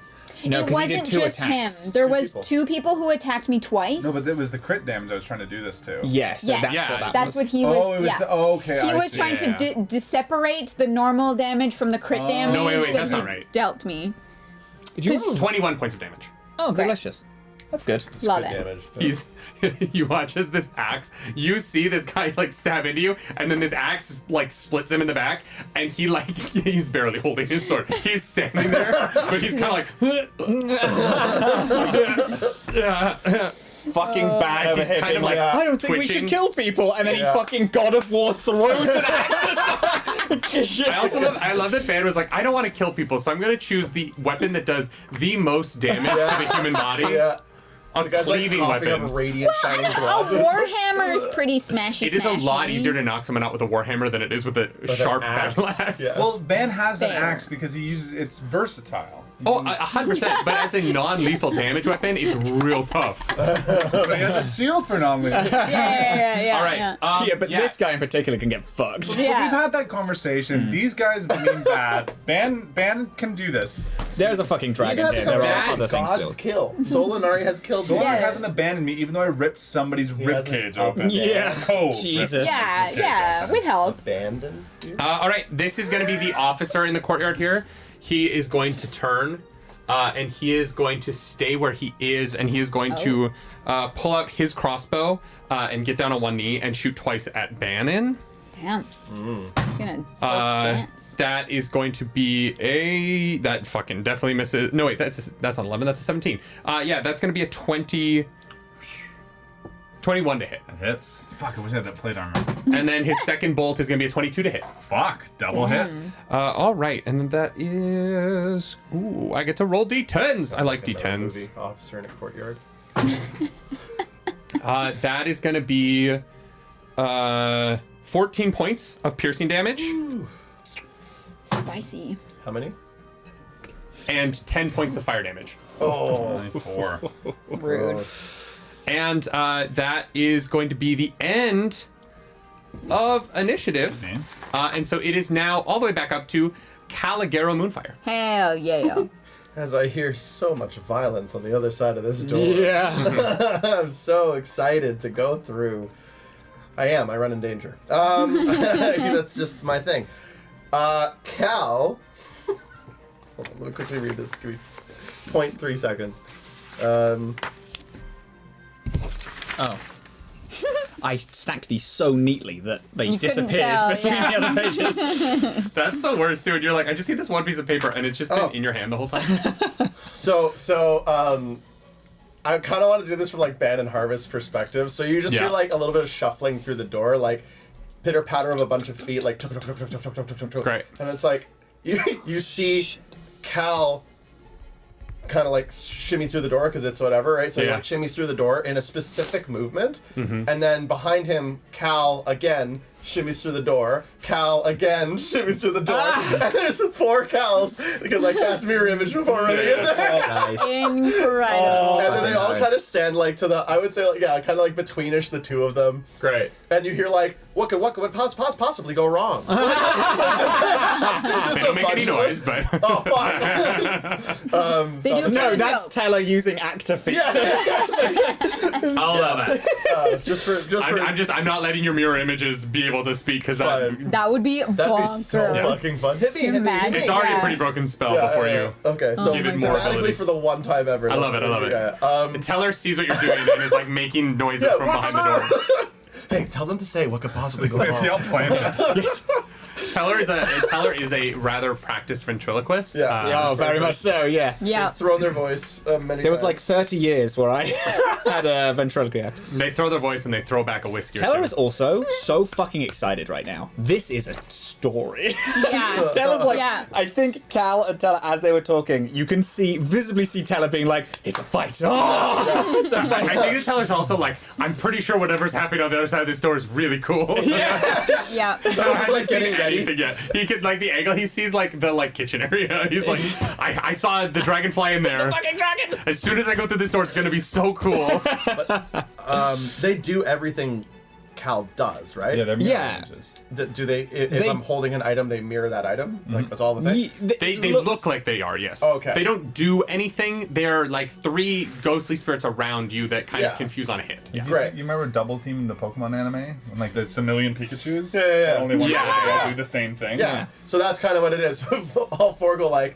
No, It because he wasn't did 2 just attacks. him. There was people. 2 people who attacked me twice. No, but it was the crit damage I was trying to do this to. Yeah, so Yes, that's Yeah, what that that's was. what he was. Oh, it was yeah. okay. He I was see. trying Yeah. to separate the normal damage from the crit damage. No, wait, that that's he not right. Dealt me. Did you? 21 points of damage. Oh, delicious. That's good. Love Good it. damage. He's you watch as this axe, you see this guy like stab into you, and then this axe like splits him in the back, and he like he's barely holding his sword. He's standing there, but he's kind of like fucking bad over he's here. kind Being of like, like I don't think we twitching. should kill people, and then Yeah. he fucking God of War throws an axe. I love that Ban was like, I don't want to kill people, so I'm going to choose the weapon that does the most damage to the human body. Yeah. A The guy's like cleaving coughing weapon. up radiant shining A blood. warhammer is pretty smashy. It is a lot easier to knock someone out with a warhammer than it is with a sharp axe. battle axe. Yeah. Well, Van has an Fair. axe because he uses it's versatile. Oh, 100%. But as a non-lethal damage weapon, it's real tough. But he has a shield for non-lethal. Yeah. All right. Yeah, but this guy in particular can get fucked. Yeah. We've had that conversation. These guys mean bad. Ban can do this. There's a fucking dragon You've here. had There the are bad other things God's still. kill. Solanari has killed me. Solar Yeah. hasn't abandoned me, even though I ripped somebody's hasn't ribcage open. Yeah. Oh, Jesus. Yeah, with help. Abandoned you? All right. This is going to be the officer in the courtyard here. He is going to turn, and he is going to stay where he is, and he is going to pull out his crossbow and get down on one knee and shoot twice at Bannon. Damn. Gonna full stance. That is going to be that fucking definitely misses. No wait, that's on 11. That's a 17. Yeah, that's going to be a 21 to hit. It hits. Fuck, I wish I had that plate armor. And then his second bolt is going to be a 22 to hit. Fuck, double hit. All right, and then that is I get to roll d10s. I like Another d10s. movie, Officer in a courtyard. That is going to be 14 points of piercing damage Spicy. How many? and 10 points of fire damage. Oh. Only 4. Rude. And that is going to be the end of initiative. Okay. And so it is now all the way back up to Caligero Moonfire. Hell yeah. As I hear so much violence on the other side of this door. Yeah. I'm so excited to go through. I run in danger. That's just my thing. Cal. Hold on, let me quickly read this. Give me 0.3 seconds. Oh. I stacked these so neatly that they You couldn't disappeared tell, between yeah. the other pages. That's the worst, dude. You're like, I just see this one piece of paper and it's just been Oh. in your hand the whole time. I kind of want to do this from like Ban and Harvest perspective. So you just Yeah. hear like a little bit of shuffling through the door, like pitter patter of a bunch of feet, like tuk, tuk, tuk, tuk, tuk, tuk, tuk, tuk, tuk. Great. And it's like you see Cal kind of like shimmy through the door because it's whatever, right? So he Yeah. like shimmies through the door in a specific movement, and then behind him, Cal again shimmies through the door. Cal again shimmies through the door, and there's 4 Cals because I cast mirror image before running in there. Nice. Incredible. And then they all nice. kind of stand like to the, I would say, like, yeah, kind of like betweenish the two of them. Great. And you hear like, what could possibly go wrong? They don't make any noise, but Oh fuck! They do No, for the that's joke. Teller using actor feet. Yeah, I'll allow that. I'm I'm not letting your mirror images be able to speak because Fine. That would be That'd be so bonkers. fucking fun. Hit me, hit me. Imagine. it's already Yeah. a pretty broken spell Yeah, before yeah, you. yeah. Okay, so Give it more thematically abilities. for the one time ever. I love it. Yeah. Teller sees what you're doing and is like making noises Yeah, from what- behind the door. Hey, tell them to say what could possibly go They all wrong. plan it. Teller is a rather practiced ventriloquist. Yeah. Oh, very much so, yeah. Yeah. They've thrown their voice many There was times. like 30 years where I had a ventriloquy act. They throw their voice and they throw back a whiskey. Teller or is two. also so fucking excited right now. This is a story. Yeah. Teller's like, Yeah. I think Cal and Teller, as they were talking, you can visibly see Teller being like, it's a fight. Oh, it's a I fight. think the Teller's also like, I'm pretty sure whatever's happening on the other side of this door is really cool. Yeah. Teller hasn't like seen getting ready. anything yet. He could like the angle he sees like the kitchen area. He's like, I saw the dragonfly in there. Fucking dragon. As soon as I go through this door, it's gonna be so cool. They do everything Cal does, right? Yeah, they're mirror Yeah. images. Do they? If They- I'm holding an item, they mirror that item. Like that's all the thing. They looks- look like they are, yes. Okay. They don't do anything. They're like 3 ghostly spirits around you that kind Yeah. of confuse on a hit. Yeah. Great. You remember Double Team, the Pokemon anime? When, like, there's a million Pikachus? Yeah. Only one Yeah. they all do the same thing. Yeah. So that's kind of what it is. All 4 go like.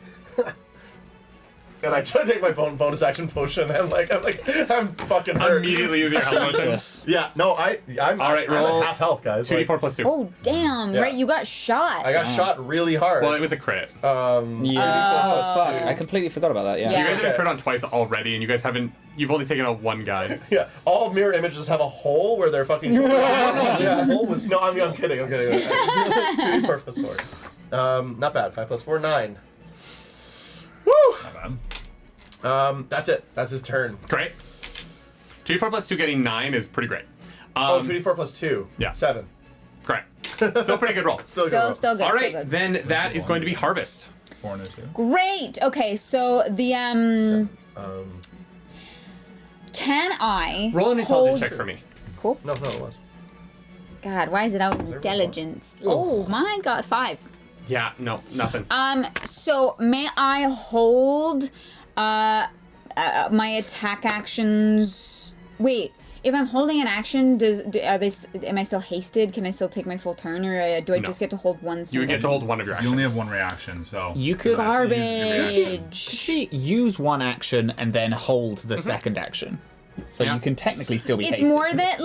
And I try to take my bonus action potion, and I'm fucking hurt. Immediately using your health potion. Jesus. Yeah, no, I'm All right, I'm roll at half health, guys. 2d4 plus 2. Oh damn! Yeah. Right, you got shot. I got shot really hard. Well, it was a crit. Yeah. 2d4 plus Fuck, 2. I completely forgot about that. Yeah. You guys have been Okay. crit on twice already, and you guys haven't. You've only taken out one guy. Yeah, all mirror images have a hole where they're fucking. Yeah, hole was. No, I'm kidding. 2d4 plus 4. Not bad. 5 plus 4, 9. Woo! Not bad. That's it. That's his turn. Great. 2d4 plus 2 getting 9 is pretty great. 2d4 plus 2. Yeah. 7. Great. Still pretty good roll. Still Still good. good. All Still right, good. then that is going to be Harvest. 4 and a 2. Great. Okay, so the can I Roll an intelligence hold... check for me. Cool. No, it was. God, why is it always intelligence? Oh my God, 5. Yeah, no, nothing. So may I hold my attack actions? Wait, if I'm holding an action, am I still hasted? Can I still take my full turn, or do I No. just get to hold one? You would get to hold one of your You actions. only have one reaction, so. You could Garbage. actually use one action and then hold the second action. So Yeah. you can technically still be It's hasted. more that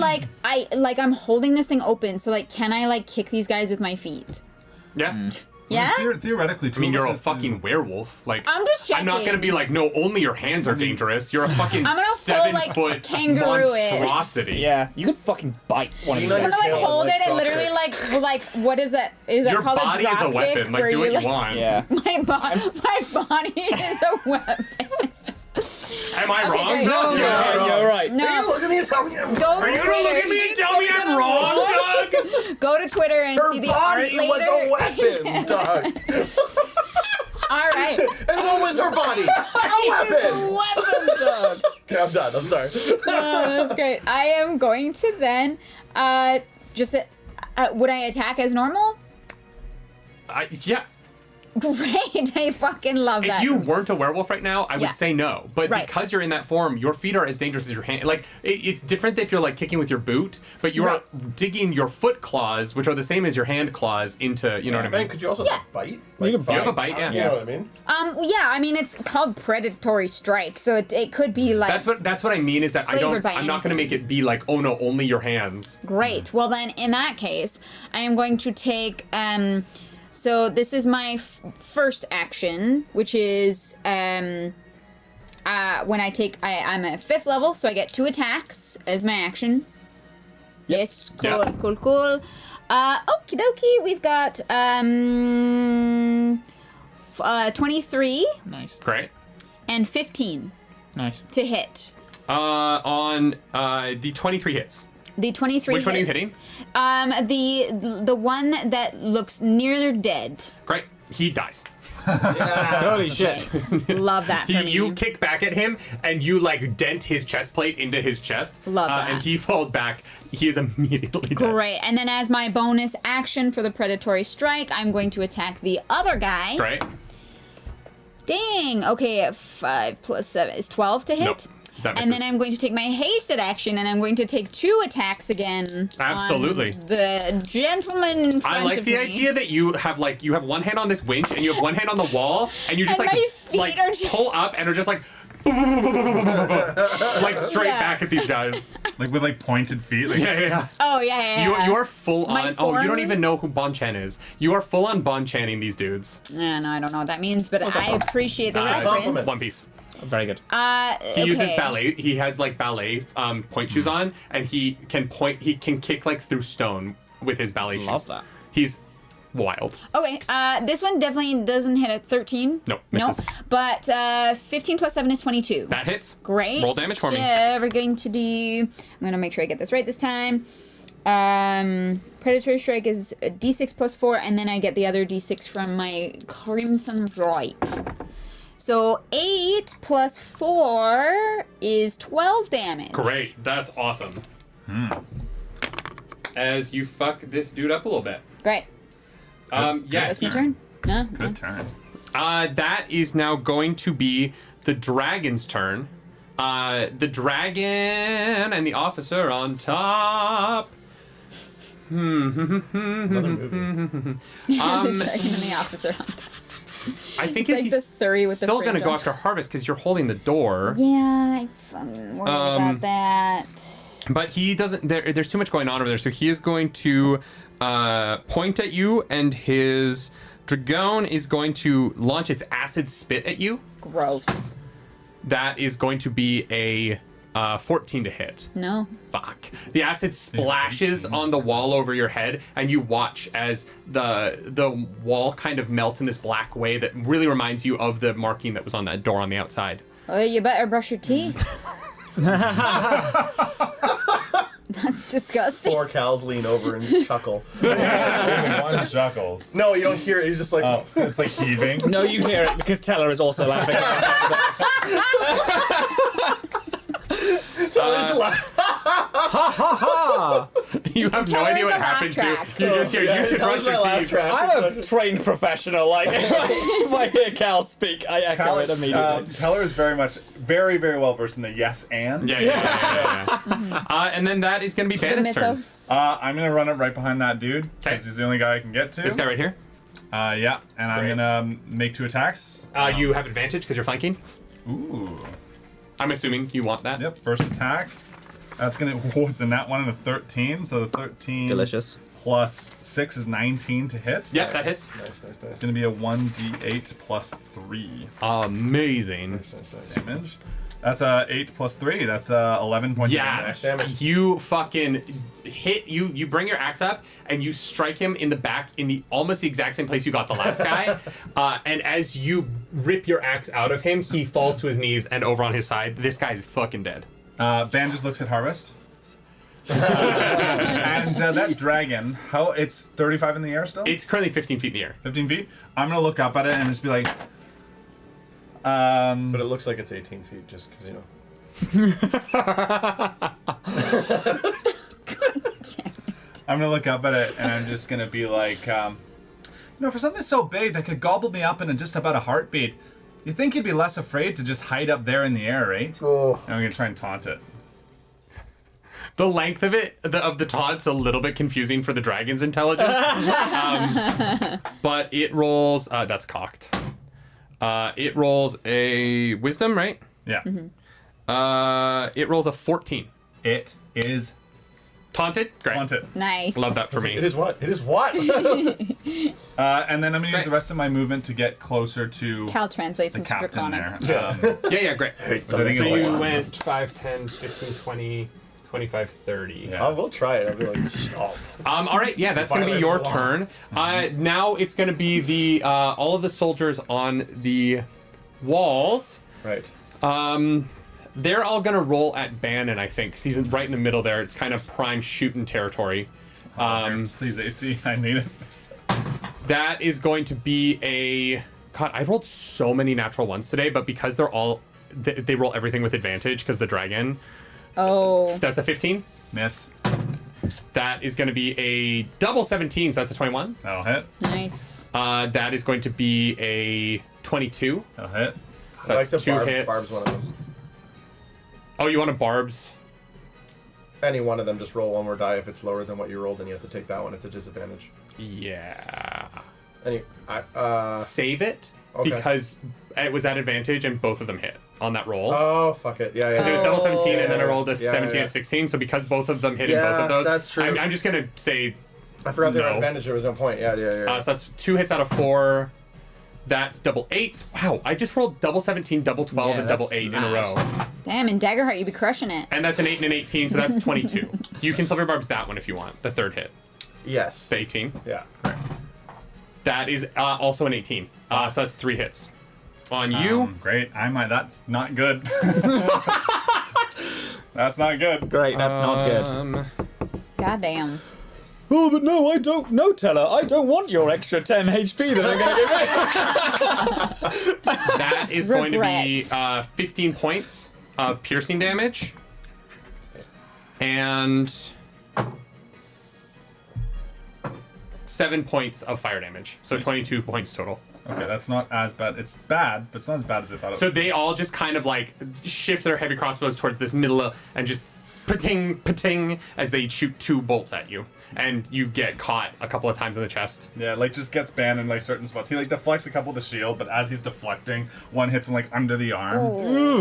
I'm holding this thing open, so can I kick these guys with my feet? Yeah. Yeah. Theoretically, I mean, you're a fucking werewolf. Like, I'm just I'm not gonna checking. be like, no, only your hands are dangerous. You're a fucking I'm gonna full, 7-foot kangaroo it. monstrosity. Yeah, you could fucking bite one of these Lean on guys. your I tail hold and, it and drop literally it. like what is that? Is that Your called body a is a drop weapon. kick, Like, where do what you like- want. Yeah. My body is a weapon. Am I wrong? great. No. Yeah, you're right. No. Look at me and tell me I'm Go Are to you gonna look at me and tell me I'm wrong, Doug? Go to Twitter and Her see the art body later. was a weapon, Doug. All right. And what was her body? A weapon. Weapon, Doug. Okay, I'm done. I'm sorry. Oh, that's great. I am going to then just would I attack as normal? Yeah. Great. I fucking love that. If you weren't a werewolf right now, I Yeah. would say no. But Right. because you're in that form, your feet are as dangerous as your hand. Like, it's different if you're like kicking with your boot, but you are digging your foot claws, which are the same as your hand claws, into, you know what I Man, mean? could you also Yeah. bite? You can have a bite, yeah. You know what I mean? yeah, I mean it's called predatory strike, so it could be like That's what I mean, is that Flavored by I'm not going to make it be like, oh no, only your hands. great. Well then, in that case, I am going to take so this is my first action, which is when I take I'm at 5th level, so I get 2 attacks as my action. Yes, cool, Yeah. cool. Okie dokie, we've got 23 Nice. Great. and 15 Nice. to hit. On the 23 hits. The 23 Which one are you hits. hitting? The one that looks near dead. Great. He dies. Holy shit. Love that for me. You kick back at him, and you like dent his chest plate into his chest. Love that. And he falls back. He is immediately dead. Great. And then as my bonus action for the predatory strike, I'm going to attack the other guy. Great. Dang. Okay, 5 plus 7 is 12 to hit. Nope. That And then misses. I'm going to take my hasted action, and I'm going to take 2 attacks again. Absolutely. On the gentleman in front I like of the me. idea that you have one hand on this winch and you have one hand on the wall, and you just And my feet are just- pull up and are just like like straight Yeah. back at these guys. Like with like pointed feet. Like, Yeah. Oh, yeah. You are full My on. Oh, you don't form? even know who Bon-Chan is. You are full on Bon-Channing these dudes. No, I don't know what that means, but I appreciate the Uh, reference. compliment. One Piece. Very good. He uses okay. ballet. He has like ballet point shoes on, and he can kick like through stone with his ballet shoes. Love that. He's wild. Okay, this one definitely doesn't hit at 13. Nope, misses. Nope. But 15 plus 7 is 22. That hits. Great. Roll damage for me. Yeah, we're going to do... I'm going to make sure I get this right this time. Predatory Strike is a D6 plus 4, and then I get the other D6 from my Crimson Right. So 8 plus 4 is 12 damage. Great. That's awesome. As you fuck this dude up a little bit. Great. Yeah. That's my turn. No? Good turn. That is now going to be the dragon's turn. The dragon and the officer on top. Another movie. The dragon and the officer on top. I think It's like the he's Surrey with the still going to fringe go on. after Harvest because you're holding the door. Yeah, I fucking worried about that. But he doesn't. There's too much going on over there, so he is going to point at you, and his Dragon is going to launch its acid spit at you. Gross. That is going to be a 14 to hit. No. Fuck. The acid splashes on the wall over your head, and you watch as the wall kind of melts in this black way that really reminds you of the marking that was on that door on the outside. Oh, you better brush your teeth. That's disgusting. 4 cows lean over and chuckle. One chuckles. No, you don't hear it. He's just like, Oh, it's like heaving. No, you hear it because Teller is also laughing. so there's a laugh. You have no Teller idea is what a laugh happened to track. you. You just hear, you should brush your teeth. I'm a trained professional. Like, if I hear Cal speak, I echo it immediately. Keller is very very well versed in the yes and. Yeah. And then that is going to be The Bandit's turn. mythos. I'm gonna run up right behind that dude Okay. because he's the only guy I can get to. This guy right here. Yeah, and I'm Great. gonna make 2 attacks. You have advantage because you're flanking. Ooh. I'm assuming you want that. Yep. First attack. That's gonna. Whoa, it's a nat 1 and a 13. So the 13 Delicious. plus 6 is 19 to hit. Yep, that hits. Nice. It's gonna be a 1d8 plus 3 Amazing. damage. That's 8 plus 3. That's 11 points of Yeah, damage. you fucking hit. You bring your axe up and you strike him in the back in the almost the exact same place you got the last guy. And as you rip your axe out of him, he falls to his knees and over on his side. This guy's fucking dead. Ban just looks at Harvest. And that dragon, how it's 35 in the air still? It's currently 15 feet in the air. 15 feet. I'm gonna look up at it and just be like, But it looks like it's 18 feet just because, you know. I'm gonna look up at it and I'm just gonna be like, you know, for something so big that could gobble me up in just about a heartbeat, you think you'd be less afraid to just hide up there in the air, right? Oh. And I'm gonna try and taunt it. The length of it, of the taunt's a little bit confusing for the dragon's intelligence. But it rolls, that's cocked. It rolls a wisdom, right? Yeah. It rolls a 14. It is Taunted? Great. taunted. Nice. Love that for me. It is what? It is what? And then I'm gonna use Great. the rest of my movement to get closer to Cal translates the into captain Draconic. there. Yeah, great. Which I think So is you like, went 5, 10, 15, 20, 25, 30. Yeah. I will try it. I'll be like, stop. All right, yeah, that's going to be your turn. Now it's going to be the all of the soldiers on the walls. Right. They're all going to roll at Bannon, I think, because he's right in the middle there. It's kind of prime shooting territory. Please, AC, I need it. That is going to be a... God, I've rolled so many natural ones today, but because they're all... They roll everything with advantage because the dragon. Oh. That's a 15. Miss. That is going to be a double 17, so that's a 21. That'll hit. Nice. That is going to be a 22. That'll hit. So I like that's the 2 barb, hits. Barb's one of them. Oh, you want a Barb's? Any one of them, just roll one more die. If it's lower than what you rolled, then you have to take that one. It's a disadvantage. Yeah. Save Save it Okay. because it was at advantage and both of them hit on that roll. Oh, fuck it. Yeah, Because yeah. it was double 17 and then I yeah, rolled a yeah, 17 yeah. and 16. So because both of them hit in Yeah, both of those, that's true. I'm just going to say, I forgot they were No. advantage. There was no point. Yeah. so that's 2 hits out of 4. That's double 8s. Wow, I just rolled double 17, double 12, Yeah, and double that's 8 in a mad. row. Damn, in Daggerheart, you be crushing it. And that's an 8 and an 18, so that's 22. You can Silver Barbs that one if you want, the third hit. Yes. The 18. Yeah. That is also an 18. So that's 3 hits. On you, Great. That's not good. That's not good. Great, that's not good. Goddamn. Oh, but no, I don't know, Teller. I don't want your extra 10 HP that I'm going to give me. that is going to be Regret. 15 points of piercing damage. And 7 points of fire damage. So 22 points total. Okay, that's not as bad. It's bad, but it's not as bad as I thought it So would. they all just kind of like shift their heavy crossbows towards this middle and just pating, pating, as they shoot 2 bolts at you, and you get caught a couple of times in the chest. Yeah, like just gets banned in like certain spots. He like deflects a couple of the shield, but as he's deflecting, one hits him like under the arm,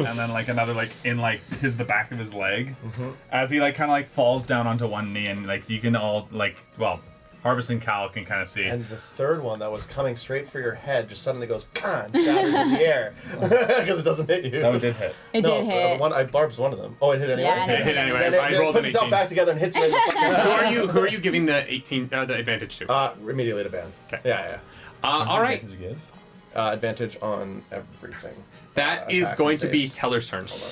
and then like another like in like the back of his leg. As he like kind of like falls down onto one knee, and like you can all like Harvesting Cal can kind of see. And the third one that was coming straight for your head just suddenly goes, down into the air. Because it doesn't hit you. That one did hit. It did hit. Barb's one of them. Oh, it hit anyway? Yeah, It hit anyway. Then I it rolled an puts itself 18. back together and hits me in the fucking Who are you giving the 18 the advantage to? immediately to ban. Okay. Yeah. All right. Did you give? Advantage on everything. That is attack going and to be saves. Teller's turn. Hold on.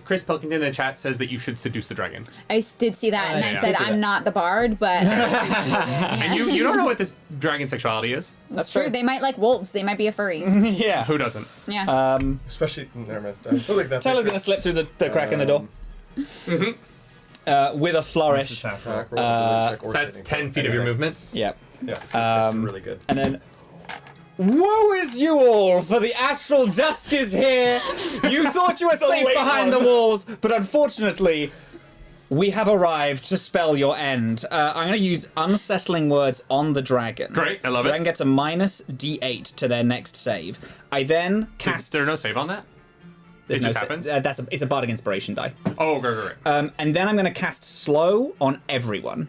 Chris Pilkington in the chat says that you should seduce the dragon. I did see that, and I yeah. said Did I'm that. not the bard, but And you don't know what this dragon sexuality is. that's true. They might like wolves. They might be a furry. Yeah. Who doesn't? Yeah. Especially, never mind. I feel like that Taylor's picture. gonna slip through the crack in the door. With a flourish. Attack roll. Attack roll, ability check, or That's saving 10 throw. feet of your Anything. movement. Yep. Yeah, that's really good. And then, woe is you all, for the Astral Dusk is here. You thought you were safe late behind one. the walls, but unfortunately, we have arrived to spell your end. I'm going to use unsettling words on the dragon. Great, I love the it. dragon gets a minus D8 to their next save. I then Is cast. there no save on that? There's It just no happens? it's a bardic inspiration die. Oh, great. And then I'm going to cast slow on everyone.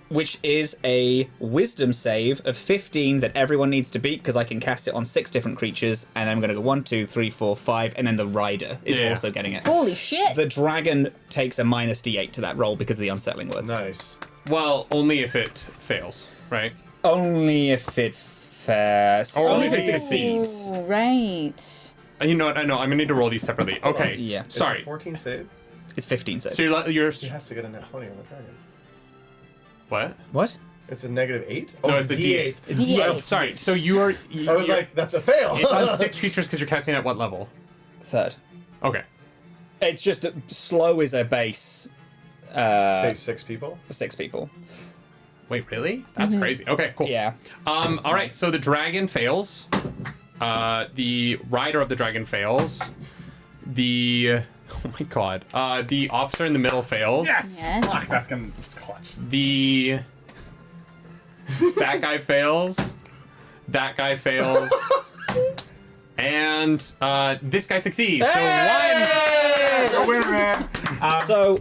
Which is a wisdom save of 15 that everyone needs to beat because I can cast it on 6 different creatures. And I'm going to go 1, 2, 3, 4, 5, and then the rider is Yeah. also getting it. Holy shit. The dragon takes a minus D8 to that roll because of the unsettling words. Nice. Well, only if it fails, right? Only if it fails. Or only if it succeeds. Oh, right. You know what? I know. I'm gonna need to roll these separately. Okay. Yeah. It's Sorry. a 14 save. It's 15 saves. So you're He has to get a net 20 on the dragon. what? What? It's a -8? No, it's a D8. D8. Oh, sorry. So you are. I was like, that's a fail. it's on 6 creatures because you're casting at what level? Third. Okay. It's just slow is a base. Hey, 6 people? For 6 people. Wait, really? That's crazy. Okay, cool. Yeah. All right. So the dragon fails. The rider of the dragon fails. Oh my god. The officer in the middle fails. Yes! Yes. Fuck, that's clutch. That guy fails. That guy fails. And this guy succeeds. So Winner, man. So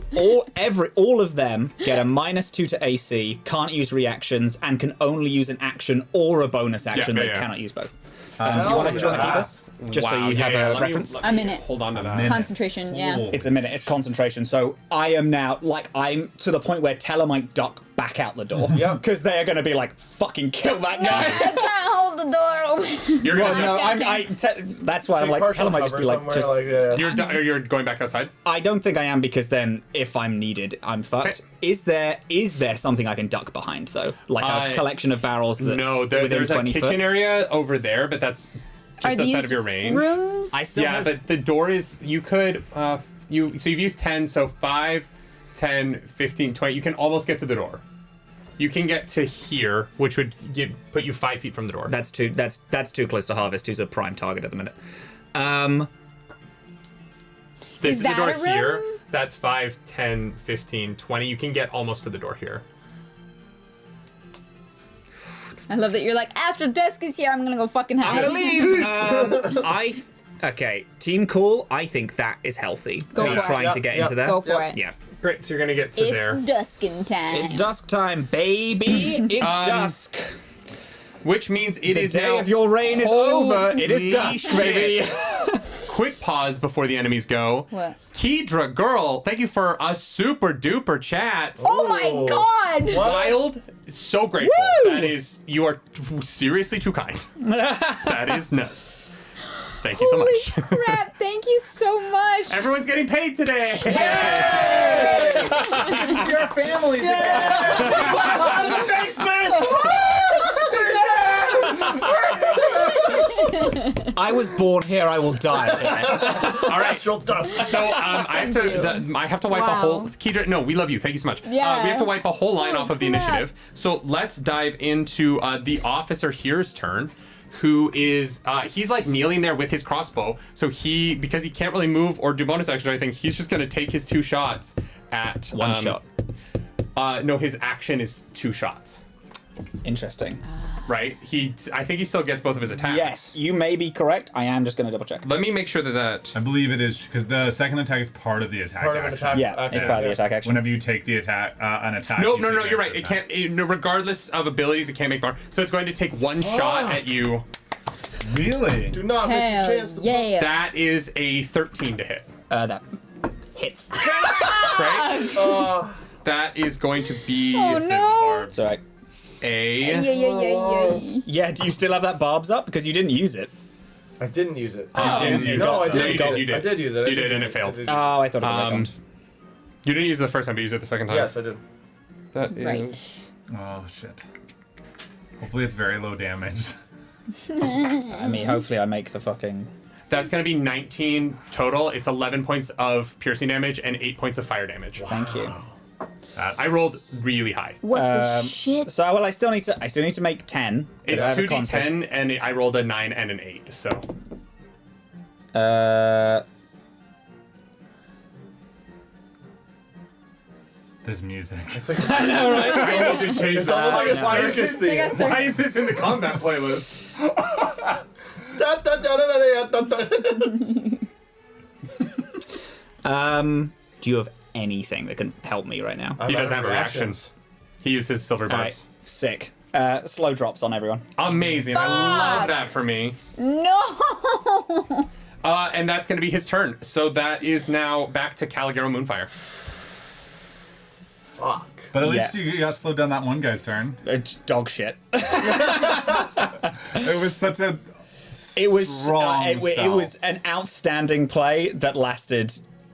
all of them get a -2 to AC, can't use reactions, and can only use an action or a bonus action. Yeah, They yeah. cannot use both. Do you want to keep this? Just so you have a reference. A minute. Hold on to that. minute. Concentration, yeah. Ooh. It's a minute. It's concentration. So I am now I'm to the point where Teller might duck back out the door. Yeah. Because they are going to be like, fucking kill that I guy. can't hold the door open. You're Well, gonna no, that's why I'm Take like, partial Teller might just cover be like, somewhere, just, like, yeah. you're going back outside. I don't think I am because then if I'm needed, I'm fucked. Okay. Is there something I can duck behind though? Like a collection of barrels that No, within there's a 20 kitchen foot? area over there, but that's just outside of your range. Rooms? I still Yeah, have, but the door is. You could. You've used 10, so 5, 10, 15, 20. You can almost get to the door. You can get to here, which would put you 5 feet from the door. that's too close to Harvest, who's a prime target at the minute. This Is is the that door a room? here. That's 5, 10, 15, 20. You can get almost to the door here. I love that you're like, Astral Dusk is here, I'm gonna go fucking have it. Okay, Team Cool, I think that is healthy. Go Are you for it. trying Yeah, to get yeah, into there? Go for Yeah. it. Yeah. Great. So you're gonna get to It's there, dusking time. It's dusk time, baby. It's dusk. which means it The is day now. of your reign is over. It is Holy dusk, shit. baby. Quick pause before the enemies go. What? Kedra, girl, thank you for a super duper chat. Oh my god! Wild, so grateful. Woo! That is, you are seriously too kind. That is nuts. Thank you so Holy much. crap, thank you so much! Everyone's getting paid today. It's your family I was born here, I will die here. All right. Astral Dusk. So I have to wipe a Wow. whole. Kedra, no, we love you. Thank you so much. Yeah. We have to wipe a whole line Oh, off of the crap. initiative. So let's dive into the officer here's turn. who is he's like kneeling there with his crossbow. So because he can't really move or do bonus action or anything, he's just gonna take his 2 shots at One shot. No, his action is 2 shots. Interesting. Right? I think he still gets both of his attacks. Yes, you may be correct. I am just going to double check. Let me make sure that. I believe it is because the second attack is part of the attack. Part of an action. attack. Yeah, it's part of the attack action. Whenever you take the attack, an attack. No, you no, take no, the you're right. extra It attack. can't, regardless of abilities, it can't make more. So it's going to take 1 shot at you. Really? Do not miss your Hell chance to yeah. That is a 13 to hit. That hits. Right? That is going to be Oh, no. It's alright. a. Yeah, do you still have that barbs up? Because you didn't use it. I didn't use it. didn't use No, it. I No, did. you did, you did. I did use it. You did, and it failed. Oh, I thought it was You didn't use it the first time, but you used it the second time. Yes, I did. That is. Right. Oh shit. Hopefully it's very low damage. I mean, hopefully I make the fucking... That's going to be 19 total. It's 11 points of piercing damage and 8 points of fire damage. Thank you. I rolled really high. What the shit? So, well, I still need to make 10. It's I have a concept. 2d10, and I rolled a 9 and an 8, so. There's music. It's like I know, right? I almost did change it's almost like a that. circus theme. Why is this in the combat playlist? Da, da, da, da, da, da, da. Do you have anything that can help me right now? He I'm doesn't out have of a reaction. reactions. He used his silver Alright, barbs. sick. Slow drops on everyone. Amazing. I love that for me. No. And that's going to be his turn. So that is now back to Caligaro Moonfire. Fuck. But at least Yeah. you got slowed down that one guy's turn. It's dog shit. It was such a It was strong it spell. was an outstanding play that lasted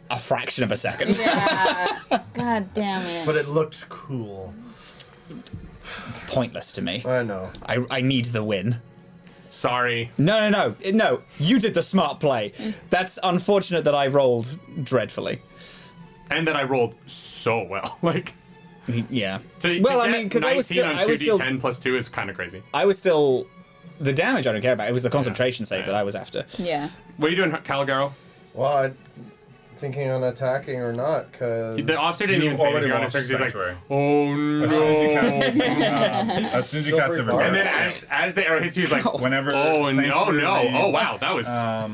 a fraction of a second. Yeah. God damn it. But it looked cool. Pointless to me. I know. I need the win. Sorry. No. You did the smart play. That's unfortunate that I rolled dreadfully. And then I rolled so well. Like, Yeah. to Well, get I mean, because 19 I was still, on I was 2d10 still, plus 2 is kind of crazy. the damage I don't care about. It was the concentration save Yeah. that I was after. Yeah. What are you doing, Caligaro? Well, I'm thinking on attacking or not, because... The officer didn't You even say already anything on his lost turn. He's like, Sanctuary. oh As no. soon as you cast Silver Silver And Guard. then as the arrow hits you, he's like, Whenever oh no, Sanctuary no. reads, Oh wow, that was. I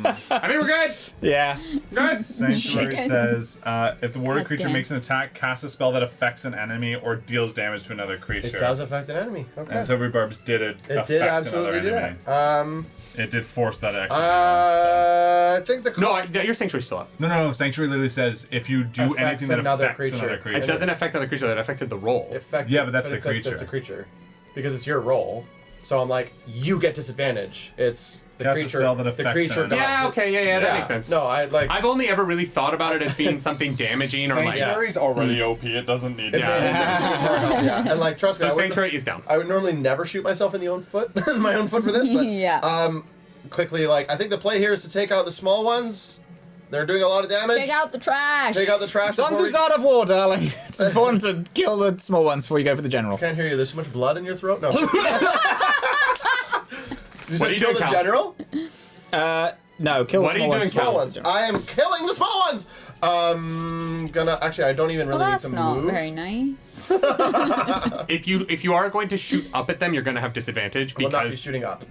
think we're good. Yeah. Good. Sanctuary Shit. says, if the warrior God creature damn. makes an attack, cast a spell that affects an enemy or deals damage to another creature. It does affect an enemy. Okay. And Silver Barbs did it affect did another absolutely do enemy. that. It did force that action. I think the... No, your sanctuary's still up. No. Sanctuary literally says if you do Affects anything that another affects creature. another creature. It doesn't affect other creature. That affected the roll. Yeah, but that's the it says creature. It's a creature. Because it's your roll. So I'm like, you get disadvantage. It's the Cast a creature. spell that the affects creature. an not- Yeah. Okay. Yeah. That makes sense. No, I like... I've only ever really thought about it as being something damaging or like. Sanctuary's already OP. It doesn't need yeah. And like, trust me, So I would, sanctuary is down. I would normally never shoot myself in the own foot, my own foot for this, but Yeah. quickly, like, I think the play here is to take out the small ones. They're doing a lot of damage. Take out the trash. Take out the trash. Sun before is out of war, darling. It's important to kill the small ones before you go for the general. Can't hear you. There's so much blood in your throat. No. You What said are you kill doing, the Cal? general? No, kill What the are you small doing, ones. Cal? Small ones. I am killing the small ones. Gonna actually. I don't even Well, really need that's to not move. very nice. If you are going to shoot up at them, you're going to have disadvantage Will not be because shooting up.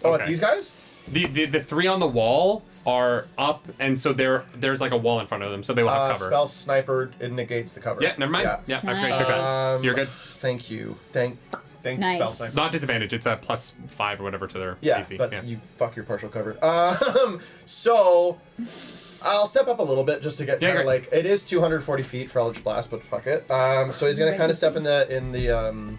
Oh, Okay. at these guys? the 3 on the wall are up, and so there's like a wall in front of them, so they will have cover. Spell sniper. It negates the cover. Yeah, never mind. Yeah, I forgot you took that. Nice. You're good. Thank you. Thank Nice. spell sniper. Not disadvantage. It's a +5 or whatever to their Yeah, AC. but Yeah. you fuck your partial cover. So I'll step up a little bit just to get Yeah, kind of great. like it is 240 feet for Eldritch Blast, but fuck it. So he's gonna kind of step in the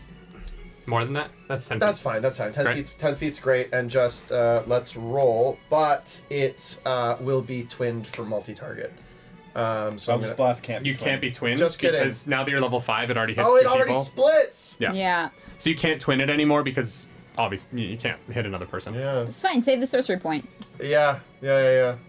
More than that? That's 10 That's feet. fine. That's fine. 10 Right. feet's 10 feet's great, and just let's roll. But it will be twinned for multi-target. So I'm Eldritch gonna, Blast can't. You can't be twinned Just kidding. because now that you're level 5, it already hits oh, 2 it already people. splits. Yeah. Yeah. So you can't twin it anymore because obviously you can't hit another person. Yeah. It's fine. Save the sorcery point. Yeah.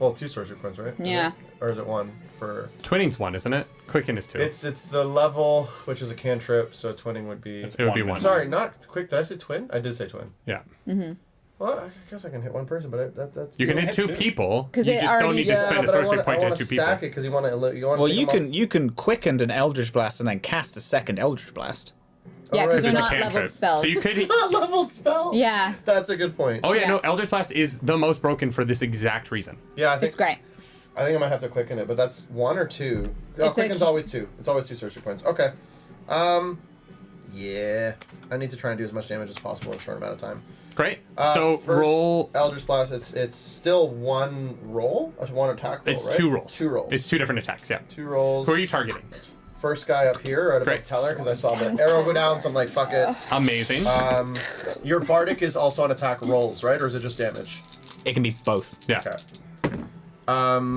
Well, 2 sorcery points, right? Yeah. Or is it 1 for? Twinning's 1, isn't it? Quicken is 2. It's the level, which is a cantrip, so twinning would be. It would be 1. Sorry, not quick. Did I say twin? I did say twin. Yeah. Well, I guess I can hit one person, but that's You can hit two two. people. 'Cause You it just don't already- need to Yeah, spend a but I sorcery want point to hit to two people. stack it because you want to. Well, you can quicken an Eldritch Blast and then cast a second Eldritch Blast. Yeah, because Alright. they're It's a not cantrip. leveled spells. So you could. It's not leveled spells. Yeah. That's a good point. Oh yeah, Yeah. no. Eldritch Blast is the most broken for this exact reason. Yeah, I think It's great. I think I might have to quicken it, but that's 1 or 2. Oh, It's quicken's a- always 2. It's always 2 sorcery points. Okay. Yeah. I need to try and do as much damage as possible in a short amount of time. Great. So First, roll. Eldritch Blast. It's still one roll, one attack roll. It's right? 2 rolls. 2 rolls. It's 2 different attacks. Yeah. 2 rolls. Who are you targeting? First guy up here, right above Great. Teller, because I saw the arrow go down, so I'm like, fuck it. Amazing. Your Bardic is also on attack rolls, right? Or is it just damage? It can be both. yeah. Okay.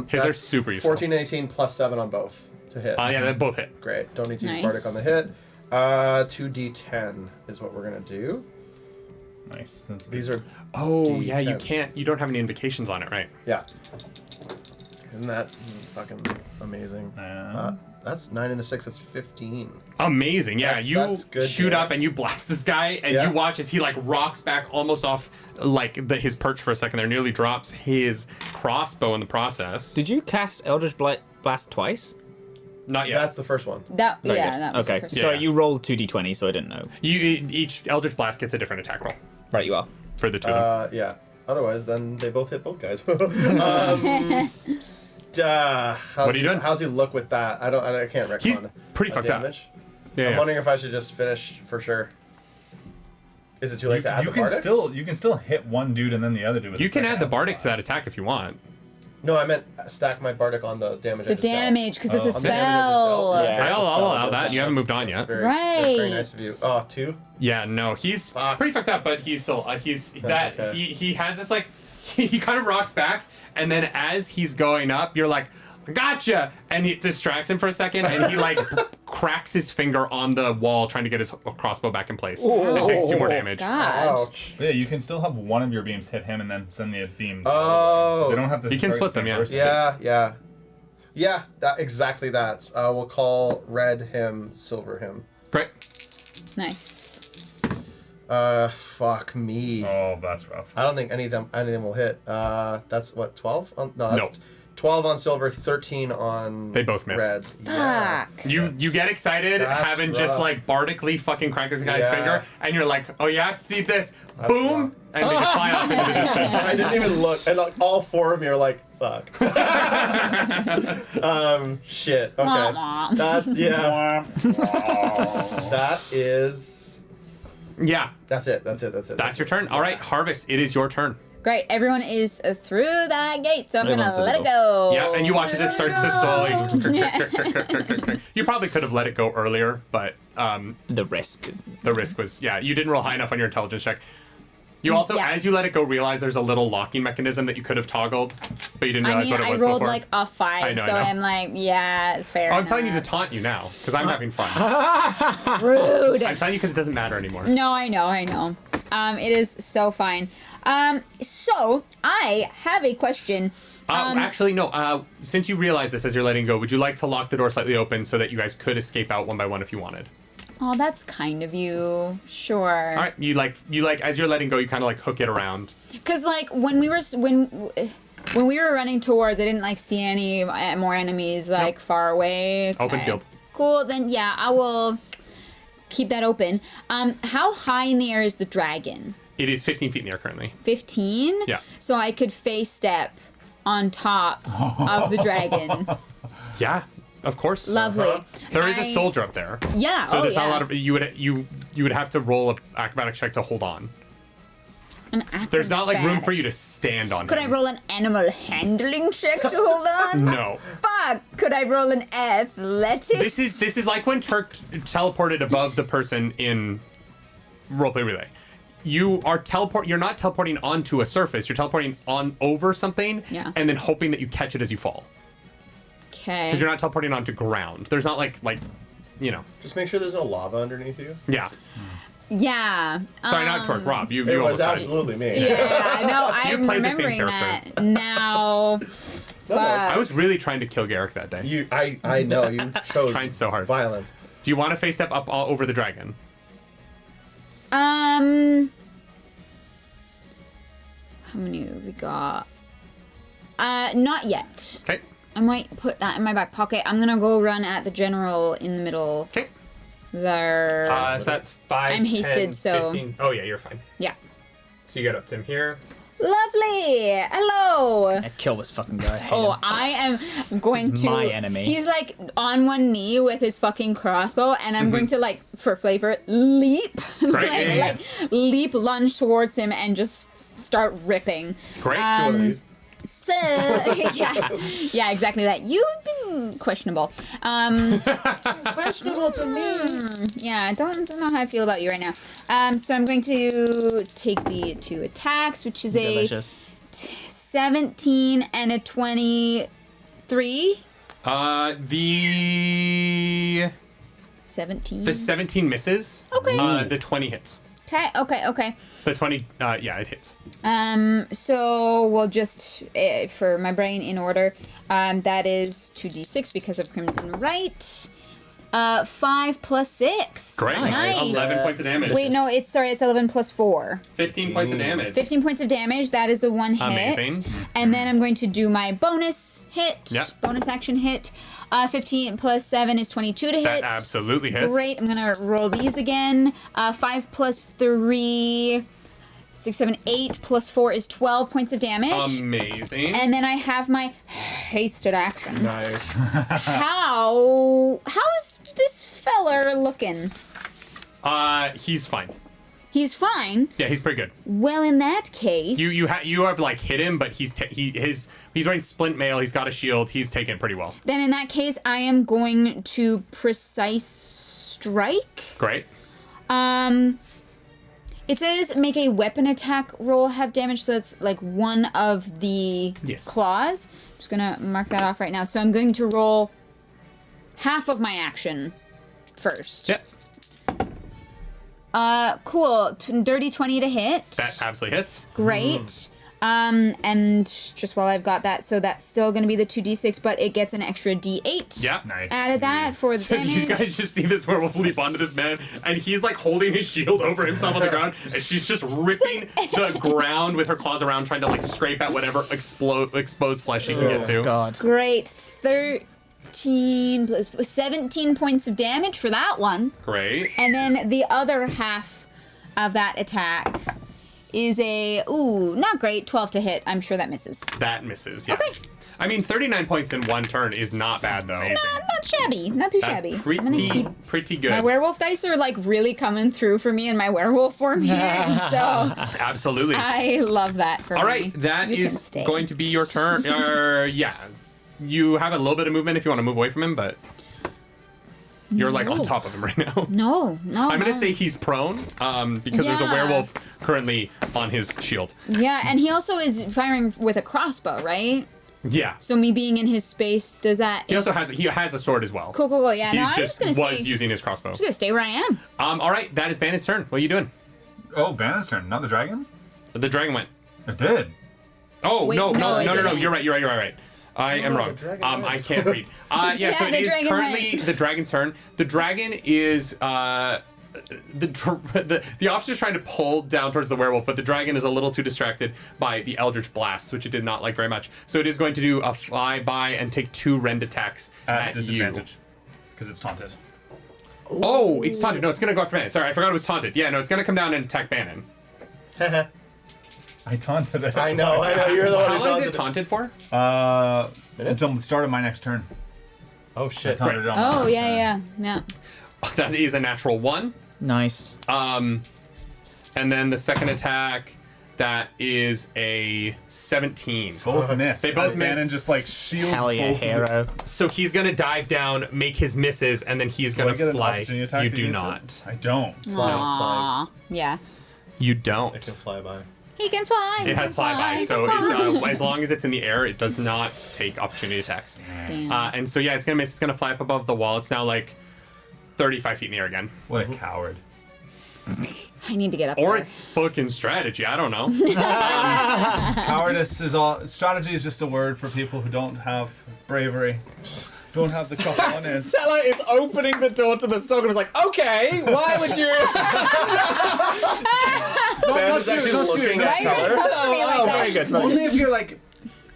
His are That's super useful. 14 and 18 plus 7 on both to hit. Yeah, they both hit. Great. Don't need to use Nice. Bardic on the hit. 2d10 is what we're gonna do. Nice. That's These good. are Oh yeah, you D10s. can't. You don't have any invocations on it, right? yeah. Isn't that fucking amazing? That's 9 and a 6. That's 15. Amazing. Yeah, That's you good shoot damage. up and you blast this guy, and Yeah. you watch as he like rocks back almost off like his perch for a second. There, nearly drops his crossbow in the process. Did you cast Eldritch Blast twice? Not yet. That's the first one. That Very yeah, good. that was Okay. the first Yeah. Sorry, you rolled 2d20, so I didn't know. Each Eldritch Blast gets a different attack roll Right, you are. for the two of them. Yeah. Otherwise, then they both hit both guys. How's What are you doing? How's he look with that? I can't reckon. He's pretty fucked up. damage. Yeah, I'm yeah. wondering if I should just finish for sure. Is it too late to add You the can Bardic? still hit one dude and then the other dude. with You the can second add the Eldritch Bardic to that Blast. attack if you want. No, I meant stack my Bardic on the damage. I The just dealt. damage, because it's a On the damage I just dealt. spell. Yeah, Yeah. it's a I'll spell. allow that. You haven't moved on That's yet. very, That's very nice of Right. you. Oh, 2? Yeah, no, he's Fuck. pretty fucked up, but he's still okay. he has this like he kind of rocks back, and then as he's going up, you're like, gotcha, and it distracts him for a second, and he like cracks his finger on the wall trying to get his crossbow back in place. It takes 2 more damage. God. Ouch. Yeah, you can still have one of your beams hit him and then send the beam. Oh. They don't have to. You can target split the them, same yeah. person. Yeah, exactly that. We'll call red him, silver him. Great. Nice. Fuck me. Oh, that's rough. I don't think any of them will hit. That's what, 12? No, that's No. 12 on silver, 13 on They both miss. red. Yeah. Fuck. You get excited That's having just rough. like bardically fucking crack this guy's Yeah. finger, and you're like, oh yeah, see this, That's boom, rough. and they just fly off into the distance. I didn't even look, and like all 4 of me are like, fuck. Shit. Okay. Wah-wah. That's that is. Yeah, That's it. That's that's your turn. All right, Harvest, it is your turn. Great. Everyone is through that gate, so I'm Everyone's gonna through let the it go. Yeah, and you watch as it starts to slowly. You probably could have let it go earlier, but The risk is... the risk was, yeah, you didn't roll high enough on your intelligence check. You also, Yeah. as you let it go, realize there's a little locking mechanism that you could have toggled, but you didn't I realize mean, what it I was rolled before. like a 5, I know, so I know. I'm like, yeah, fair. Oh, I'm telling you to enough. taunt you now, because I'm having fun. Rude. I'm telling you because it doesn't matter anymore. No, I know. It is so fine. So I have a question. Actually, no. Since you realize this as you're letting go, would you like to lock the door slightly open so that you guys could escape out one by one if you wanted? Oh, that's kind of you. Sure. All right. You like as you're letting go, you kind of like hook it around. Because like when we were running towards, I didn't like see any more enemies like Nope. far away. Open Okay. field. Cool. Then yeah, I will keep that open. How high in the air is the dragon? It is 15 feet in the air currently. 15? Yeah. So I could face step on top of the dragon. Yeah. Of course. Lovely. There is a I- soldier up there. Yeah. So oh, there's yeah. not a lot of you would have to roll a acrobatic check to hold on. An There's not like room for you to acrobatics. stand on Could I him. roll an animal handling check to hold on? No. Fuck. Could I roll an athletics? This is like when Turk teleported above the person in Roleplay Relay. You're not teleporting onto a surface. You're teleporting on over something, Yeah. and then hoping that you catch it as you fall. Okay. Because you're not teleporting onto ground. There's not like you know. Just make sure there's no lava underneath you. Yeah. Yeah. Sorry, not Turk. Rob, you It was almost died. absolutely me. Yeah, no, I'm played the same remembering character. that now. Fuck. I was really trying to kill Garrick that day. I know you chose Trying so hard. violence. Do you want to face step up all over the dragon? How many have we got? Not yet. Okay. I might put that in my back pocket. I'm gonna go run at the general in the middle Okay. there. So that's 5. I'm hasted, 10, so- 15. Oh yeah, you're fine. Yeah. So you get up to him here. Lovely. Hello. I kill this fucking guy. I hate Oh, him. I am going He's to. my enemy. He's like on one knee with his fucking crossbow, and I'm going to like, for flavor, leap, Great. like leap, lunge towards him, and just start ripping. Great. Do one of these. So yeah, exactly that. You've been questionable. Questionable to me. Yeah, I don't know how I feel about you right now. So I'm going to take the 2 attacks, which is Delicious. a 17 and a 23. The 17. 17 misses. Okay. The 20 hits. Okay. The 20, yeah, it hits. So we'll just, for my brain in order, that is 2d6 because of Crimson Right. 5 plus 6. Great. Nice. 11 points of damage. Wait, no, it's 11 plus 4. 15 points of damage. 15 points of damage. That is the one hit. Amazing. And then I'm going to do my bonus hit. Yep. Bonus action hit. 15 plus 7 is 22 to hit. That absolutely hits. Great. I'm going to roll these again. 5 plus 3, 6, 7, 8 plus 4 is 12 points of damage. Amazing. And then I have my hasted action. Nice. How is this feller looking? He's fine. He's fine. Yeah, he's pretty good. Well, in that case, You have like hit him, but he's wearing splint mail. He's got a shield. He's taking it pretty well. then in that case, I am going to precise strike. Great. It says make a weapon attack roll have damage, so that's like one of the Yes. claws. I'm just gonna mark that off right now. So I'm going to roll half of my action first. Yep. Cool. Dirty 20 to hit. That absolutely hits. Great. And just while I've got that, so that's still going to be the 2d6, but it gets an extra d8. Yeah. Nice. Added that for the So damage. you guys just see this werewolf leap onto this man, and he's like holding his shield over himself on the ground, and she's just ripping the ground with her claws around, trying to like scrape at whatever exposed flesh she can get to. God. Great. 13 plus 17 points of damage for that one. Great. And then the other half of that attack is not great, 12 to hit. I'm sure that misses. That misses. Yeah. Okay. I mean, 39 points in one turn is not bad though. Not shabby. Not too That's shabby. I'm gonna keep pretty good. my werewolf dice are like really coming through for me in my werewolf form here. So Absolutely. I love that for All me. right, that You can is stay. going to be your turn. Yeah, you have a little bit of movement if you want to move away from him, but you're like on top of him right now. No. I'm gonna say he's prone, because there's a Yeah. werewolf currently on his shield. Yeah, and he also is firing with a crossbow, right? Yeah. So me being in his space, does that... He also has a sword as well. Cool. Yeah, He no, I'm just just gonna was stay... using his crossbow. just gonna stay where I am. All right, that is Bandit's turn. What are you doing? Oh, Bandit's turn, not the dragon? The dragon went. It did. Oh Wait, no! no, it didn't. You're right. I am no, wrong. the dragon I went. can't read. Yeah, so Yeah, it the is dragon currently went. the dragon's turn. The dragon is the officer's trying to pull down towards the werewolf, but the dragon is a little too distracted by the eldritch blasts, which it did not like very much. So it is going to do a flyby and take 2 rend attacks At at disadvantage. Because it's taunted. you. Oh, it's taunted. No, it's going to go after Bannon. Sorry, I forgot it was taunted. Yeah, no, it's going to come down and attack Bannon. I taunted it. I know. You're the one How who long is taunted it taunted for? Until the start of my next turn. Oh I shit. taunted it on my Oh, first yeah. turn. That is a natural 1. Nice. And then the second attack, that is a 17. Both miss. They both miss. Bannon just like shields Hell yeah, both of them. hero. So he's gonna dive down, make his misses, and then he's Do I gonna get an fly. opportunity attack You do against not. it? I don't. Flying. Aww. Yeah. You It don't. can fly by. He can fly. It has flyby, so as long as it's in the air, it does not take opportunity attacks. Damn. And so yeah, it's gonna miss. It's gonna fly up above the wall. It's now like 35 feet in the air again. What a coward. I need to get up Or there. it's fucking strategy. I don't know. Cowardice is all. Strategy is just a word for people who don't have bravery. don't have the cojones. Stella is opening the door to the stock and was like, okay, why would you? Ben is actually looking Why at are you color. coming to me like that? very good. Only if you're like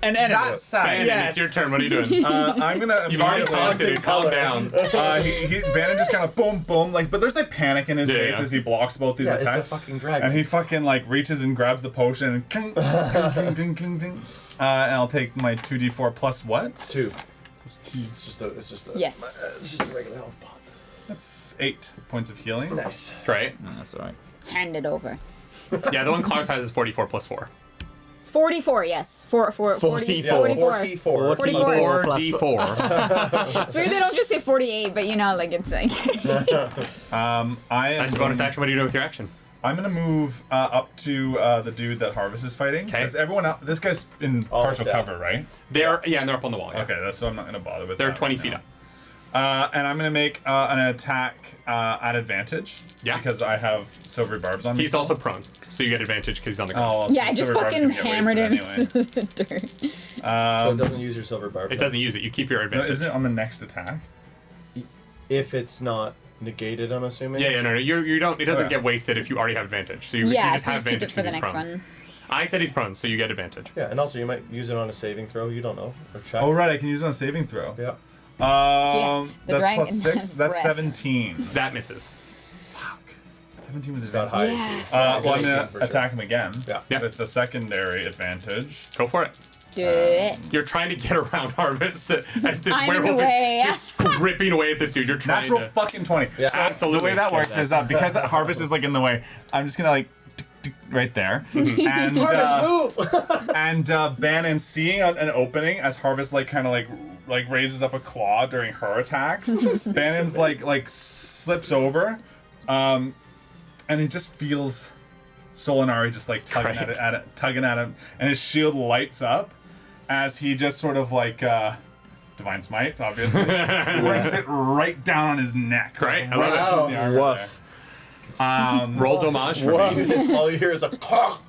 An enemy. that side. Bannon, Yes. it's your turn. What are you doing? I'm gonna. You've already immediately- taunted it. Calm down. Bannon just kind of boom, like, but there's like panic in his Yeah, face yeah. as he blocks both these Yeah, it's a attacks. fucking dragon. And he fucking like reaches and grabs the potion and cling, cling, cling, cling, cling. And I'll take my 2d4 plus what? 2. Plus 2. It's just a Yes. it's just a regular health pot. That's 8 points of healing. Nice. Right? No, that's all right. Hand it over. Yeah, the one Clarus has is 44 plus 4. 44, yes. 44. 44. 44. 44 plus D4. It's weird they don't just say 48, but you know, like it's like. That's your bonus action. What are you doing with your action? I'm gonna move up to the dude that Harvest is fighting. 'Kay. Because everyone else, this guy's in partial dead. cover, right? They're and they're up on the wall. Yeah. Okay, that's so I'm not gonna bother with They're that 20 right feet now. up. And I'm gonna make an attack at advantage. Yeah. Because I have silvery barbs on me. He's still. also prone, so you get advantage because he's on the ground. Oh, well, Yeah, I just silvery barbs fucking can get hammered him wasted into the dirt. So it doesn't use your silver barbs. It doesn't use it. You keep your No, advantage. isn't it on the next attack? If it's not negated, I'm assuming. Yeah, no. You don't. It doesn't Okay. get wasted if you already have advantage. So you Yeah, just so have just keep it advantage for the because he's next prone. one. I said he's prone, so you get advantage. Yeah, and also you might use it on a saving throw. You don't know. Or check. Oh, right, I can use it on a saving throw. Yeah. the That's dragon plus 6. has That's breath. 17. That misses. 17 with About advantage. high. Yeah. AC. Well, I'm 18 gonna for sure. attack him again. Yeah. With the secondary advantage. Go for it. Do it. You're trying to get around Harvest as this I'm in the werewolf way. is just ripping away at this dude. You're trying Natural to. fucking 20. Yeah. Absolutely. The way that works is because Harvest is like in the way, I'm just gonna like tick, tick, right there. And Bannon seeing an opening as Harvest like kind of like raises up a claw during her attacks. Bannon's like slips over, and he just feels Solinari just like tugging Right. at it, tugging at him, and his shield lights up as he just sort of like divine smites, obviously, brings it right down on his neck. Great, I love it. Wow. The armor Woof. Roll damage for me. All you hear is a clock.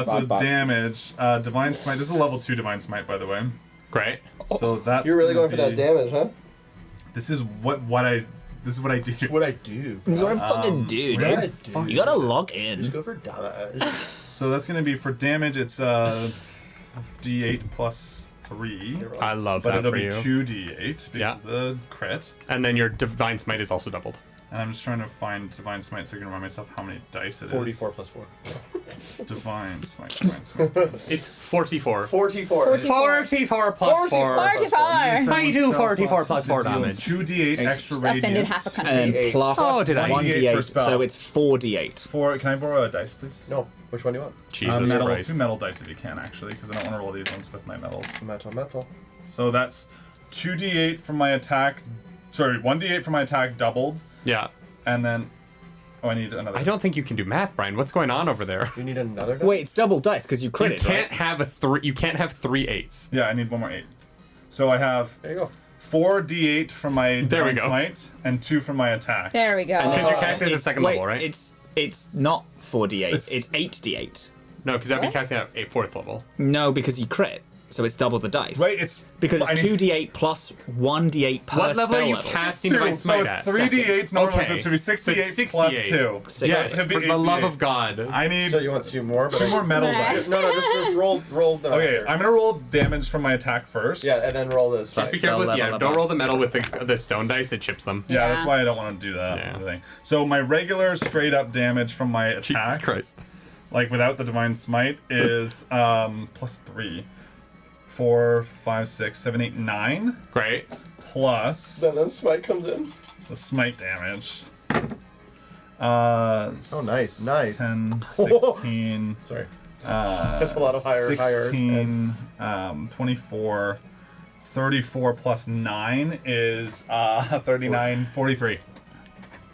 So damage, divine smite. This is a level 2 divine smite, by the way. Great. So that's You're really gonna going for that be- damage, huh? This is what I do. What I do. You gotta fucking do, What I dude. do. You gotta log in. Just go for damage. So that's gonna be for damage. It's D8 plus 3, I love but that it'll for be you. 2d8 because Yeah. of the crit. And then your divine smite is also doubled. And I'm just trying to find divine smite so I can remind myself how many dice it is. 44 plus 4. Divine smite. Divine smite. It's 44. 44. 44 plus 4. 44. I do 44 plus 4 Deal damage. 2d8 extra Just offended radiant. half a country. And D8. plus Oh, did I? 1d8 per 1d8, spell. so it's 4d8. Can I borrow a dice, please? No. Which one do you want? Jesus metal, Christ. 2 metal dice if you can, actually, because I don't want to roll these ones with my metals. Metal. So that's 2d8 from my attack. Sorry, 1d8 from my attack doubled, Yeah. and then I need another. I don't think you can do math, Brian. What's going on over there? Do you need another die? Wait, it's double dice because you You crit it, can't right? have a 3. You can't have 3 8s. Yeah, I need one more 8. So I have There you go. 4d8 from my There we divine go. smite and 2 from my attack. There we go. Because you're casting at It's- second wait, level, right? It's not 4d8. It's- It's 8d8. No, because that'd be What? casting at a 4th level. No, because you crit, so it's double the dice. Right, it's Because I it's need 2d8 plus 1d8 per What level are spell you level. casting 2, Divine so Smite it's at? 3d8s normally, so Okay. it should be So 68 it's plus 68. 2. Yes, it should be for the love 8d8. of God. I need So you want 2 more? But 2 more metal Nice. dice. No, just roll them. Okay, after. I'm gonna roll damage from my attack first. Yeah, and then roll this. Just be Right. careful with, level yeah, up. don't roll the metal with the stone dice, it chips them. Yeah, Yeah. that's why I don't want to do that. Yeah. Thing. So my regular straight up damage from my attack, Jesus Christ. like without the divine smite, is plus 3. 4, 5, 6, 7, 8, 9. Great. Plus Then smite comes in. the smite damage. Oh, nice. 10, 16. Sorry. That's a lot of higher. 16, 24, 34 plus 9 is 39, 43.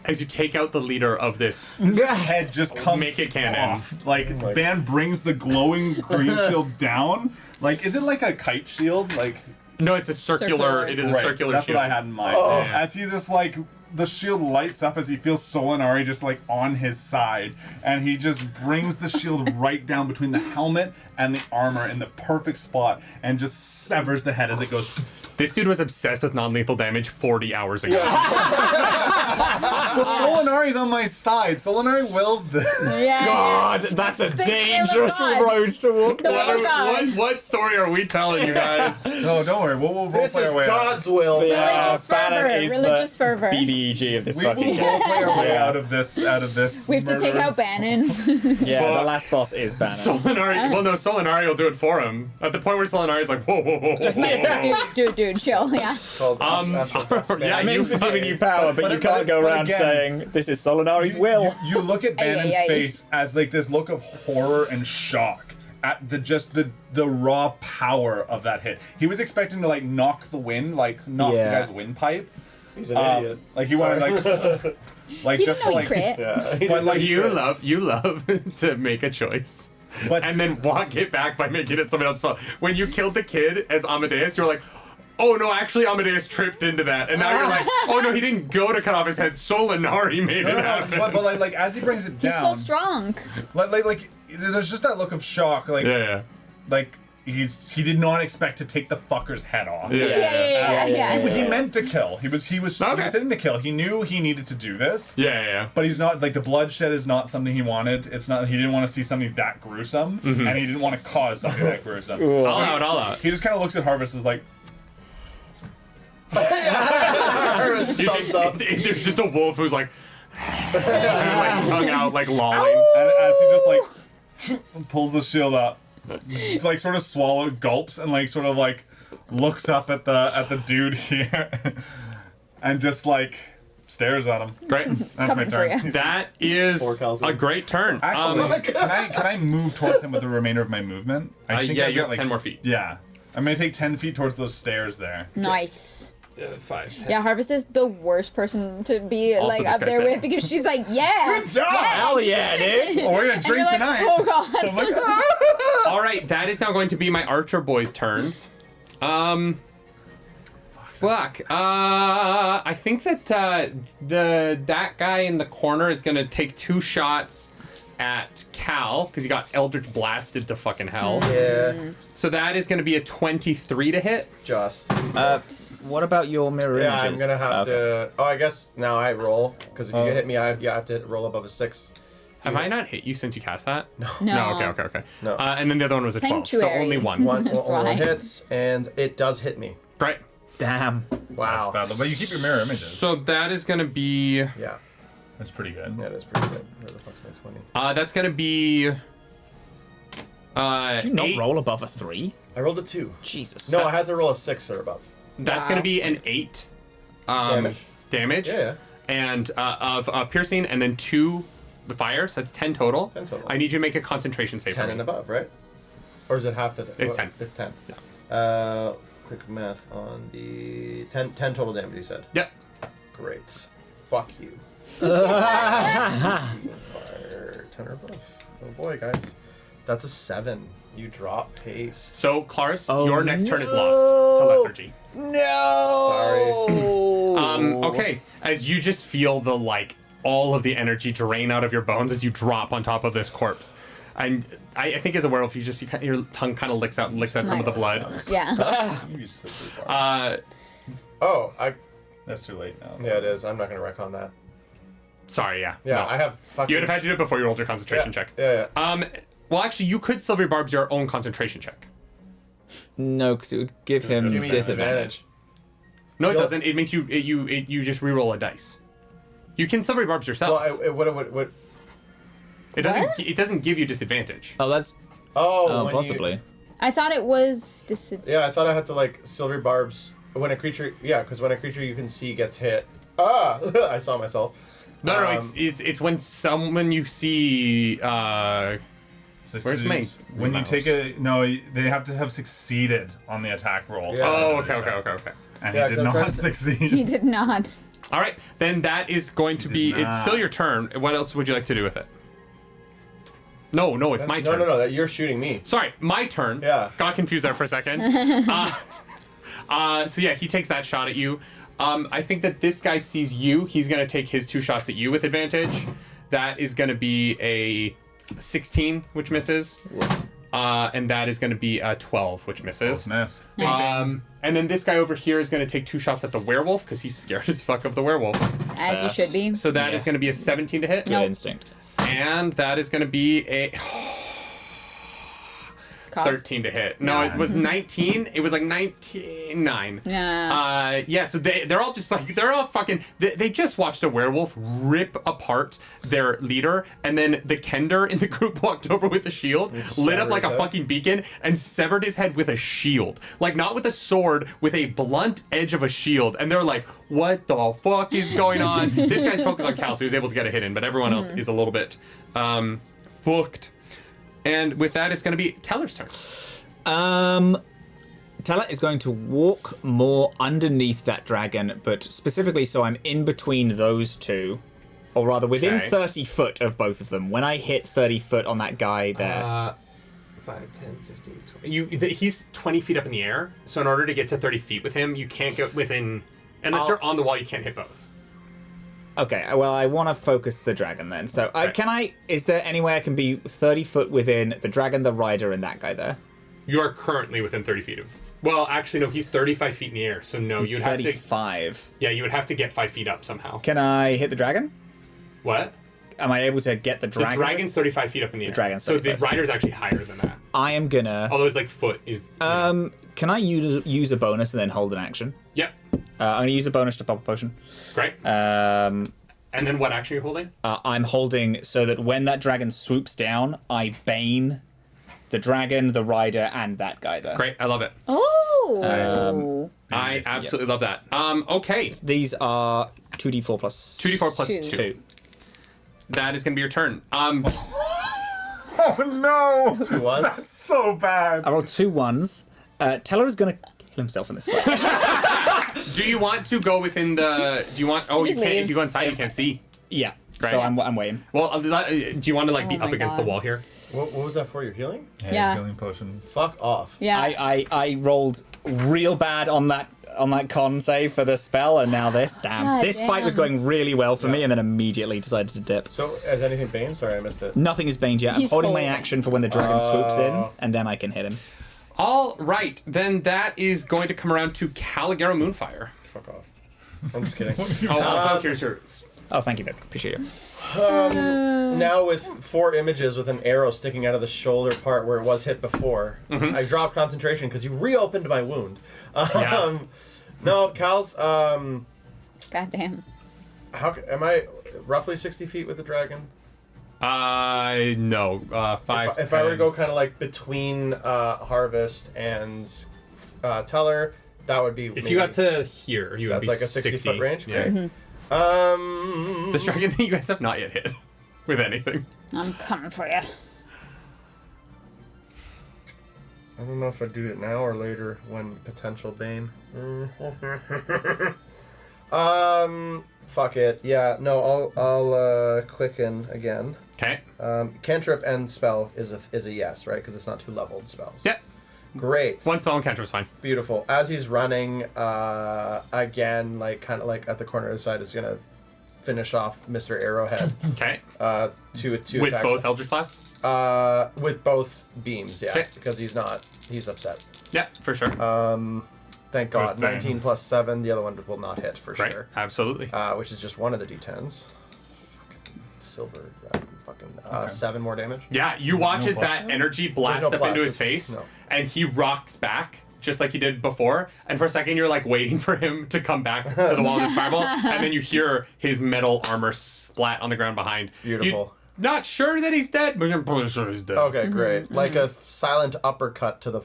As you take out the leader of this, Head just comes Make it canon. off. Like, my Van brings the glowing green shield down. Like, is it like a kite shield? Like, no, it's a circular. It is a right, circular that's shield. what I had in mind. Oh. As he just like the shield lights up as he feels Solinari just like on his side, and he just brings the shield right down between the helmet and the armor in the perfect spot, and just severs the head as it goes. This dude was obsessed with non-lethal damage 40 hours ago. Well, Solinari's on my side. Solinari wills this. Yeah. God, that's a dangerous God. road to walk. The will of God. What story are we telling you guys? No, don't worry. We'll This play is our way God's will. Religious Bannon fervor, is religious the fervor. BBEG of this We fucking will game. play our way Yeah. out of this. We have to take out Bannon. Yeah, the last boss is Bannon. Solinari, well, no, Solinari will do it for him. At the point where Solinari's like, whoa, whoa, whoa, whoa, whoa. dude, chill. Yeah. Called Astral Dusk. yeah, I mean, you it's giving you power, but you can't go but around again, saying this is Solinari's will. You look at Bannon's ay, ay. face as like this look of horror and shock at the raw power of that hit. He was expecting to like knock the guy's windpipe. He's an idiot. Like he wanted like He just didn't know to he like crit. Yeah. but like you love to make a choice. but And then walk it back by making it someone else's fault. When you killed the kid as Amadeus, you were like, oh no, actually Amadeus tripped into that. And now you're like, oh no, he didn't go to cut off his head. Solinari made it happen. but like as he brings it He's down, so strong. like there's just that look of shock, like yeah. like he did not expect to take the fucker's head off. Yeah. He meant to kill. He was Okay. sitting to kill. He knew he needed to do this. Yeah. But he's not like the bloodshed is not something he wanted. It's not. He didn't want to see something that gruesome, and he didn't want to cause something that gruesome. All out. He just kind of looks at Harvest as like, Thumbs up. There's just a wolf who's like, like tongue out, like lolling. and as he just like pulls the shield up, like sort of gulps, and like sort of like looks up at the dude here, and just like stares at him. Great. That's my Coming for turn. ya. That is Four cows. a great turn. Actually, can I move towards him with the remainder of my movement? Yeah, I've you got, have 10 more feet. Yeah, I'm gonna take 10 feet towards those stairs there. Nice. 5, 10. Yeah, Harvest is the worst person to be Also, like this up guy's there dead. with because she's like, yeah. Good job! Hell yeah, dude! Oh, we're gonna And drink you're like, tonight. oh god. I'm like, ah! All right, that is now going to be my archer boys' turns. Fuck. I think that that guy in the corner is gonna take 2 shots at Cal because he got Eldritch blasted to fucking hell. Yeah. So that is gonna be a 23 to hit. Just. What about your mirror Yeah, I'm images? gonna have Okay. to. Oh, I guess now I roll because if you hit me, I have to roll above a 6. Have I not hit you since you cast that? No. No. Okay. No. And then the other one was a 12, so Sanctuary. only one. One, That's only one why. hits, and it does hit me. Great. Damn. Wow. That's valid. But you keep your mirror images. So that is gonna be. Yeah, That's pretty good. that is pretty good. Where the fuck's my 20? That's gonna be. Did you not 8. roll above a 3? I rolled a 2. Jesus. No, I had to roll a 6 or above. That's Wow. gonna be an 8. Damage. Damage. Yeah. And of piercing, and then 2 the fires. That's 10 total. 10 total. I need you to make a concentration save 10 for and me. above, right? Or is it half the? It's 10. It's 10. Yeah. Quick math on the 10 total damage. You said. Yep. Great. Fuck you. Fire 10 or above. Oh boy, guys. That's a 7. You drop pace. So, Clarus, Oh, your next turn is no. lost to lethargy. No. Okay. As you just feel the all of the energy drain out of your bones as you drop on top of this corpse. And I think as a werewolf, your tongue kind of licks out some of the blood. Yeah. You used to pretty far. Oh, That's too late now. yeah, it is. I'm not gonna wreck on that. Sorry, yeah. Yeah, no. I have fucking. You would have had to do it before you rolled your concentration check. Yeah. Well, actually, you could Silvery Barbs your own concentration check. No, because it would give him Give me disadvantage. No, it You'll- doesn't. It makes you you just re-roll a dice. You can Silvery Barbs yourself. Well, what? it doesn't. What? It doesn't give you disadvantage. Oh, that's Oh, when possibly. You, I thought it was yeah, I thought I had to silver barbs when a creature. Yeah, because when a creature you can see gets hit. Ah, I saw myself. No, it's when someone you see. Where's my When you mouse? take they have to have succeeded on the attack roll. Yeah. Oh, okay. And Yeah, he 'cause did I'm trying not to- succeed. he did not. All right, then that is going to be. did It's not. still your turn. What else would you like to do with it? No, it's my turn. No, you're shooting me. Sorry, my turn. Yeah. Got confused there for a second. So yeah, he takes that shot at you. I think that this guy sees you. He's going to take his 2 shots at you with advantage. That is going to be a 16, which misses. And that is going to be a 12, which misses. Miss. Nice. And then this guy over here is going to take 2 shots at the werewolf because he's scared as fuck of the werewolf. As you should be. So that is going to be a 17 to hit. Good instinct. And that is going to be a Cock. 13 to hit. No, it was 19. It was like 19. Nah. Yeah, so they're all just like, they're all fucking, they just watched a werewolf rip apart their leader, and then the Kender in the group walked over with a shield, lit up like a fucking beacon, and severed his head with a shield. Like, not with a sword, with a blunt edge of a shield. And they're like, what the fuck is going on? This guy's focused on Cal, so he was able to get a hit in, but everyone else is a little bit fucked. And with that, it's going to be Teller's turn. Teller is going to walk more underneath that dragon, but specifically so I'm in between those two, or rather within Okay. 30 foot of both of them. When I hit 30 foot on that guy there, 5, 10, 15, 20. He's 20 feet up in the air, so in order to get to 30 feet with him, you can't get within... Unless you're on the wall, you can't hit both. okay, well, I want to focus the dragon then. So Okay. is there any way I can be 30 foot within the dragon, the rider, and that guy there? You are currently within 30 feet of... Well, actually, no, he's 35 feet in the air, so no, He's you'd have to... 35. Yeah, you would have to get 5 feet up somehow. Can I hit the dragon? What? Am I able to get the The dragon? dragon's 35 feet up in the air. dragon's so the 35. rider's actually higher than that. I am gonna... Although his, like, foot is... Can I use a bonus and then hold an action? Yep. I'm gonna use a bonus to pop a potion. Great. And then what action are you holding? I'm holding so that when that dragon swoops down, I bane the dragon, the rider, and that guy there. Great, I love it. Oh. I absolutely love that. Okay. These are 2d4 plus 2d4 plus Two. 2. That is going to be your turn. Oh no! 2 1. That's so bad. I rolled 2 1s. Teller is gonna kill himself in this fight. Do you want to go within the... Do you want... Oh, you just can't... If leaves. you go inside, you can't see. Yeah. Great. So I'm waiting. Well, do you want to, like, be Oh up my against God. the wall here? What was that for? Your healing? Yeah. Healing potion. Fuck off. Yeah. I rolled real bad on that con save for the spell, and now this. Damn. God This fight was damn. going really well for me, and then immediately decided to dip. So, is anything Bane? Sorry, I missed it. Nothing is baned yet. I'm He's holding my holding. action for when the dragon swoops in, and then I can hit him. All right. Then that is going to come around to Caligaro Moonfire. Fuck off. I'm just kidding. Oh, also, here's yours. Oh, thank you, babe. Appreciate you. Now with 4 images with an arrow sticking out of the shoulder part where it was hit before, I dropped concentration because you reopened my wound. Yeah. No, Cal's. Goddamn. Am I roughly 60 feet with the dragon? No. 5. If I were to go kind of like between Harvest and Teller, that would be. If you got to here, you would That's be like a 60-foot range? Yeah. Great. This dragon that you guys have not yet hit with anything. I'm coming for you. I don't know if I do it now or later when potential Bane. Fuck it. Yeah, no, I'll quicken again. Okay. Cantrip and spell is a yes, right? Because it's not 2 leveled spells. Yeah. Great. One spell and cantrip is fine. Beautiful. As he's running, again, like kind of like at the corner of the side, is gonna finish off Mr. Arrowhead. Okay. Two With attacks. both Eldritch Blasts? With both beams, yeah, Okay. because he's upset. Yeah, for sure. Thank God. Good thing. 19 plus 7. The other one will not hit for right. sure. Absolutely. Which is just one of the d10s. Fucking silver. Fucking 7 more damage. Yeah, you watch no as that blast? energy blasts There's no up into blast, his face, no. and he rocks back just like he did before. And for a second, you're like waiting for him to come back to the wall of his fireball, and then you hear his metal armor splat on the ground behind. Beautiful. Not sure that he's dead, but you're pretty sure he's dead. Okay, great. Like a silent uppercut to the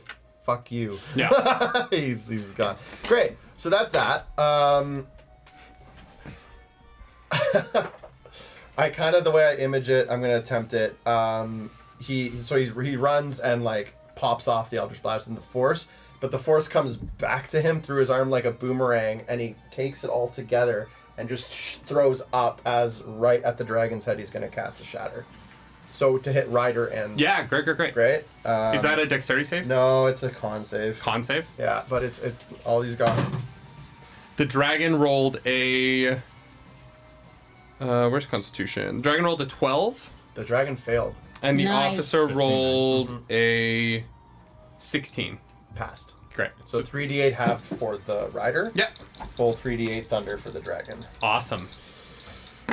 fuck you. Yeah. he's gone. Great. So that's that. I kind of, the way I image it, I'm gonna attempt it. He runs and like pops off the Eldritch Blast in the Force, but the Force comes back to him through his arm like a boomerang, and he takes it all together and just throws up as right at the dragon's head. He's gonna cast a Shatter. So to hit Ryder and Yeah, great. great. Is that a dexterity save? No, it's a con save. Con save? Yeah, but it's all he's got. The dragon rolled a. Where's Constitution? The dragon rolled a 12, The dragon failed. and the Nice. officer rolled a 16. Passed. Great. So 3d8 halved for the rider. Yep. Full 3d8 thunder for the dragon. Awesome.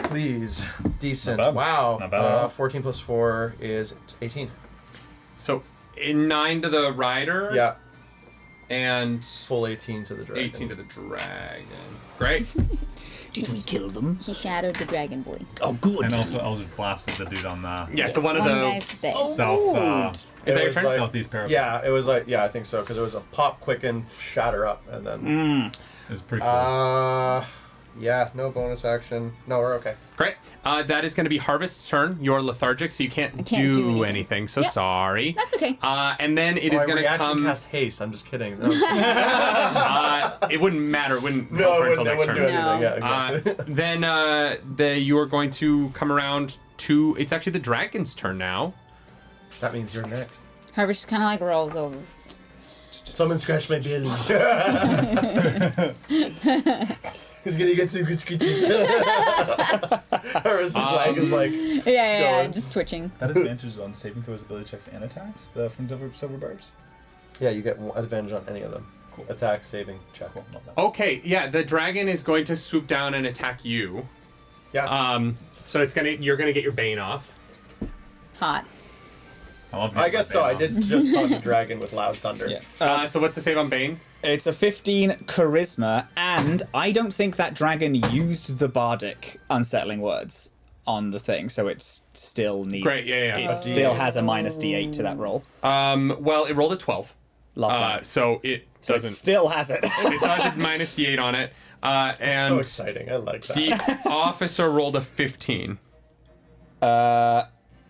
Please. Decent. Not bad. Wow. Not bad at all. 14 plus 4 is 18. So, 9 to the rider. Yeah. And Full 18 to the dragon. 18 to the dragon. Great. Did we kill them? He shadowed the dragon boy. Oh, good. And also Eldritch blasted the dude on the Yeah. So one of One the. guy's dead. south. Is that It your was turn? like- Southeast parapet. Yeah, it was like, I think so, because it was a pop, quicken, shatter up, and then. It's pretty cool. Yeah, no bonus action. No, we're okay. Great. That is going to be Harvest's turn. You're lethargic, so you can't, can't do do anything. anything. So Yep. sorry. That's okay. And then it is I going to reaction come. cast haste. I'm just kidding. It wouldn't matter. It wouldn't No, help her it until wouldn't next do turn. anything. No. Yeah, exactly. Then you are going to come around to. It's actually the dragon's turn now. That means you're next. Harvest kind of like rolls over. Someone scratch my belly. He's gonna get some good screeches. Or his leg is like. Yeah, Going. just twitching. That advantage on saving throws, ability checks, and attacks from silver barbs. Yeah, you get advantage on any of them. Cool. Attack, saving, check. Cool, not bad. Okay, yeah, the dragon is going to swoop down and attack you. Yeah. So you're gonna get your bane off. Hot. I guess so. I did just talk to dragon with loud thunder. Yeah. So what's the save on bane? It's a 15 charisma, and I don't think that dragon used the bardic unsettling words on the thing, so it still needs. Great, yeah. It still has a minus d8 to that roll. Well, it rolled a 12. Love that. So it So it doesn't. still has it. It still has a minus d8 on it. So And exciting. I like that. the officer rolled a 15.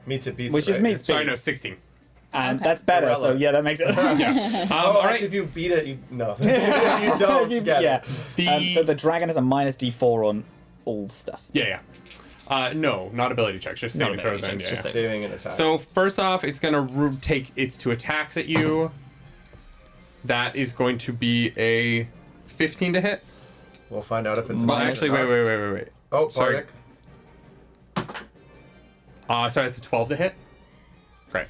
Meets it beats Which it, is right? meets Sorry, no, beats. 16. And Okay. that's better, so Irrelevant. yeah, that makes it. Yeah. Oh, All right. actually, if you beat it, you no. If you don't, If you- get yeah. it. So the dragon has a minus d4 on all stuff. Yeah. No, not ability checks, just Not saving throws. ability And, checks, yeah. just Saving and attack. So first off, it's gonna take its 2 attacks at you. That is going to be a 15 to hit. We'll find out if it's. Well, minus actually, or not. wait. Oh, Sorry. Bardic. Sorry, it's a 12 to hit. Great.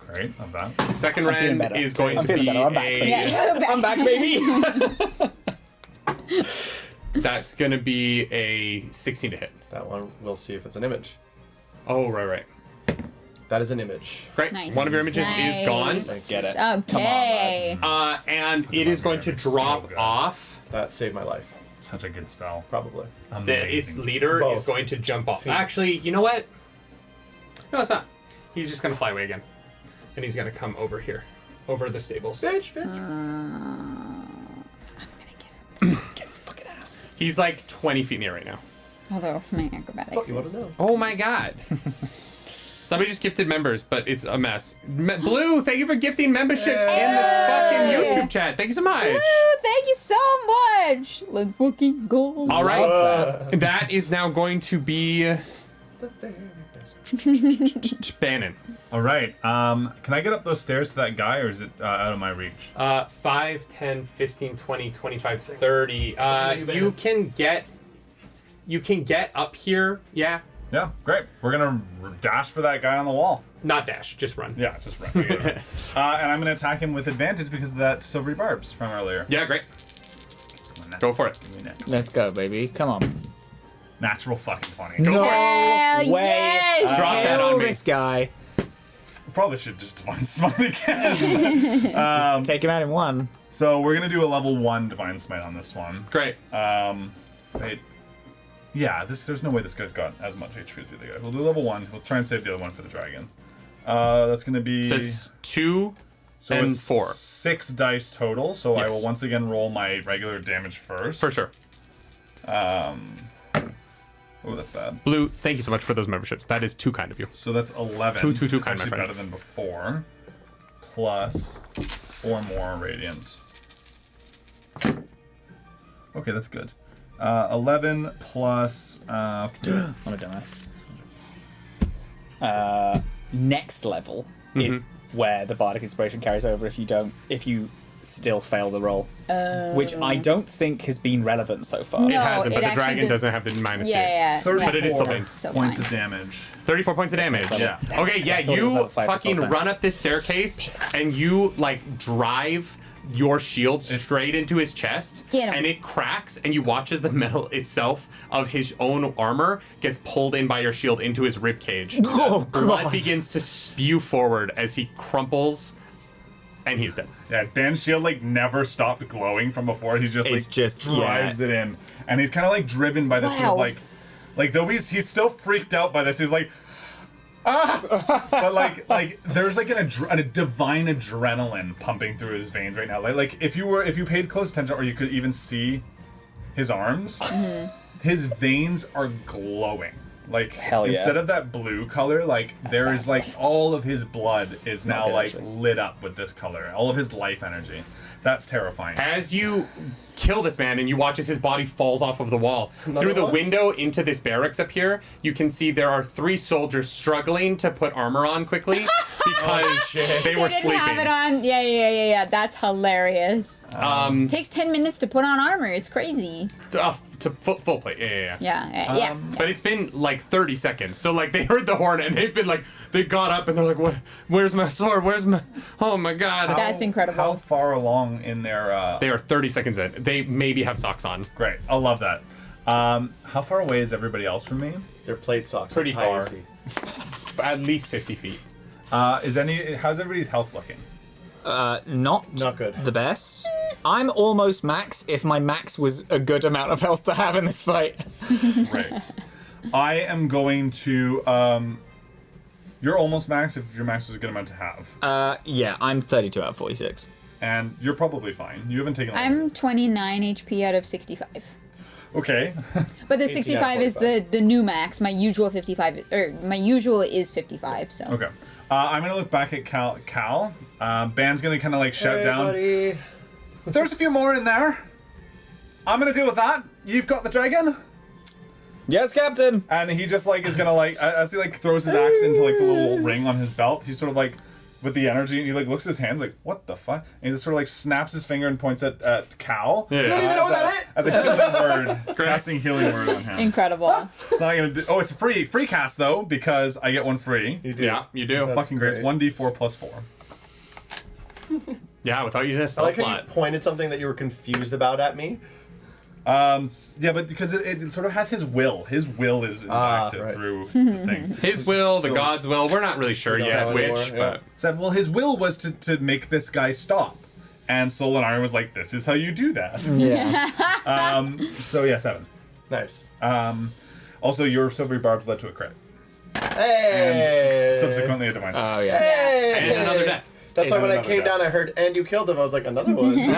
Great, not bad. Second I'm feeling round better. is going I'm to feeling be better. I'm back, a. baby. Yeah. I'm back, baby. That's gonna be a 16 to hit. That one, we'll see if it's an image. Oh, right. That is an image. Great. Nice. One of your images is gone. Let's get it. Okay. Come on, And it is going to drop good. off. That saved my life, Such a good spell. probably. Its Amazing. leader is Both. going to jump off. Actually, you know what? No, it's not. He's just gonna fly away again, and he's gonna come over here, over the stables. Bitch. Get his fucking ass. He's like 20 feet near right now. Although my acrobatics Fuck, you want is... to know? Oh my god. Somebody just gifted members, but it's a mess. Blue, thank you for gifting memberships in the fucking YouTube chat. Thank you so much. Woo, thank you so much. Let's fucking go. All right. That is now going to be The very best. Bannon. All right. Can I get up those stairs to that guy, or is it out of my reach? 5, 10, 15, 20, 25, 30. You can get up here. Yeah. Yeah, great. We're gonna dash for that guy on the wall. Not dash, just run. Yeah, just run. And I'm gonna attack him with advantage because of that silvery barbs from earlier. Yeah, great. Go for it. Let's go, baby. Come on. Natural fucking 20. Go for it. Hell way. yes. Drop that Kill on me. this guy. Probably should just divine smite again. Take him out in one. So we're gonna do a level 1 divine smite on this one. Great. Wait. Yeah, there's no way this guy's got as much HP as the other guy. We'll do level 1. We'll try and save the other one for the dragon. That's gonna be. So it's 2 So and it's 4. 6 dice total. So I Yes. will once again roll my regular damage first. For sure. Oh, that's bad. Blue, thank you so much for those memberships. That is too kind of you. So that's 11. Two It's kind, my actually friend. better than before. Plus 4 more radiant. Okay, that's good. 11 plus. I'm a dumbass. Next level is where the bardic inspiration carries over. If you still fail the roll, which I don't think has been relevant so far. It No, hasn't, but it the dragon actually doesn't have the -2. Yeah. 34 But it is still big. So points fine. of damage. 34 points of damage. Yeah. Okay, yeah, I thought it was you level 5 fucking assault run up this staircase and you like drive your shield straight into his chest, Get him. and it cracks, and you watch as the metal itself of his own armor gets pulled in by your shield into his rib cage. Oh, Blood God. begins to spew forward as he crumples, and he's dead. Yeah, Dan's shield like never stopped glowing from before. He just It's like just- drives it in, and he's kind of like driven by this sort of Wow. like though he's still freaked out by this. He's like, but like there's like a divine adrenaline pumping through his veins right now. Like if you paid close attention, or you could even see his arms, his veins are glowing. Like Hell yeah. instead of that blue color, like there is like all of his blood is not now good, like actually. lit up with this color. All of his life energy. That's terrifying. As you kill this man and you watch as his body falls off of the wall. Through the one? window into this barracks up here, you can see there are 3 soldiers struggling to put armor on quickly because they were They didn't sleeping. have it on. Yeah. That's hilarious. Takes 10 minutes to put on armor. It's crazy. To full plate, yeah. Yeah. But it's been like 30 seconds. So like they heard the horn and they've been like, they got up and they're like, what? Where's my sword? Where's my, oh my God. That's incredible. How far along in their? They are 30 seconds in. They maybe have socks on. Great, I love that. How far away is everybody else from me? They're plate socks. Pretty it's high far. AC. At least 50 feet. How's everybody's health looking? Not good. The best. I'm almost max if my max was a good amount of health to have in this fight. Right. I am going to. You're almost max if your max was a good amount to have, Yeah, I'm 32 out of 46. and you're probably fine. You haven't taken. I'm 29 HP out of 65. Okay. But the 18 out of 65 is 45. the new max. My usual 55, or my usual is 55. So. Okay. I'm gonna look back at Cal. Ban's gonna kind of like shout down. Buddy. There's a few more in there. I'm gonna deal with that. You've got the dragon. Yes, Captain! And he just like is gonna like as he like throws his axe into like the little ring on his belt, he's sort of like with the energy, and he like looks at his hands like, what the fuck? And he just sort of like snaps his finger and points at Cal. Yeah. You don't even know what that is? As a healing word, casting healing word on him. Incredible. It's not gonna do. Oh, it's a free cast though because I get one free. You do. Yeah, you do. That's Fucking great. It's great. 1d4 plus 4. Yeah, without using a I spell like how you slot. pointed something that you were confused about at me. Yeah, but because it sort of has his will. His will is impacted right. through the things. His will, the So- god's will. We're not really sure don't yet know which, anymore, yeah. but Said, well, his will was to make this guy stop. And Solinar was like, this is how you do that. Yeah. So yeah, 7. Nice. Also, your silvery barbs led to a crit. Hey. Subsequently a divine. Oh, yeah. Hey. and another death. That's why And when I another came death. down, I heard, and you killed him. I was like, another one. Did you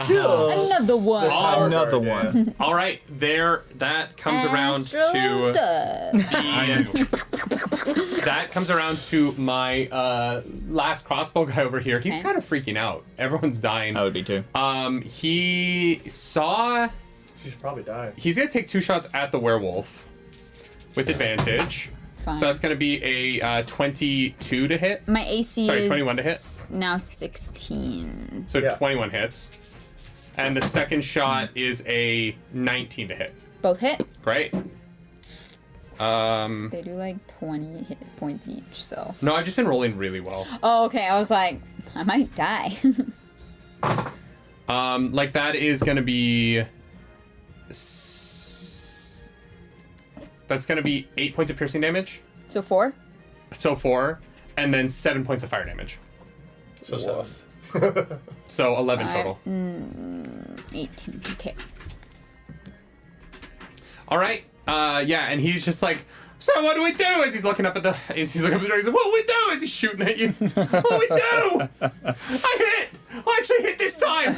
kill? Another one. Tower Another guard, one. yeah. All right, there. That comes around Astral to Dusk. that comes around to my last crossbow guy over here. He's Okay. kind of freaking out. Everyone's dying. I would be too. He saw. She should probably die. He's gonna take 2 shots at the werewolf with advantage. Fine. So that's gonna be a 22 to hit. My AC Sorry, is 21 to hit? now 16. So Yeah. 21 hits. And the second shot is a 19 to hit. Both hit. Great. They do like 20 hit points each, so. No, I've just been rolling really well. Oh, okay. I was like, I might die. Like that is gonna be. That's gonna be 8 points of piercing damage. So 4? So 4, and then 7 points of fire damage. So 7. So 11 total. 18. Okay. All right. Yeah, and he's just like, so what do we do? As he's looking up at the dragon, he's like, what do we do? As he's shooting at you, what do we do? I hit. I actually hit this time.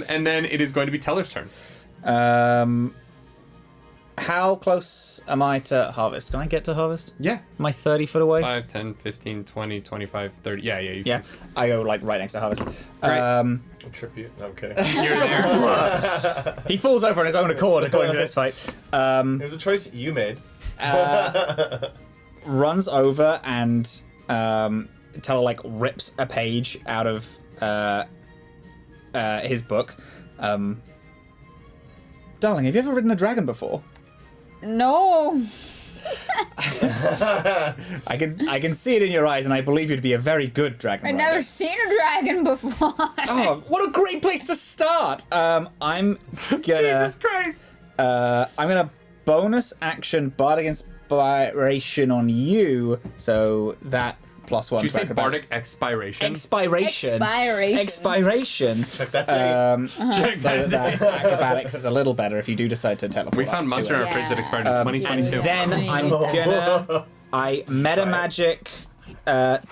And then it is going to be Teller's turn. How close am I to harvest? Can I get to harvest? Yeah. Am I 30 foot away? 5, 10, 15, 20, 25, 30. Yeah, you Yeah, can. I go like right next to harvest. Great. I'll trip you. No, I'm kidding. You're there. He falls over on his own accord according to this fight. It was a choice you made. Runs over and Teller like rips a page out of his book. Darling, have you ever ridden a dragon before? No. I can see it in your eyes, and I believe you'd be a very good dragon I've rider. never seen a dragon before. Oh, what a great place to start! I'm gonna Jesus Christ! I'm gonna bonus action bardic inspiration on you, so that +1. Did you to say acrobatics. bardic expiration? Expiration. Check that date. So that acrobatics is a little better if you do decide to teleport. We found up to Monster in it. our fridge that Yeah. expired in 2022. Then I'm gonna meta magic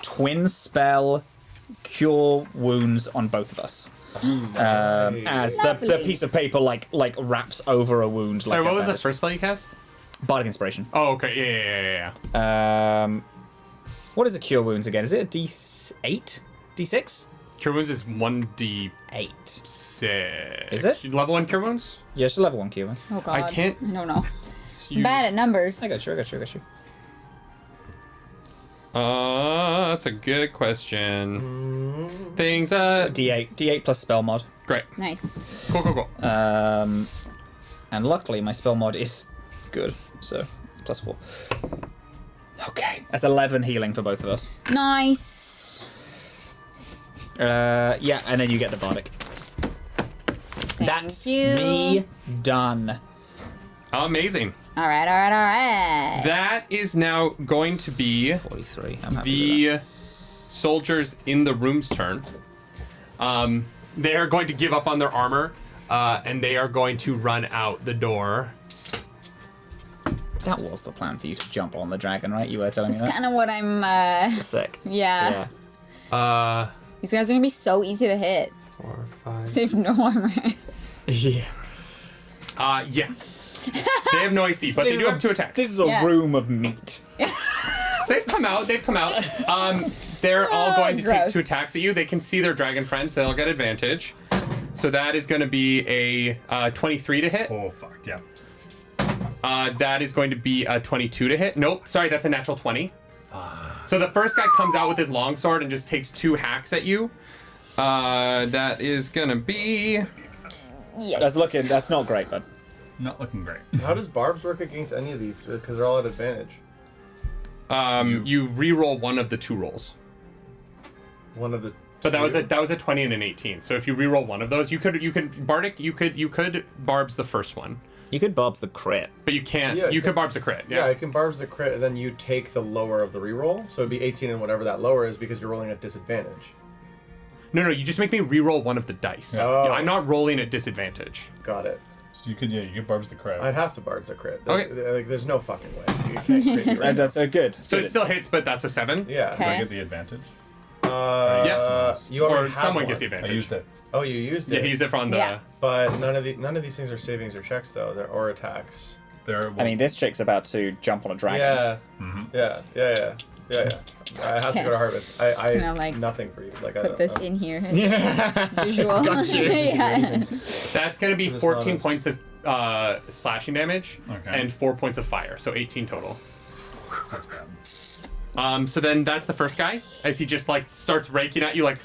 twin spell cure wounds on both of us. As the Lovely. piece of paper like wraps over a wound. Sorry, like what a was the bandage. first spell you cast? Bardic inspiration. Oh, okay. Yeah. What is a cure wounds again? Is it a D8? D6? Cure wounds is 1d6. 8. Is it? Level 1 cure wounds? Yeah, it's a level 1 cure wounds. Oh god. I can't- I don't know. You- Bad at numbers. I got you. That's a good question. Things, D8 plus spell mod. great. Nice. Cool. And luckily my spell mod is good, so it's +4. Okay, that's 11 healing for both of us. Nice. Yeah, and then you get the bardic. Thank That's you. me done. Amazing. All right. That is now going to be 43. I'm happy with the soldiers in the room's turn. They are going to give up on their armor, and they are going to run out the door. that was the plan for you to jump on the dragon, right? You were telling me It's that? kind of what I'm. Sick. Yeah. These guys are gonna be so easy to hit. 4, 5. Save no armor. Yeah. Yeah. They have no AC, but they do have 2 attacks. This is a Yeah. room of meat. They've come out. They're all going to take gross. 2 attacks at you. They can see their dragon friends, so they'll get advantage. So that is going to be a 23 to hit. Oh, fuck, yeah. That is going to be a 22 to hit. Nope, sorry, that's a natural 20. So the first guy comes out with his longsword and just takes 2 hacks at you. That is going to be... Yes. That's not great, bud. Not looking great. How does barbs work against any of these? Because they're all at advantage. You re-roll one of the 2 rolls. One of the. But that was a 20 and an 18. So if you re-roll one of those, you could Bardic, you could Barbs the first one. You could Bob's the crit. But you can't. Yeah, you could Barb's a crit. Yeah, I can barbs the crit, and then you take the lower of the reroll. So it'd be 18 and whatever that lower is because you're rolling at disadvantage. No, you just make me re-roll one of the dice. Oh. Yeah, I'm not rolling at disadvantage. Got it. So you could barbs the crit. I'd have to barbs the crit. Okay. Like, there's no fucking way. You can't crit me right That's a good. So it still hits, but that's a 7. now. Yeah. Do I Okay. get the advantage? Yes. You already Or have someone one. gets the I advantage. used it. Oh, you used Yeah, it. he used it from the... Yeah. But none of these things are savings or checks though. They're or attacks. There. I mean, this chick's about to jump on a dragon. Yeah. Mm-hmm. Yeah. I have to go to harvest. I gonna, like, nothing for you. Like I Put don't this know. in here. Yeah. Visual. Got you. Yeah. That's going to be This is 14 not as- points of slashing damage Okay. and 4 points of fire, so 18 total. That's bad. So then that's the first guy, as he just like starts raking at you like,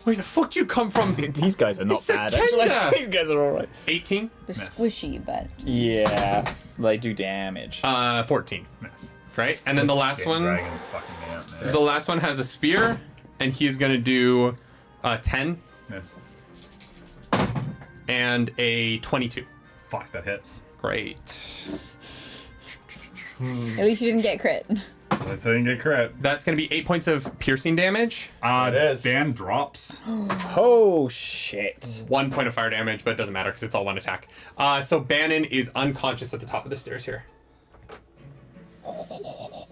where the fuck do you come from? These guys are not It's a bad, actually. Kenda. These guys are alright. 18, They're Miss. squishy, but Yeah. They do damage. 14, Miss. right? And then the This last damn one, Dragon's fucking me up, man. the last one has a spear, and he's gonna do 10 Miss. and a 22. Fuck, that hits. Great. at least you didn't get crit. At least I didn't get crit. That's gonna be 8 points of piercing damage, It is. Dan drops. Oh, shit. 1 point of fire damage, but it doesn't matter because it's all 1 attack. So Bannon is unconscious at the top of the stairs here.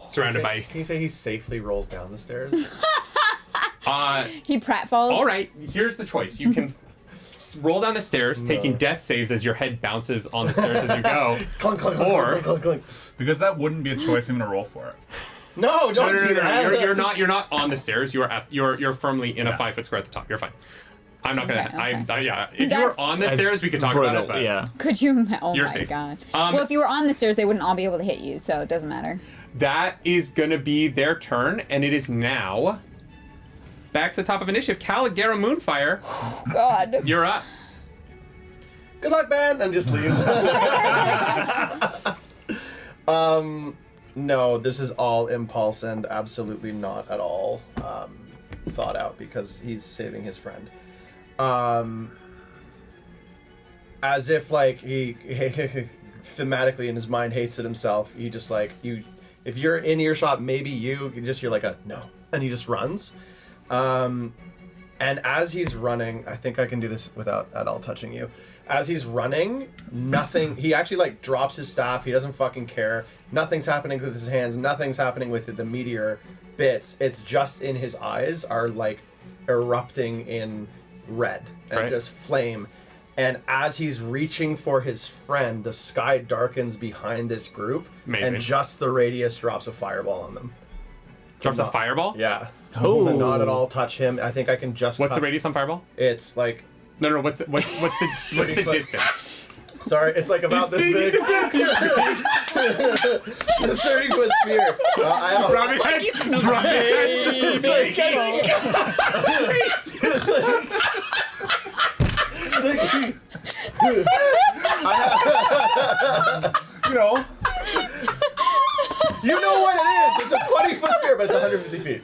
Surrounded by... Can you say he safely rolls down the stairs? He pratfalls. All right, here's the choice. You can roll down the stairs, taking death saves as your head bounces on the stairs as you go. Clunk, clunk, Or- clunk, clunk, clunk. Because that wouldn't be a choice I'm gonna roll for it. No, don't No, do that. You're not on the stairs. You're firmly in a 5-foot square at the top. You're fine. I'm not gonna. Okay. Yeah. If you were That's- on the stairs, we could talk about it. But yeah. Could you? Oh You're my safe. god. Um, Well, if you were on the stairs, they wouldn't all be able to hit you, so it doesn't matter. that is gonna be their turn, and it is now back to the top of initiative. Caligera Moonfire, God. you're up. Good luck, man, and just leaves. No, this is all impulse and absolutely not at all thought out because he's saving his friend. As if like he thematically in his mind hates it himself. He just like if you're in earshot, maybe you're like a no, and he just runs. And as he's running, I think I can do this without at all touching you. As he's running, he actually like drops his staff. He doesn't fucking care. Nothing's happening with his hands. Nothing's happening with the meteor bits. It's just in his eyes are like erupting in red and just flame. And as he's reaching for his friend, the sky darkens behind this group. Amazing. And just the radius drops a fireball on them. Drops a fireball? Yeah. Oh. To not at all touch him. I think I can just What's the radius on fireball? It's like No, what's the distance? sorry, it's like about this big. It's a 30-foot sphere. I have a Robbie it's like, you know. You know what it is. It's a 20-foot sphere, but it's 150 feet.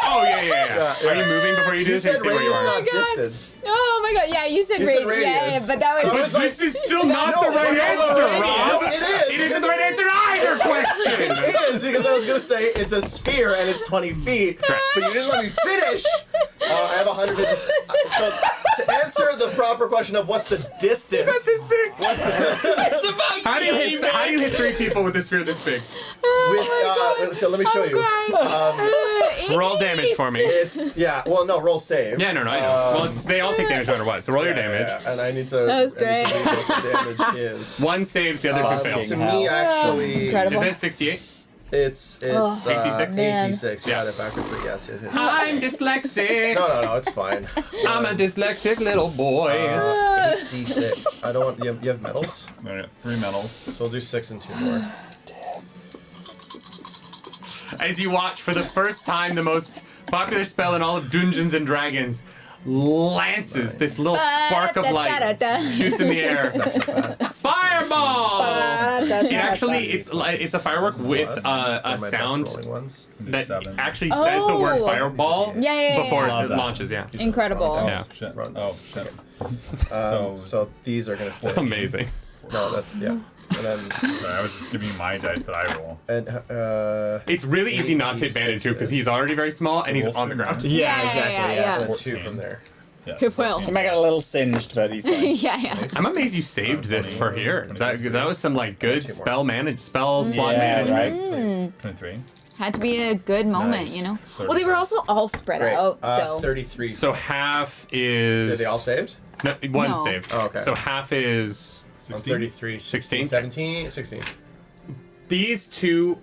Oh, yeah. Are you moving before you do You this? Or you said stay where you radius, are? not God. distance. Oh my god, yeah, you said You said radius. Yeah, radius. but that So was. it's like- This is still not No, the right but answer, no, Rob. It is. It isn't the right answer to either question. It is because I was gonna say it's a sphere and it's 20 feet, but you didn't let me finish. I have 150. So to answer the proper question of what's the distance, It's about How do you hit 3 people with a sphere this big? so let me show you. Roll damage for me. It's well, no, roll save. Yeah, no, I know. Well, they all take damage no matter what, so roll your damage. Yeah, and I need to. That was I need to great. read what the damage is. One saves, the other 2 fails. To me, actually, Incredible. Is that 68? it's 86? Man. 86. Yeah. Got it backwards, but yes. I'm dyslexic. No, it's fine. I'm a dyslexic little boy. It's D6. I don't want. You have medals, All right, 3 medals. so we'll do 6 and 2 more. As you watch for the first time the most popular spell in all of Dungeons and Dragons lances this little spark of light, shoots in the air. Fireball! It actually, it's a firework with a sound Rolling ones. that 7. actually says the word Oh. fireball Yeah. before Love it that. launches. Yeah, Incredible. Oh, Yeah. shit. Run Oh, this. shit. So these are gonna stay. amazing. No, that's and then Sorry, I was just giving you my dice that I roll. It's really easy not to advantage too because he's already very small and he's on the ground. Yeah, exactly. Yeah. and then 2 14. from there. Yeah, It will. He might get a little singed, but he's fine. Yeah. I'm amazed you saved this for here. That was some like good 2 more. spell slot Yeah, management. right. 23. Had to be a good moment, Nice. you know. Well, they were also all spread Great. out, so 33. So half is. Are they all saved? No, one No. saved. Oh, okay. So half is. 16. 33. 16? 17? 16. These 2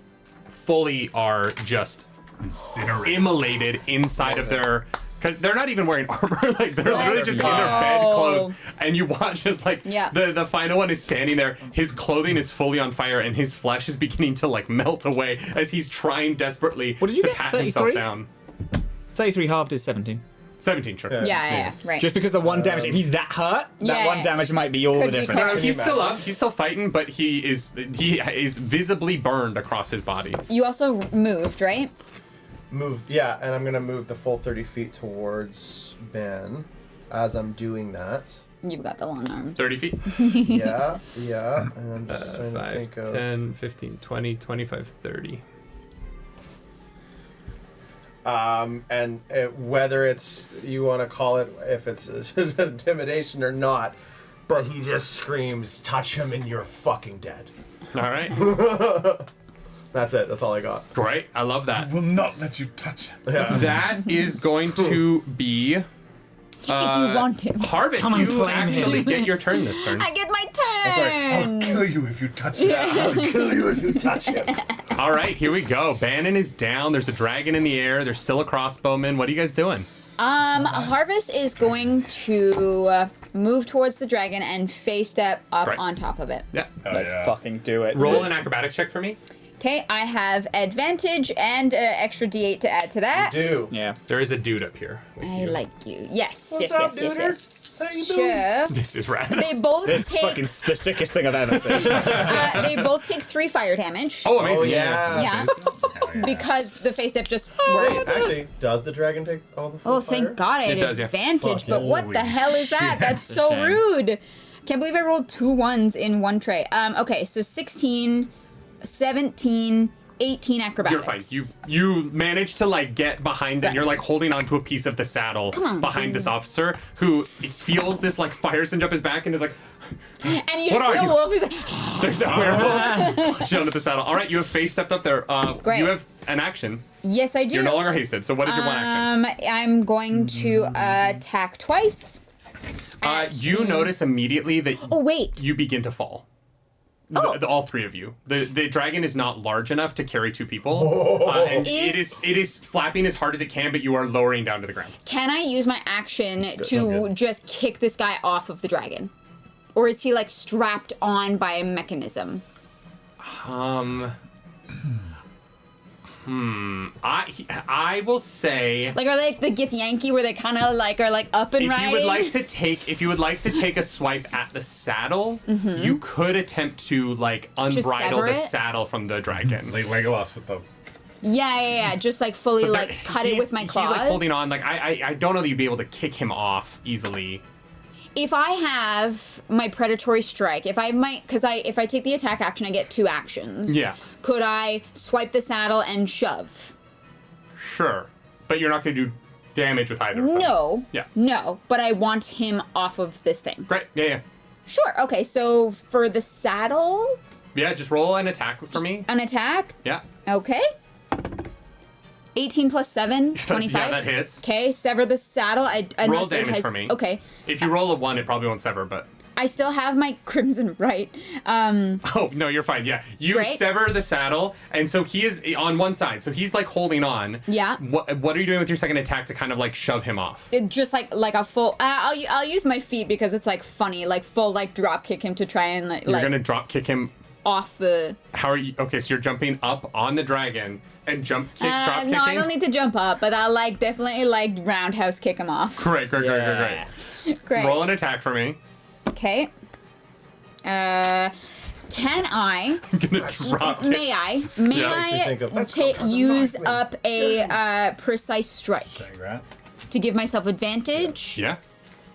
fully are just Incinerated. immolated inside of their. Because they're not even wearing armor, like they're literally just in their No. bed clothes, and you watch as like Yeah. the final one is standing there. His clothing is fully on fire, and his flesh is beginning to like melt away as he's trying desperately What did you to get, pat himself 33? down. 33 halved is 17. 17, sure. yeah, right. Just because the one damage, if he's that hurt, that Yeah, one yeah. damage might be all Could the be difference. No, Can he's you still imagine? up. He's still fighting, but he is visibly burned across his body. You also moved, right? Move, yeah, and I'm gonna move the full 30 feet towards Ben. As I'm doing that, You've got the long arms. 30 feet. yeah, and I'm just trying to 5, think of. 10, 15, 20, 25, 30. And whether it's you want to call it if it's intimidation or not, but he just screams, "Touch him, and you're fucking dead." All right. That's it. That's all I got. Great. I love that. Will not let you touch him. Yeah. That is going to be. If you want him. Harvest, Come and you claim actually him. get your turn this turn. I get my I'll turn. kill you if you touch him. I'll kill you if you touch him. All right, here we go. Bannon is down. There's a dragon in the air. There's still a crossbowman. What are you guys doing? Harvest is going to move towards the dragon and face step up Right. on top of it. Yeah. Hell Let's yeah. fucking do it. Roll an acrobatics check for me. Okay, I have advantage and extra d8 to add to that. You do. Yeah. There is a dude up here. with I you. like you. Yes, What's yes, up, yes, yes, duders? yes. How you Sure. This is rad. They both This take. fucking the sickest thing I've ever seen. They both take 3 fire damage. Oh, amazing. Oh, yeah. Yeah, Hell yeah. because the face step just Wait, works. actually, does the dragon take all the full Oh, fire? thank God I had It does, yeah. advantage. Fuck, but what the holy hell is that? shit. That's That's a so shame. rude. Can't believe I rolled 2 1s in one tray. Okay, so 16, 17, 18 acrobatics. You're fine. You managed to like get behind and you're like holding onto a piece of the saddle on, behind this officer who feels this like fire singe up his back and is like, And you What just are see a you? wolf who's like, there's that werewolf clutching onto the saddle. All right, you have face stepped up there. Great. You have an action. yes, I do. You're no longer hasted. So what is your one action? I'm going to attack twice. You and- notice immediately that Oh, wait. you begin to fall. Oh. All 3 of you. The dragon is not large enough to carry 2 people, and it is flapping as hard as it can, but you are lowering down to the ground. Can I use my action so to good. just kick this guy off of the dragon? Or is he like strapped on by a mechanism? I will say. Like, are they like the Gith Yankee where they kind of like are like up and If riding? you would like to take a swipe at the saddle, you could attempt to like unbridle sever the it? saddle from the dragon. Like Legolas with the. Yeah. Just like fully But like that- cut it with my claws. He's like holding on. Like I don't know that you'd be able to kick him off easily. If I have my predatory strike, if I take the attack action, I get 2 actions. Yeah. Could I swipe the saddle and shove? Sure, but you're not going to do damage with either of them. No. Yeah. No, but I want him off of this thing. Great. Yeah. Sure. Okay. So for the saddle, Yeah. Just roll an attack for me. an attack. Yeah. Okay. 18 plus 7, 25. Yeah, that hits. Okay, sever the saddle. Roll damage for me. Okay. If you roll a 1, it probably won't sever, but. I still have my crimson right. Oh, no, you're fine. Yeah. You Great. sever the saddle, and so he is on one side. So he's like holding on. Yeah. What are you doing with your second attack to kind of like shove him off? It just like a full. I'll use my feet because it's like funny, like full like drop kick him to try and like You're going to drop kick him. off the. How are you? Okay, so you're jumping up on the dragon and drop kicking? No, I don't need to jump up, but I'll like definitely like roundhouse kick him off. Great. Yeah. Great. Roll an attack for me. Okay. Can I? I'm going to drop kick. May I? May Yeah. Makes me think of, "Let's go I for the use Nightwing." up a precise strike Congrats. to give myself advantage? Yeah.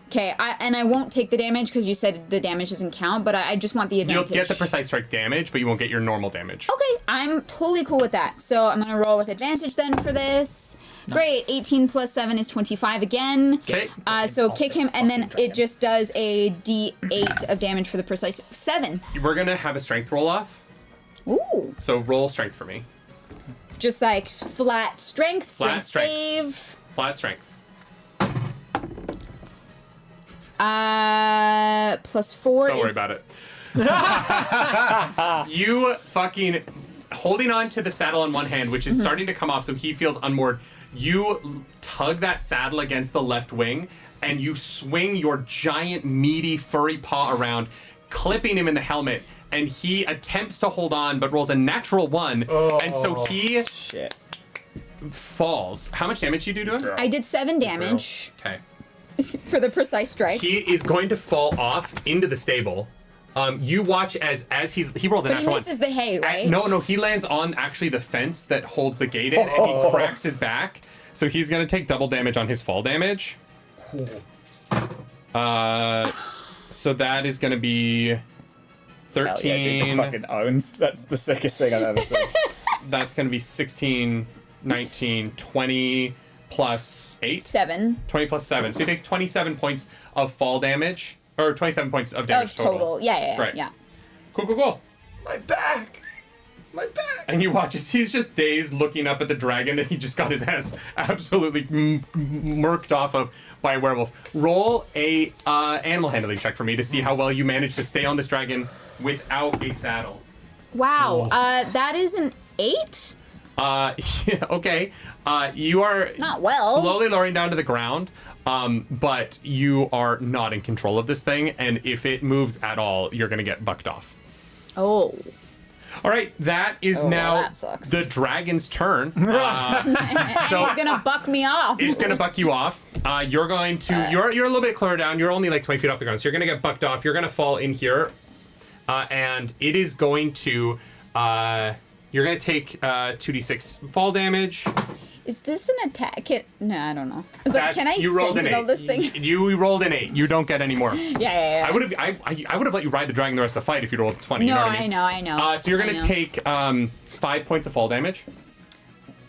Okay, I won't take the damage because you said the damage doesn't count, but I just want the You'll advantage. get the precise strike damage, but you won't get your normal damage. Okay, I'm totally cool with that. So I'm gonna roll with advantage then for this. Great, 18 plus 7 is 25 again. Okay. So kick him, and then it just does a d8 of damage for the precise 7. We're going to have a strength roll off. Ooh, So roll strength for me. just like flat strength, Flat strength strength. save. Flat strength. Plus 4 Don't is worry about it. You fucking holding on to the saddle in one hand, which is starting to come off, so he feels unmoored. You tug that saddle against the left wing, and you swing your giant, meaty, furry paw around, clipping him in the helmet. And he attempts to hold on, but rolls a natural 1, and so he Shit. falls. How much damage do you do to him? I did 7 damage Okay. for the precise strike. He is going to fall off into the stable. You watch as he rolled a But he natural 1. misses the hay, right? No, he lands on actually the fence that holds the gate in, and he cracks his back. So he's gonna take double damage on his fall damage. So that is gonna be Hell yeah, dude, 13. this fucking owns. That's the sickest thing I've ever seen. That's gonna be 16, 19, 20 plus 8. 7 20 plus 7. So he takes 27 points of fall damage, or 27 points of damage of total. Yeah. Right. Yeah. Cool. My back! My back! And you watch as he's just dazed looking up at the dragon that he just got his ass absolutely murked off of by a werewolf. Roll a animal handling check for me to see how well you manage to stay on this dragon without a saddle. Wow. That is an 8. Yeah, okay. You are Not well. slowly lowering down to the ground, but you are not in control of this thing, and if it moves at all, you're gonna get bucked off. Oh. All right, that is well, now that sucks. the dragon's turn. So he's gonna buck me off. It's gonna buck you off. You're going to you're a little bit clear down. You're only like 20 feet off the ground, so you're gonna get bucked off. You're gonna fall in here, and it is going to. You're gonna take 2d6 fall damage. Is this an attack? No, I don't know. I was like, can I you rolled an sentinel 8. this thing? You rolled an 8. You don't get any more. Yeah. I would have let you ride the dragon the rest of the fight if you rolled a 20. No, you know what I mean? I know. So you're gonna take 5 points of fall damage,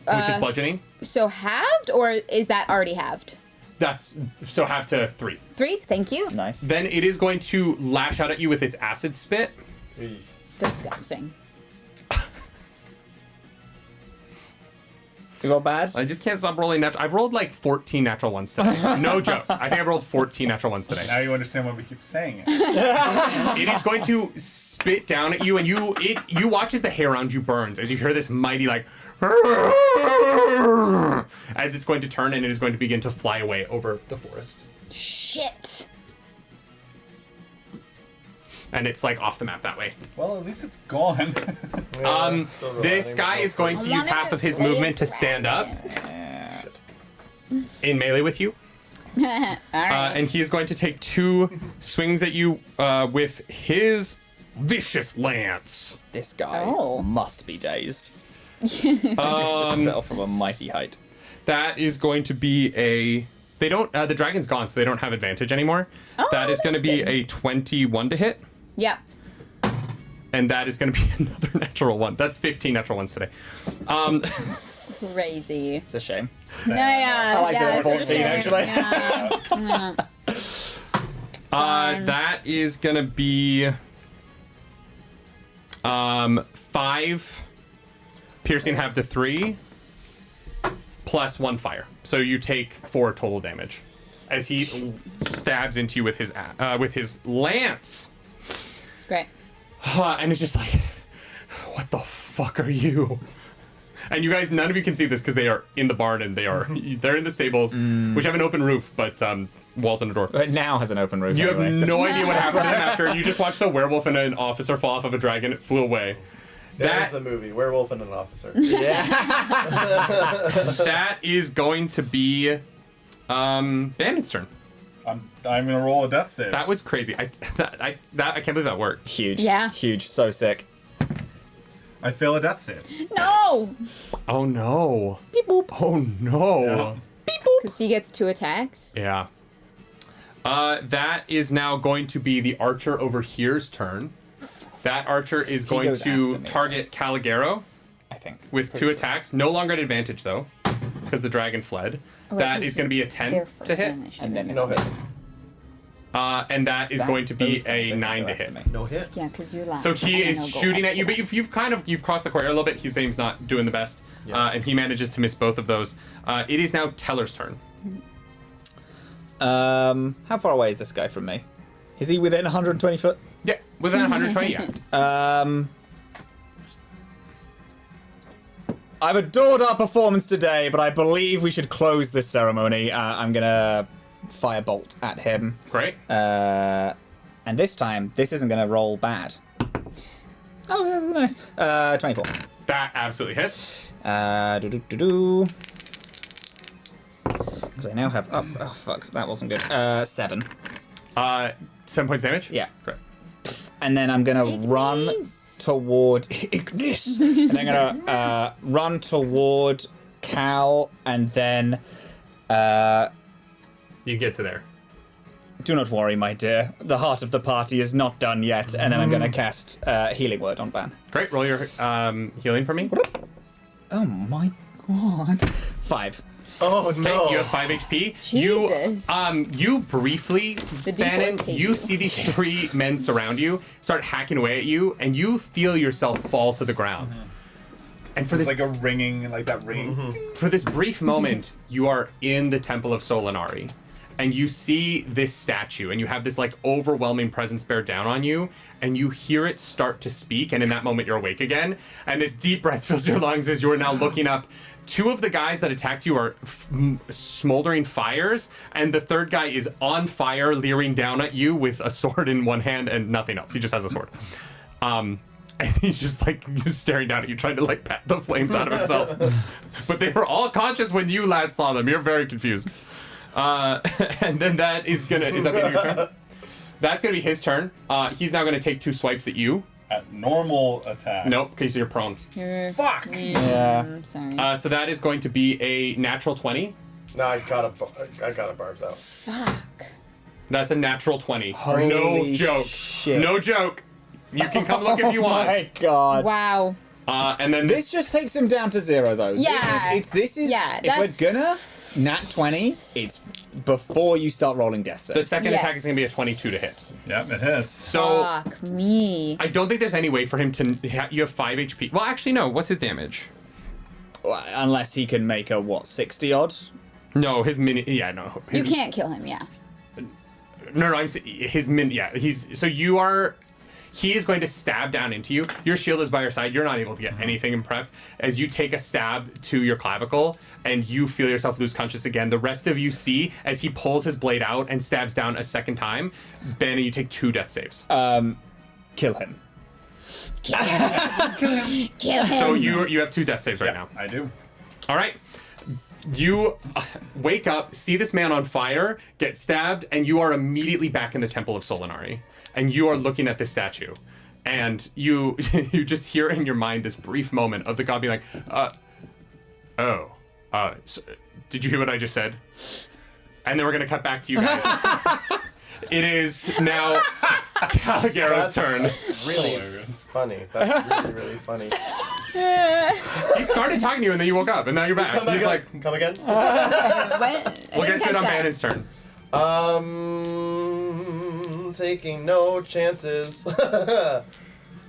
which is bludgeoning. So halved, or is that already halved? That's so half to 3. 3. Thank you. Nice. Then it is going to lash out at you with its acid spit. Disgusting. You roll bad? I just can't stop rolling natural. I've rolled like 14 natural ones today. No joke. I think I've rolled 14 natural ones today. Now you understand why we keep saying it. It is going to spit down at you, and you watch as the hair around you burns, as you hear this mighty like as it's going to turn, and it is going to begin to fly away over the forest. Shit. And it's like off the map that way. Well, at least it's gone. This guy is going to use half of his movement to stand up in melee with you. All right. And he is going to take 2 swings at you with his vicious lance. This guy Oh. must be dazed. Just fell from a mighty height. That is going to be a... They don't... the dragon's gone, so they don't have advantage anymore. Oh, that is going to that's be good. a 21 to hit. Yep. And that is going to be another natural one. That's 15 natural ones today. Crazy. It's a shame. Yeah. I liked it at it's a 14, shame. actually. Yeah. That is going to be... 5 piercing half to 3 plus 1 fire. So you take 4 total damage as he stabs into you with his lance. Great. And it's just like, what the fuck are you? And you guys, none of you can see this because they are in the barn and they're in the stables, which have an open roof, but walls and a door. It now has an open roof. You have anyway. no idea what happened to them after. You just watched a werewolf and an officer fall off of a dragon. It flew away. There's the movie, Werewolf and an Officer. That is going to be Bandit's turn. I'm gonna roll a death save. That was crazy. I can't believe that worked. Huge. Yeah. Huge. So sick. I fail a death save. No. Oh no. Beep boop. Oh no. Because he gets 2 attacks. Yeah. That is now going to be the archer over here's turn. That archer is going goes to after me, target Caligero I think. with 2 attacks. No longer at advantage though, because the dragon fled. wait, That who's is going to be a 10 their to first hit. initiative? And then it's No hit. me. And that is going to be a 9 to hit. No hit. Yeah, because you laughed. So he and is then he'll go shooting up at you, to but you've crossed the corridor a little bit. His aim's not doing the best, and he manages to miss both of those. It is now Teller's turn. How far away is this guy from me? Is he within 120 foot? Yeah, within 120. Yeah. I've adored our performance today, but I believe we should close this ceremony. I'm gonna firebolt at him. Great. And this time, this isn't gonna roll bad. Oh, yeah, that's nice. 24. That absolutely hits. Because I now have up. Oh fuck, that wasn't good. 7. 7 points damage. Yeah. Great. And then I'm gonna run Ignis. toward Ignis. And I'm gonna run toward Cal, and then You get to there. do not worry, my dear. The heart of the party is not done yet. And then I'm gonna cast Healing Word on Ban. Great. Roll your healing for me. Oh my god. 5. Oh Okay, no. you have 5 HP. Jesus. You briefly, The Bannon, D4s hate you you. see these 3 men surround you, start hacking away at you, and you feel yourself fall to the ground. And for It's this like a ringing, like that ringing. for this brief moment, you are in the Temple of Solinari, and you see this statue, and you have this like overwhelming presence bear down on you, and you hear it start to speak, and in that moment you're awake again, and this deep breath fills your lungs as you are now looking up. 2 of the guys that attacked you are smoldering fires, and the 3rd guy is on fire, leering down at you with a sword in one hand and nothing else. He just has a sword. And he's just like just staring down at you, trying to like pat the flames out of himself. But they were all conscious when you last saw them. You're very confused. And then that is that the end of your turn? That's gonna be his turn. He's now gonna take 2 swipes at you. At normal attack. Nope, because you're prone. Fuck! Yeah. Sorry. So that is going to be a natural 20. No, I got a barbs out. Fuck. That's a natural 20. No Holy joke. shit. No joke. You can come look if you want. Oh my god. Wow. And then This just takes him down to 0, though. Yeah. This is. Yeah, If that's- we're gonna nat 20, it's before you start rolling death the saves. second Yes. attack is going to be a 22 to hit. Yep, it hits. So Fuck me. I don't think there's any way for him to. You have 5 HP. Well, actually, no. What's his damage? Well, unless he can make a 60 odd. No, his mini. Yeah, no. You His, can't kill him, yeah. No, I'm saying his min. Yeah, he's. So you are. He is going to stab down into you. Your shield is by your side. You're not able to get anything prepped. As you take a stab to your clavicle and you feel yourself lose conscious again, the rest of you see as he pulls his blade out and stabs down a second time. Ben, you take 2 death saves. Kill him. Kill him. So you have 2 death saves right now. I do. All right. You wake up, see this man on fire, get stabbed, and you are immediately back in the Temple of Solinari. And you are looking at this statue. And you you just hear in your mind this brief moment of the god being like, so, did you hear what I just said? And then we're going to cut back to you guys. It is now Calagaro's turn. Really funny. That's really, really funny. He started talking to you and then you woke up and now you're back. Come He's again? like, Come again? we'll get to it on Bannon's turn. Taking no chances.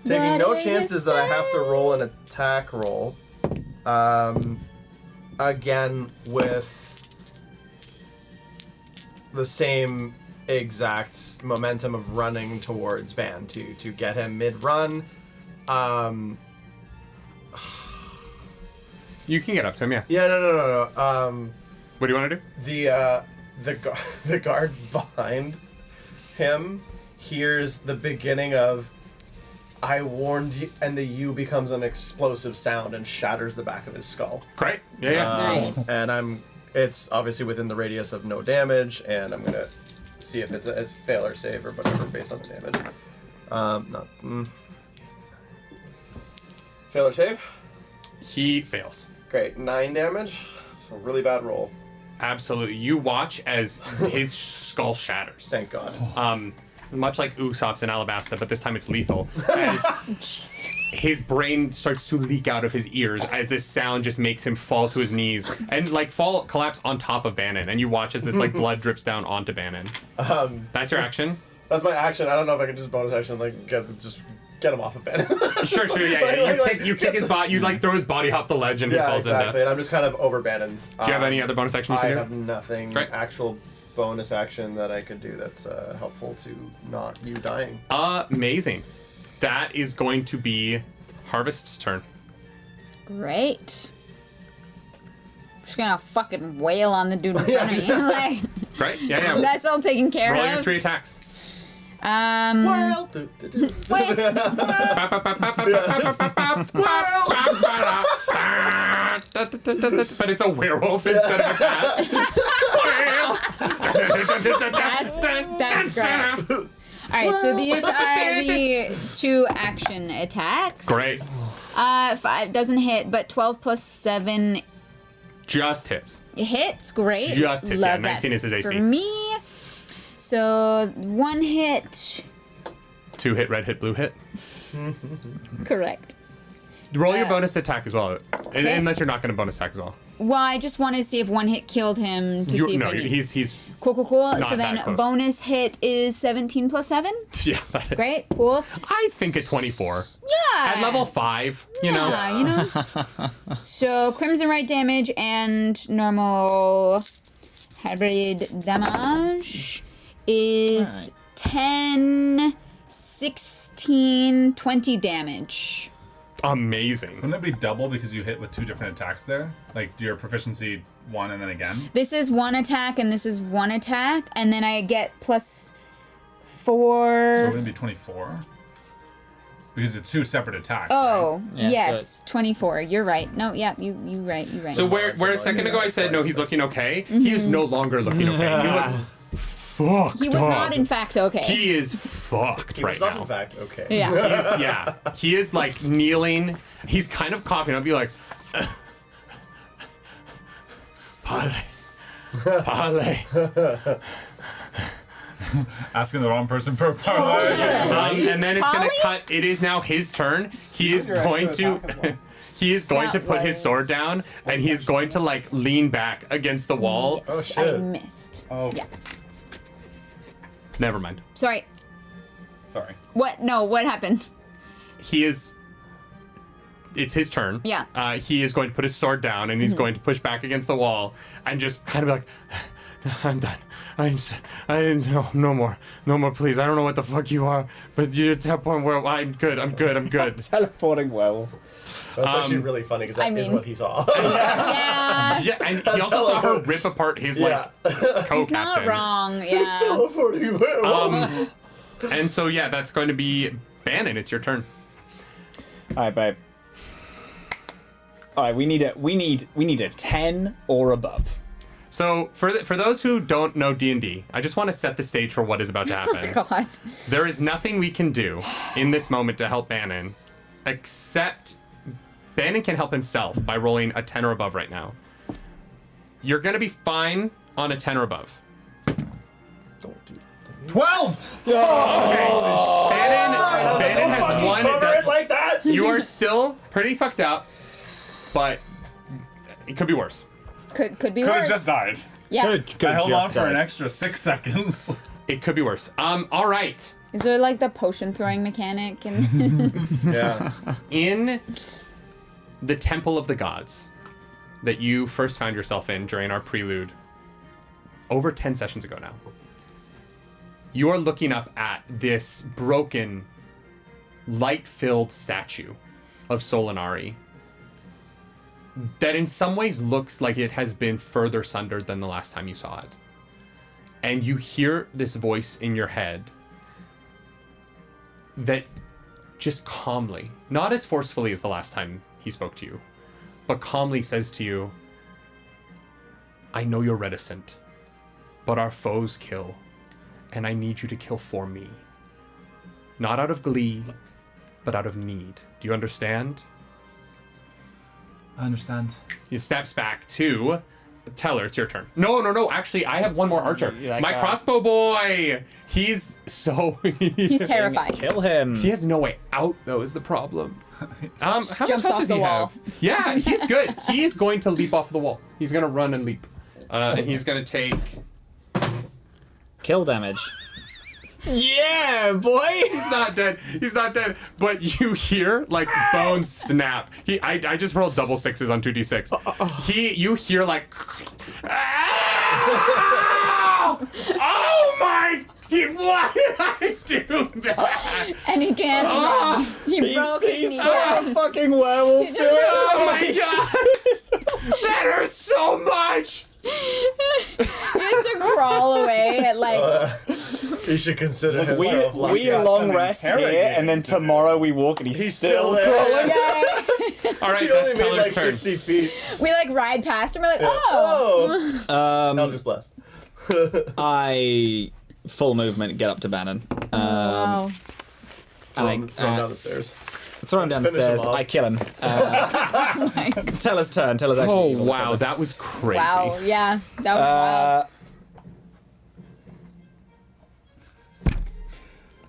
Taking no chances that I have to roll an attack roll. Again with the same exact momentum of running towards Van to get him mid-run. You can get up to him, yeah. Yeah, no. What do you want to do? The guard behind him hears the beginning of "I warned you," and the "you" becomes an explosive sound and shatters the back of his skull. Great. Yeah. Nice. And it's obviously within the radius of no damage, and I'm gonna see if it's a fail or save or whatever based on the damage. Fail or save? He fails. Great, 9 damage. It's a really bad roll. Absolutely. You watch as his skull shatters. Thank God. Much like Usopp's in Alabasta, but this time it's lethal. As his brain starts to leak out of his ears as this sound just makes him fall to his knees and like collapse on top of Bannon. And you watch as this like blood drips down onto Bannon. That's your action. That's my action. I don't know if I can just bonus action like get him off of Bannon. Sure, yeah. You kick his body. You like throw his body off the ledge and he Yeah, falls exactly. into. And I'm just kind of over Bannon. Do you have any other bonus action you I can do? have nothing. Great. Actual bonus action that I could do that's helpful to not you dying. Amazing. That is going to be Harvest's turn. Great. Just gonna fucking wail on the dude in front of me. Like, Great. Yeah. that's all taken care Roll of. your 3 attacks. Well, Wait. But it's a werewolf instead of a cat. That's great. Alright, so these are the 2 action attacks. Great. 5 doesn't hit, but 12 plus 7 Just hits. hits. Great. Just hits, Love yeah, 19 that is his AC. For me. So 1 hit. 2 hit, red hit, blue hit. Correct. Roll your bonus attack as well. Okay. Unless you're not going to bonus attack as well. Well, I just wanted to see if 1 hit killed him to see if No, I need- he's Cool. not So that then close. bonus hit is 17 plus 7. yeah. That is. Great. Cool. I think a 24. Yeah. At level 5, you know. Yeah, you know. So Crimson Right damage and normal hybrid damage is Alright. 10, 16, 20 damage. Amazing. Wouldn't it be double because you hit with 2 different attacks there? Like your proficiency 1 and then again? This is 1 attack and this is 1 attack, and then I get plus 4. So it wouldn't be 24? Because it's 2 separate attacks. Oh, Yeah, yes, 24. You're right. No, yeah, you right. So where a second ago I said no, he's looking okay. He is no longer looking okay. He looks fucked. He was not, in fact, okay. He is fucked He right was not, now. in fact, okay. Yeah. He is like kneeling. He's kind of coughing. I'll be like, Parlay. Asking the wrong person for a parlay. And then it's gonna Polly? cut. It is now his turn. He is going to. He is going to That put his was- sword down, and he is going to like lean back against the wall. Oh, I shit. missed. Oh. Yeah. Never mind. Sorry. Sorry. What? No, what happened? He is. It's his turn. Yeah. He is going to put his sword down, and he's going to push back against the wall, and just kind of be like, "I'm done. No more, please. I don't know what the fuck you are, but you're at that point where I'm good. Teleporting werewolf. That's actually really funny because that is mean- what he saw. Yeah. Yeah, and he also saw her rip apart his Yeah. co-captain. He's not wrong. Yeah. Teleporting werewolf. And so yeah, that's going to be Bannon. It's your turn. All right, babe. All right, we need a 10 or above. So for those who don't know D&D, I just want to set the stage for what is about to happen. God. There is nothing we can do in this moment to help Bannon, except Bannon can help himself by rolling a 10 or above right now. You're going to be fine on a 10 or above. 12! Bannon has one. Cover it like that. You are still pretty fucked up, but it could be worse. Could be Could have worse. just died. Yeah. I held on for an extra 6 seconds. It could be worse. All right. Is there like the potion throwing mechanic? And Yeah. In the Temple of the Gods that you first found yourself in during our prelude over 10 sessions ago now, you are looking up at this broken, light-filled statue of Solinari that in some ways looks like it has been further sundered than the last time you saw it. And you hear this voice in your head that just calmly, not as forcefully as the last time he spoke to you, but calmly says to you, I know you're reticent, but our foes kill, and I need you to kill for me. Not out of glee, but out of need. Do you understand? I understand. He steps back to Teller. It's your turn. No. Actually, I have one more archer. that My guy. crossbow boy. He's so. he's terrified. Kill him. He has no way out, though, is the problem. How much jumps health off does the he wall. have? Yeah, he's good. He is going to leap off the wall. He's going to run and leap. And he's going to take. Kill damage. Yeah, boy. He's not dead. He's not dead. But you hear like bones snap. I just rolled double sixes on 2d6. You hear like. Oh my! Why did I do that? And he can't. He broke his He's so kneecaps. fucking werewolf. He Dude. just- Oh my god! That hurts so much. He has to crawl away at like. He should consider We himself lucky. long rest here, and then tomorrow we walk, and he's still crawling. Yeah. All right, He that's only made Teller's like turn. 60 feet. We like ride past him. We're like, oh. Eldritch Blast. I full movement get up to Bannon. Wow. Throw him and down the stairs. throw him down the Finish him stairs. off. I kill him. Oh my God. Teller's turn. Teller's actually. Oh evil, wow, so- that was crazy. Wow. Yeah. That was wild.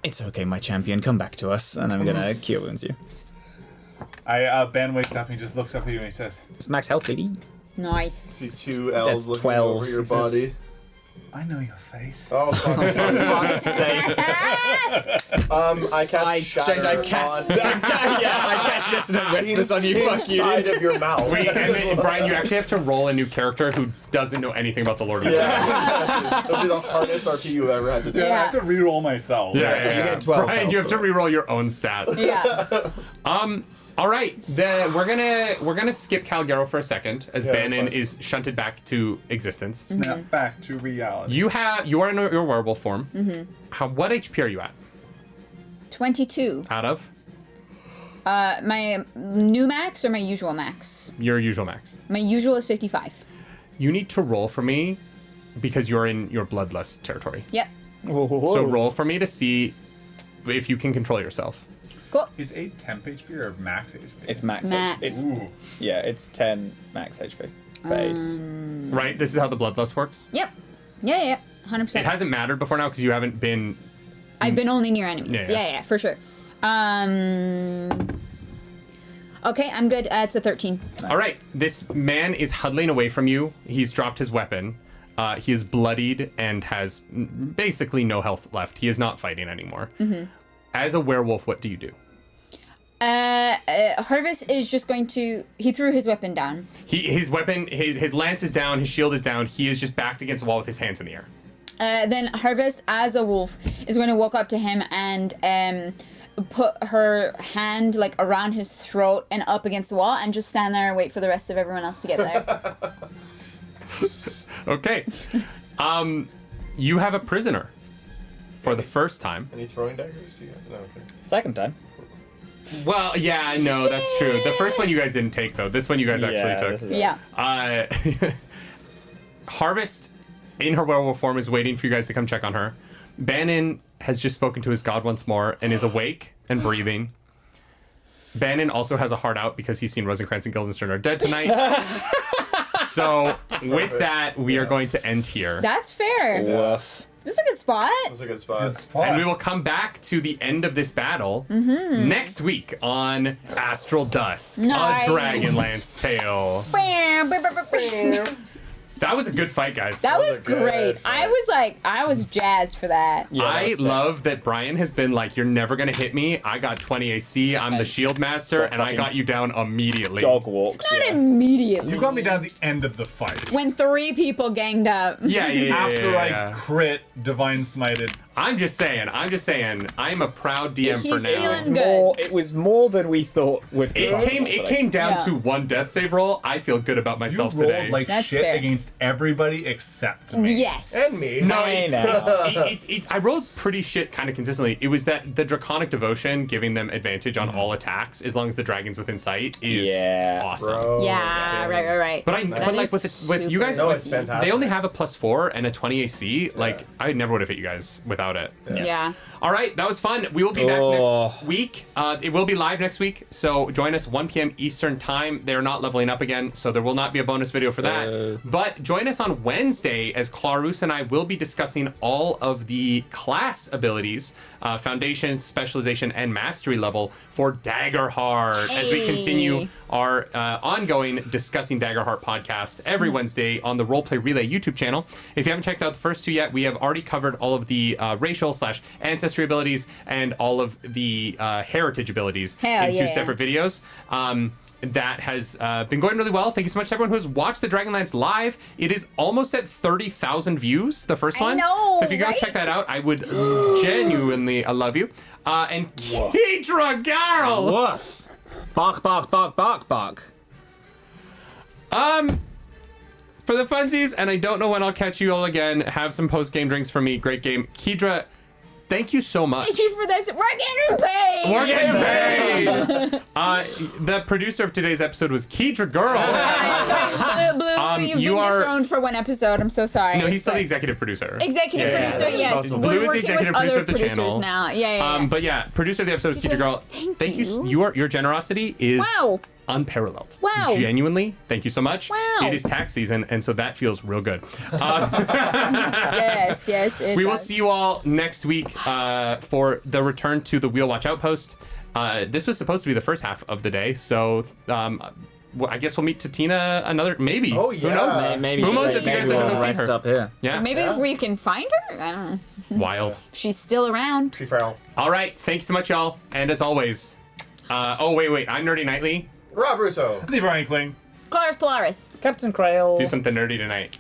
It's okay, my champion. Come back to us, and I'm gonna cure wounds you. Ben wakes up and he just looks up at you and he says, It's max health, baby. Nice. See 2 elves That's looking 12. over your He says- body. I know your face. Oh, fuck. Fuck's sake. I cast Shatter I cast. on I cast Dissonant Whispers on you. Fuck you. inside of your mouth. Wait, and then, Brian, you actually have to roll a new character who doesn't know anything about the Lord of the Rings. Yeah. It'll be the hardest RP you've ever had to do. Yeah, I Yeah. have to reroll myself. Yeah. You get 12 Brian, health, you have to though. reroll your own stats. Yeah. All right. We're gonna skip Calgaro for a second as Yeah, that's Bannon fine. is shunted back to existence. Snap back to reality. You are in your werewolf form. What HP are you at? 22. Out of? My new max or my usual max? Your usual max. My usual is 55. You need to roll for me because you're in your bloodlust territory. Yep. So roll for me to see if you can control yourself. Cool. Is 8 temp HP or max HP? It's max. Max. It's, Ooh. yeah, it's 10 max HP. Fade. Right? This is how the bloodlust works. Yep. Yeah. 100%. It hasn't mattered before now because you haven't been. I've been only near enemies. Yeah. Yeah, for sure. Okay, I'm good. It's a 13. All right. This man is huddling away from you. He's dropped his weapon. He is bloodied and has basically no health left. He is not fighting anymore. Mm-hmm. As a werewolf, what do you do? Harvest is just going to. He threw his weapon down. His weapon, his lance is down. His shield is down. He is just backed against the wall with his hands in the air. Then Harvest, as a wolf, is going to walk up to him and put her hand like around his throat and up against the wall and just stand there and wait for the rest of everyone else to get there. Okay. You have a prisoner for the first time. Any throwing daggers? Yeah. No, okay. Second time. Well, yeah, no, that's true. The first one you guys didn't take, though. This one you guys actually took. This is Yeah. Harvest, in her werewolf form, is waiting for you guys to come check on her. Bannon has just spoken to his god once more and is awake and breathing. Bannon also has a heart out because he's seen Rosencrantz and Guildenstern are dead tonight. So, with that, we are going to end here. That's fair. Woof. This is a good spot. That's a good spot. Good spot. And we will come back to the end of this battle next week on Astral Dusk, Nice. a Dragonlance tale. That was a good fight, guys. That was a good great. fight. I was jazzed for that. Yeah, that I was sick. love that Brian has been like, you're never going to hit me. I got 20 AC. I'm the And shield master, got and I fucking got you down immediately. Dog walks. Not Yeah. immediately. You got me down at the end of the fight. When 3 people ganged up. Yeah. After I crit, divine smited. I'm just saying. I'm a proud DM He's for now. feeling good. It was more than we thought would be. It came down Yeah. to 1 death save roll. I feel good about You myself rolled today. like That's shit fair. against everybody except me. Yes. And me. No, Hey, it's, now. I rolled pretty shit kind of consistently. It was that the Draconic Devotion giving them advantage on all attacks as long as the dragon's within sight is Yeah. awesome. Bro. Yeah, right. But That like is with you guys, No, with- it's fantastic. they only have a +4 and a 20 AC. Like I never would have hit you guys without it. Yeah. All right, that was fun. We will be back Oh. next week. It will be live next week, so join us 1 p.m. Eastern time. They're not leveling up again, so there will not be a bonus video for that. But join us on Wednesday as Clarus and I will be discussing all of the class abilities, Foundation, Specialization, and Mastery level for Daggerheart as we continue our ongoing Discussing Daggerheart podcast every Wednesday on the Roleplay Relay YouTube channel. If you haven't checked out the first 2 yet, we have already covered all of the racial/ancestry abilities and all of the heritage abilities Hell in 2 yeah. separate videos. That has been going really well. Thank you so much to everyone who has watched the Dragonlance live. It is almost at 30,000 views, the first I one. know, So if you go right? check that out, I would genuinely love you. And Kedra Garl! Woof. Bark. For the funsies, and I don't know when I'll catch you all again, have some post-game drinks for me. Great game. Kedra, thank you so much. Thank you for this. We're getting paid. We're getting paid! The producer of today's episode was Kedra Girl. Blue, you've you been are- dethroned for 1 episode. I'm so sorry. No, he's still But- the executive producer. Executive Yeah. producer, yes. Awesome. We're Blue is the working executive with producer other of the producers channel. now. Yeah. But yeah, producer of the episode is Kedra Girl. Thank you. Your generosity is Wow. unparalleled. Wow. Genuinely, thank you so much. Wow. It is tax season, and so that feels real good. Yes. It We will does. see you all next week for the return to the Wheel Watch Outpost. This was supposed to be the first half of the day, so I guess we'll meet Tatina another maybe. Oh, Who yeah. knows? Maybe Who knows if you maybe guys are we'll gonna see rest her? up here. Yeah. Maybe Yeah. if we can find her? I don't know. Wild. She's still around. Tree Feral. All right. Thanks so much, y'all. And as always, wait. I'm Nerdy Nightly. Rob Russo. The Brian Kling. ClarusPolaris. Captain Krail. Do something nerdy tonight.